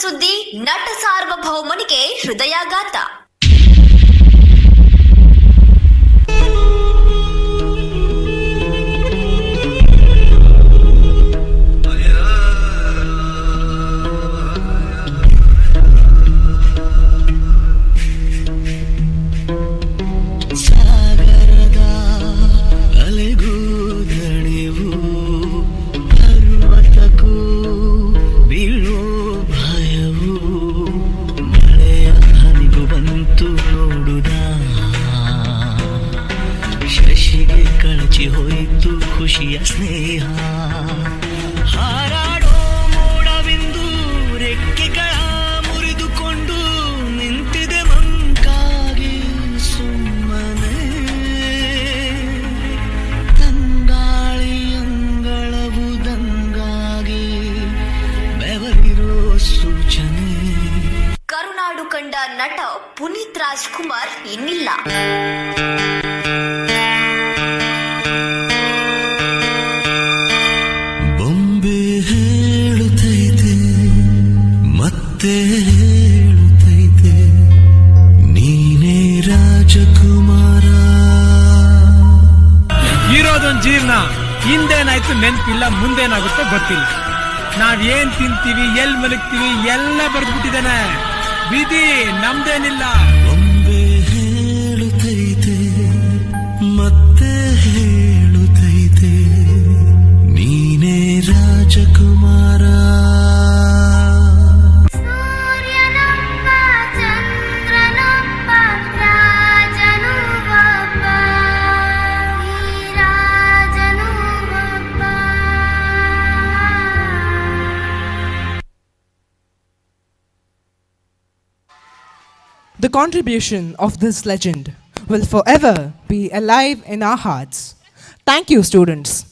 ಸುದ್ದಿ, ನಟ ಸಾರ್ವಭೌಮನಿಗೆ ಹೃದಯಾಘಾತ. ಸಾಗರದ ಅಲೆಗೂ ದಣಿವು, ಪರ್ವತಕ್ಕೂ ಬೀಳೋ ಭಯವು, ಮಳೆಯ ಹನಿಗೂ ಬಂತು ನೋಡುದ, ಶಶಿಗೆ ಕಳಚಿ ಹೋಯಿತು ಖುಷಿಯ ಸ್ನೇಹ. ಹಾರಾಡೋ ಮೋಡವಿಂದು ರೆಕ್ಕೆಗಳ ಮುರಿದುಕೊಂಡು ನಿಂತಿದೆ ಮಂಕಾಗಿ ಸುಮ್ಮನೆ. ತಂಗಾಳಿಯಂಗಳವು ದಂಗಾಗಿ ಬೆವರಿರೋ ಸೂಚನೆ. ಕರುನಾಡು ಕಂಡ ನಟ ಪುನೀತ್ ರಾಜ್ಕುಮಾರ್ ಇನ್ನಿಲ್ಲ. ಬೊಂಬೆ ಹೇಳುತ್ತೈತೆ ಮತ್ತೆ ಹೇಳುತ್ತೈತೆ, ನೀನೇ ರಾಜಕುಮಾರ. ಇರೋದೊಂದು ಜೀವನ, ಹಿಂದೇನಾಯ್ತು ನೆನಪಿಲ್ಲ, ಮುಂದೇನಾಗುತ್ತೋ ಗೊತ್ತಿಲ್ಲ. ನಾವೇನ್ ತಿಂತೀವಿ, ಎಲ್ ಮಲಗ್ತೀವಿ ಎಲ್ಲ ಬರ್ದ್ಬಿಟ್ಟಿದ್ದಾನೆ. ವಿಧಿ ನಮ್ದೇನಿಲ್ಲ. ಬೊಂಬೆ ಹೇಳುತ್ತೈತೆ ಮತ್ತೆ ಹೇಳುತ್ತೈತೆ, ನೀನೇ ರಾಜಕುಮಾರ. ಸೂರ್ಯನೊಬ್ಬ ಚಂದ್ರನೊಬ್ಬ ರಾಜನೊಬ್ಬ contribution of this legend will forever be alive in our hearts. Thank you, students.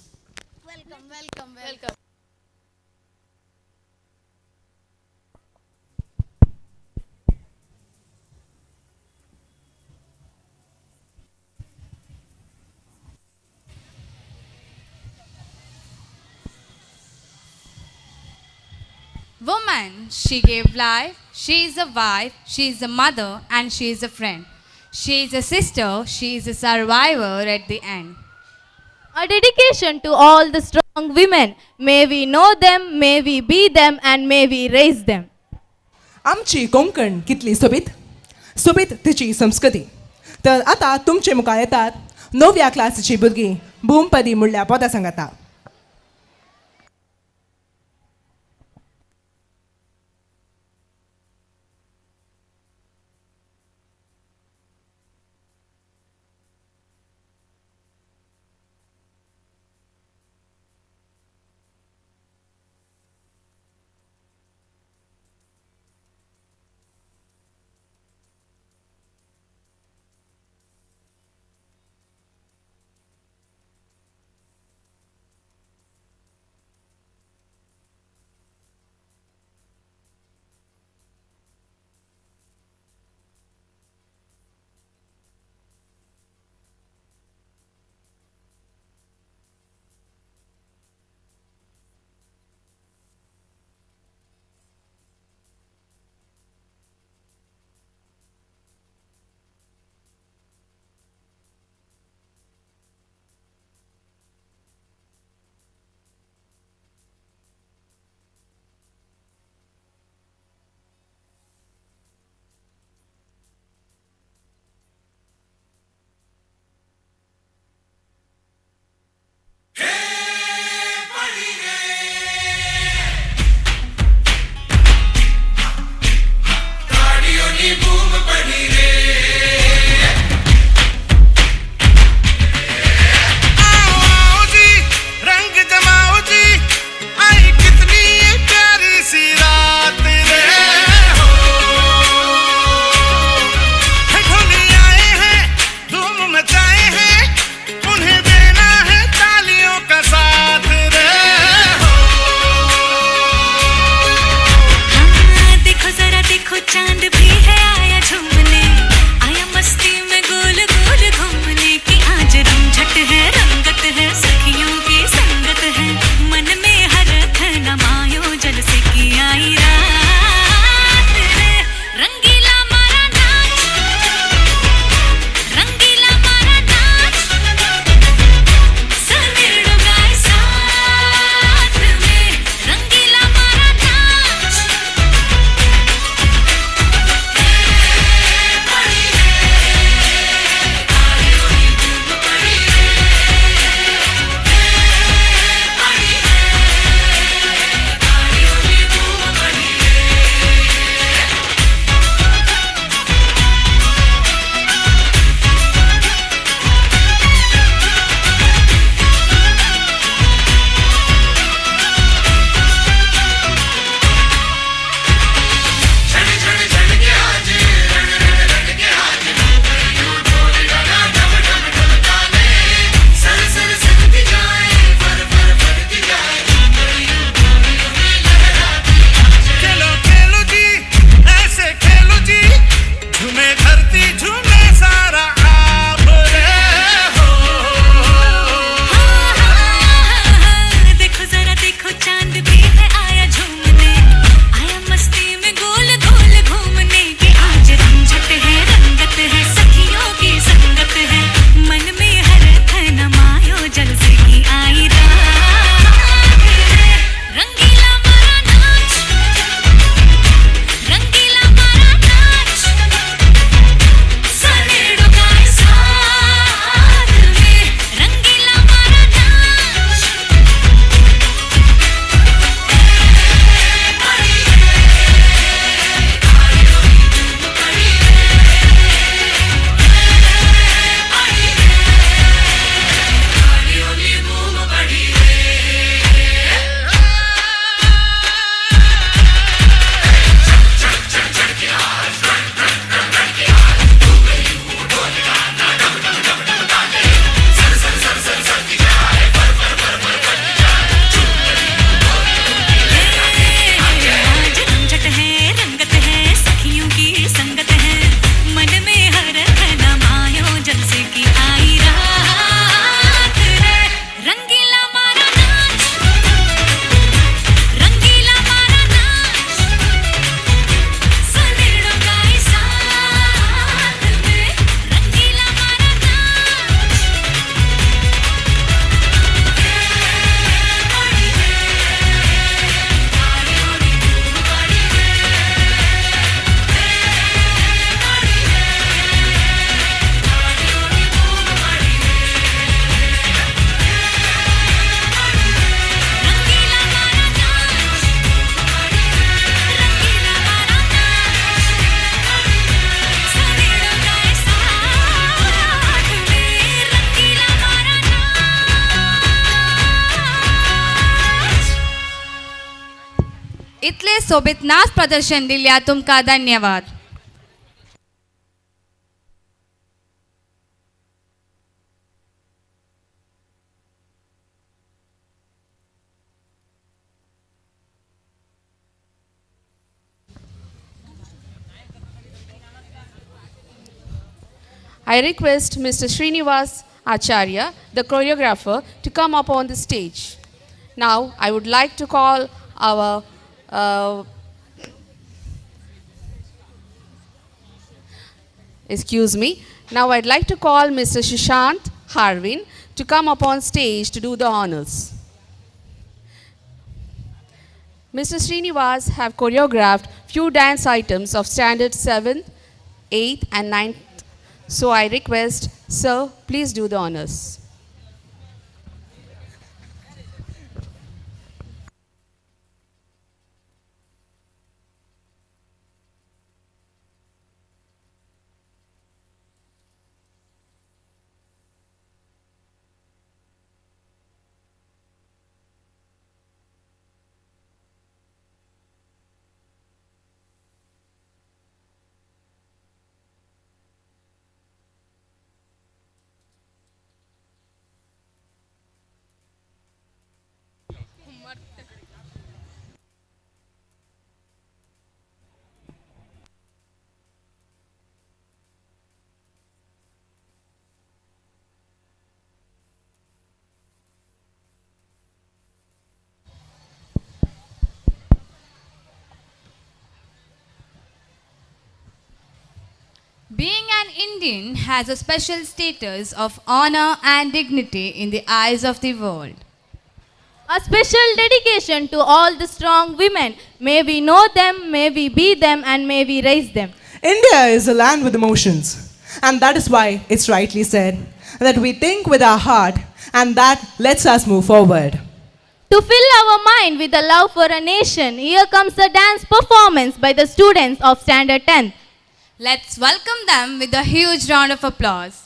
Woman, she gave life, she is a wife, she is a mother, and she is a friend. She is a sister, she is a survivor at the end. A dedication to all the strong women. May we know them, may we be them, and may we raise them. आमची कोंकण कितली सोबीत सोबीत तिची संस्कृती. तर आता तुमचे मुखार येतात 9व्या क्लासीची भुरगीं भूमपदी म्हणल्या पदां सांगाता. चांगले सोबत नाच प्रदर्शन दिल्या तुमका धन्यवाद. I request Mr. Srinivas Acharya, the choreographer, to come up on the stage. Now, I would like to call our Now, I'd like to call Mr. Shishant Harvin to come up on stage to do the honors. Mr. Srinivas have choreographed few dance items of standard 7th, 8th and 9th. So I request, sir, please do the honors. Being an Indian has a special status of honor and dignity in the eyes of the world. A special dedication to all the strong women. May we know them, may we be them, and may we raise them. India is a land with emotions, and that is why it's rightly said that we think with our heart, and that lets us move forward. To fill our mind with a love for a nation, here comes a dance performance by the students of Standard 10th. Let's welcome them with a huge round of applause.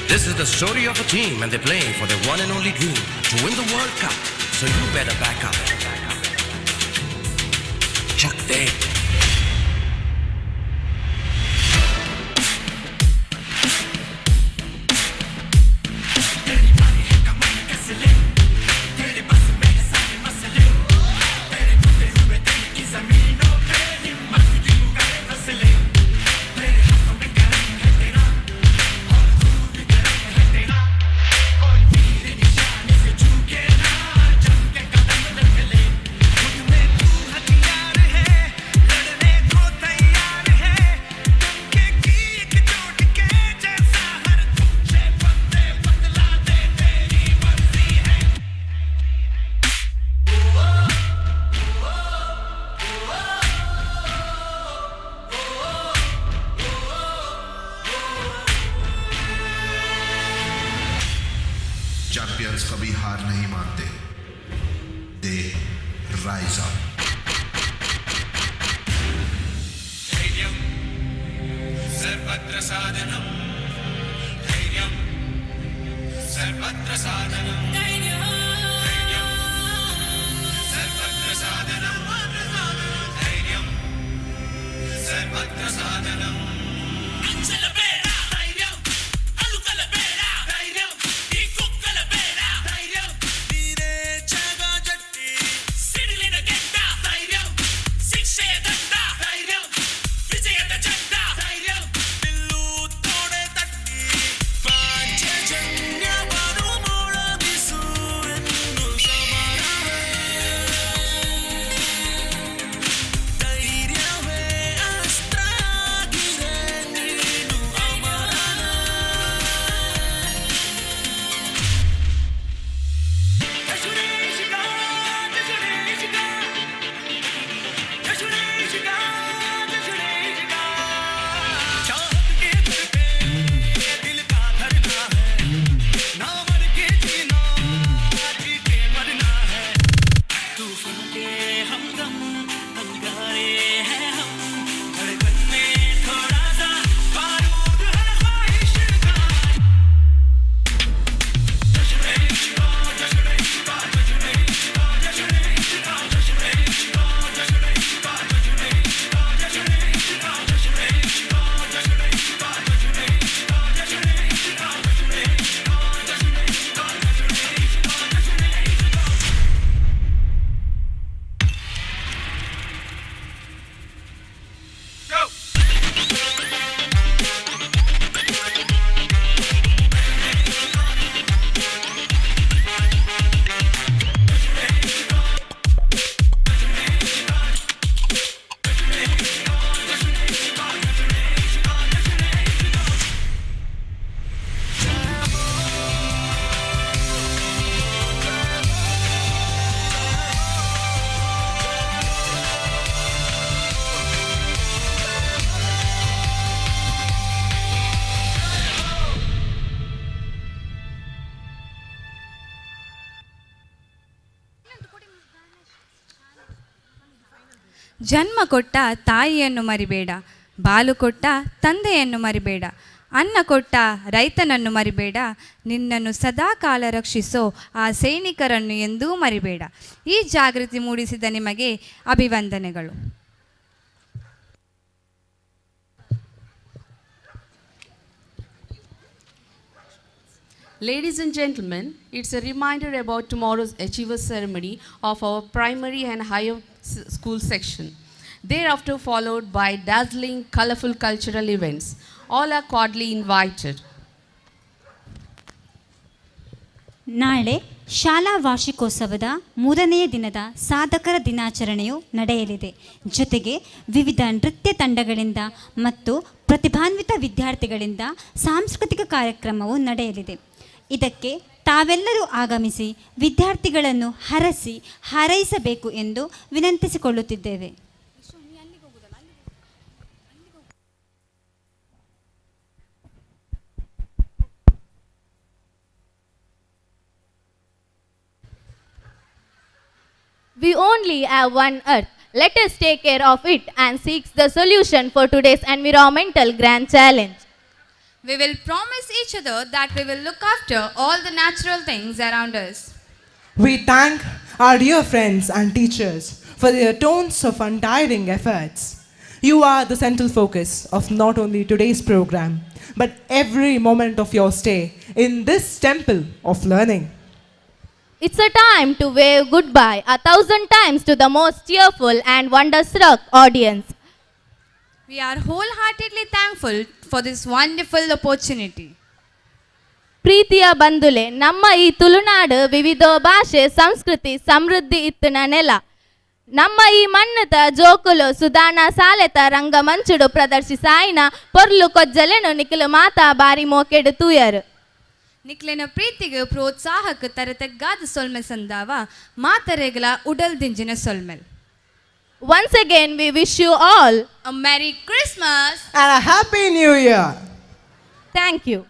This is the story of a team and they're playing for their one and only dream to win the World Cup. So you better back up. Chuck Day. Champions कभी हार नहीं मानते. They rise up. धैर्यं सर्वत्र साधनं. धैर्यं सर्वत्र साधनं. धैर्यं सर्वत्र साधनं. धैर्यं सर्वत्र साधनं. अंचलबेड़ा धैर्यं अलुकलबेड़ा धैर्यं ಜನ್ಮ ಕೊಟ್ಟ ತಾಯಿಯನ್ನು ಮರಿಬೇಡ, ಬಾಲು ಕೊಟ್ಟ ತಂದೆಯನ್ನು ಮರಿಬೇಡ, ಅನ್ನ ಕೊಟ್ಟ ರೈತನನ್ನು ಮರಿಬೇಡ, ನಿನ್ನನ್ನು ಸದಾ ಕಾಲ ರಕ್ಷಿಸೋ ಆ ಸೈನಿಕರನ್ನು ಎಂದೂ ಮರಿಬೇಡ. ಈ ಜಾಗೃತಿ ಮೂಡಿಸಿದ ನಿಮಗೆ ಅಭಿವಂದನೆಗಳು. Ladies and gentlemen, it's a reminder about tomorrow's Achievers Ceremony of our primary and higher school section. Thereafter followed by dazzling, colorful cultural events. All are cordially invited. ನಾಳೆ ಶಾಲಾ ವಾರ್ಷಿಕೋತ್ಸವದ 3ನೇ ದಿನದ ಸಾಧಕರ ದಿನಾಚರಣೆಯು ನಡೆಯಲಿದೆ. ಜೊತೆಗೆ ವಿವಿಧ ನೃತ್ಯ ತಂಡಗಳಿಂದ ಮತ್ತು ಪ್ರತಿಭಾನ್ವಿತ ವಿದ್ಯಾರ್ಥಿಗಳಿಂದ ಸಾಂಸ್ಕೃತಿಕ ಕಾರ್ಯಕ್ರಮವು ನಡೆಯಲಿದೆ. ಇದಕ್ಕೆ ತಾವೆಲ್ಲರೂ ಆಗಮಿಸಿ ವಿದ್ಯಾರ್ಥಿಗಳನ್ನು ಹರಸಿ ಹಾರೈಸಬೇಕು ಎಂದು ವಿನಂತಿಸಿಕೊಳ್ಳುತ್ತಿದ್ದೇವೆ. We only have one earth. Let us take care of it and seek the solution for today's environmental grand challenge. We will promise each other that we will look after all the natural things around us. We thank our dear friends and teachers for their tones of untiring efforts. You are the central focus of not only today's program, but every moment of your stay in this temple of learning. It's a time to wave goodbye 1,000 times to the most cheerful and wonder-struck audience. We are wholeheartedly thankful for this wonderful opportunity. ಪ್ರೀತಿಯ ಬಂಧುಲೆ, ನಮ್ಮ ಈ ತುಳುನಾಡು ವಿವಿಧ ಭಾಷೆ ಸಂಸ್ಕೃತಿ ಸಮೃದ್ಧಿ ಇತ್ತಿನ ನೆಲ. ನಮ್ಮ ಈ ಮಣ್ಣದ ಜೋಕುಲು ಸುದಾನ ಸಾಲೆತ ರಂಗಮಂಚುಡು ಪ್ರದರ್ಶಿಸಾಯಿನ ಪೊರ್ಲು ಕೊಜ್ಜಲೆನು ನಿಖಿಲು ಮಾತಾ ಬಾರಿ ಮೋಕೆಡು ತೂಯರು. ನಿಕ್ಲೆನ ಪ್ರೀತಿಗೆ ಪ್ರೋತ್ಸಾಹಕ್ಕೆ ತರತೆಗ್ಗಾದ ಸೊಲ್ಮೆಲ್ ಸಂದಾವ ಮಾತರೆಗಳ ಉಡಲ್ ದಿಂಜಿನ ಸೊಲ್ಮೆಲ್. Once again we wish you all a Merry Christmas and a Happy New Year. Thank you.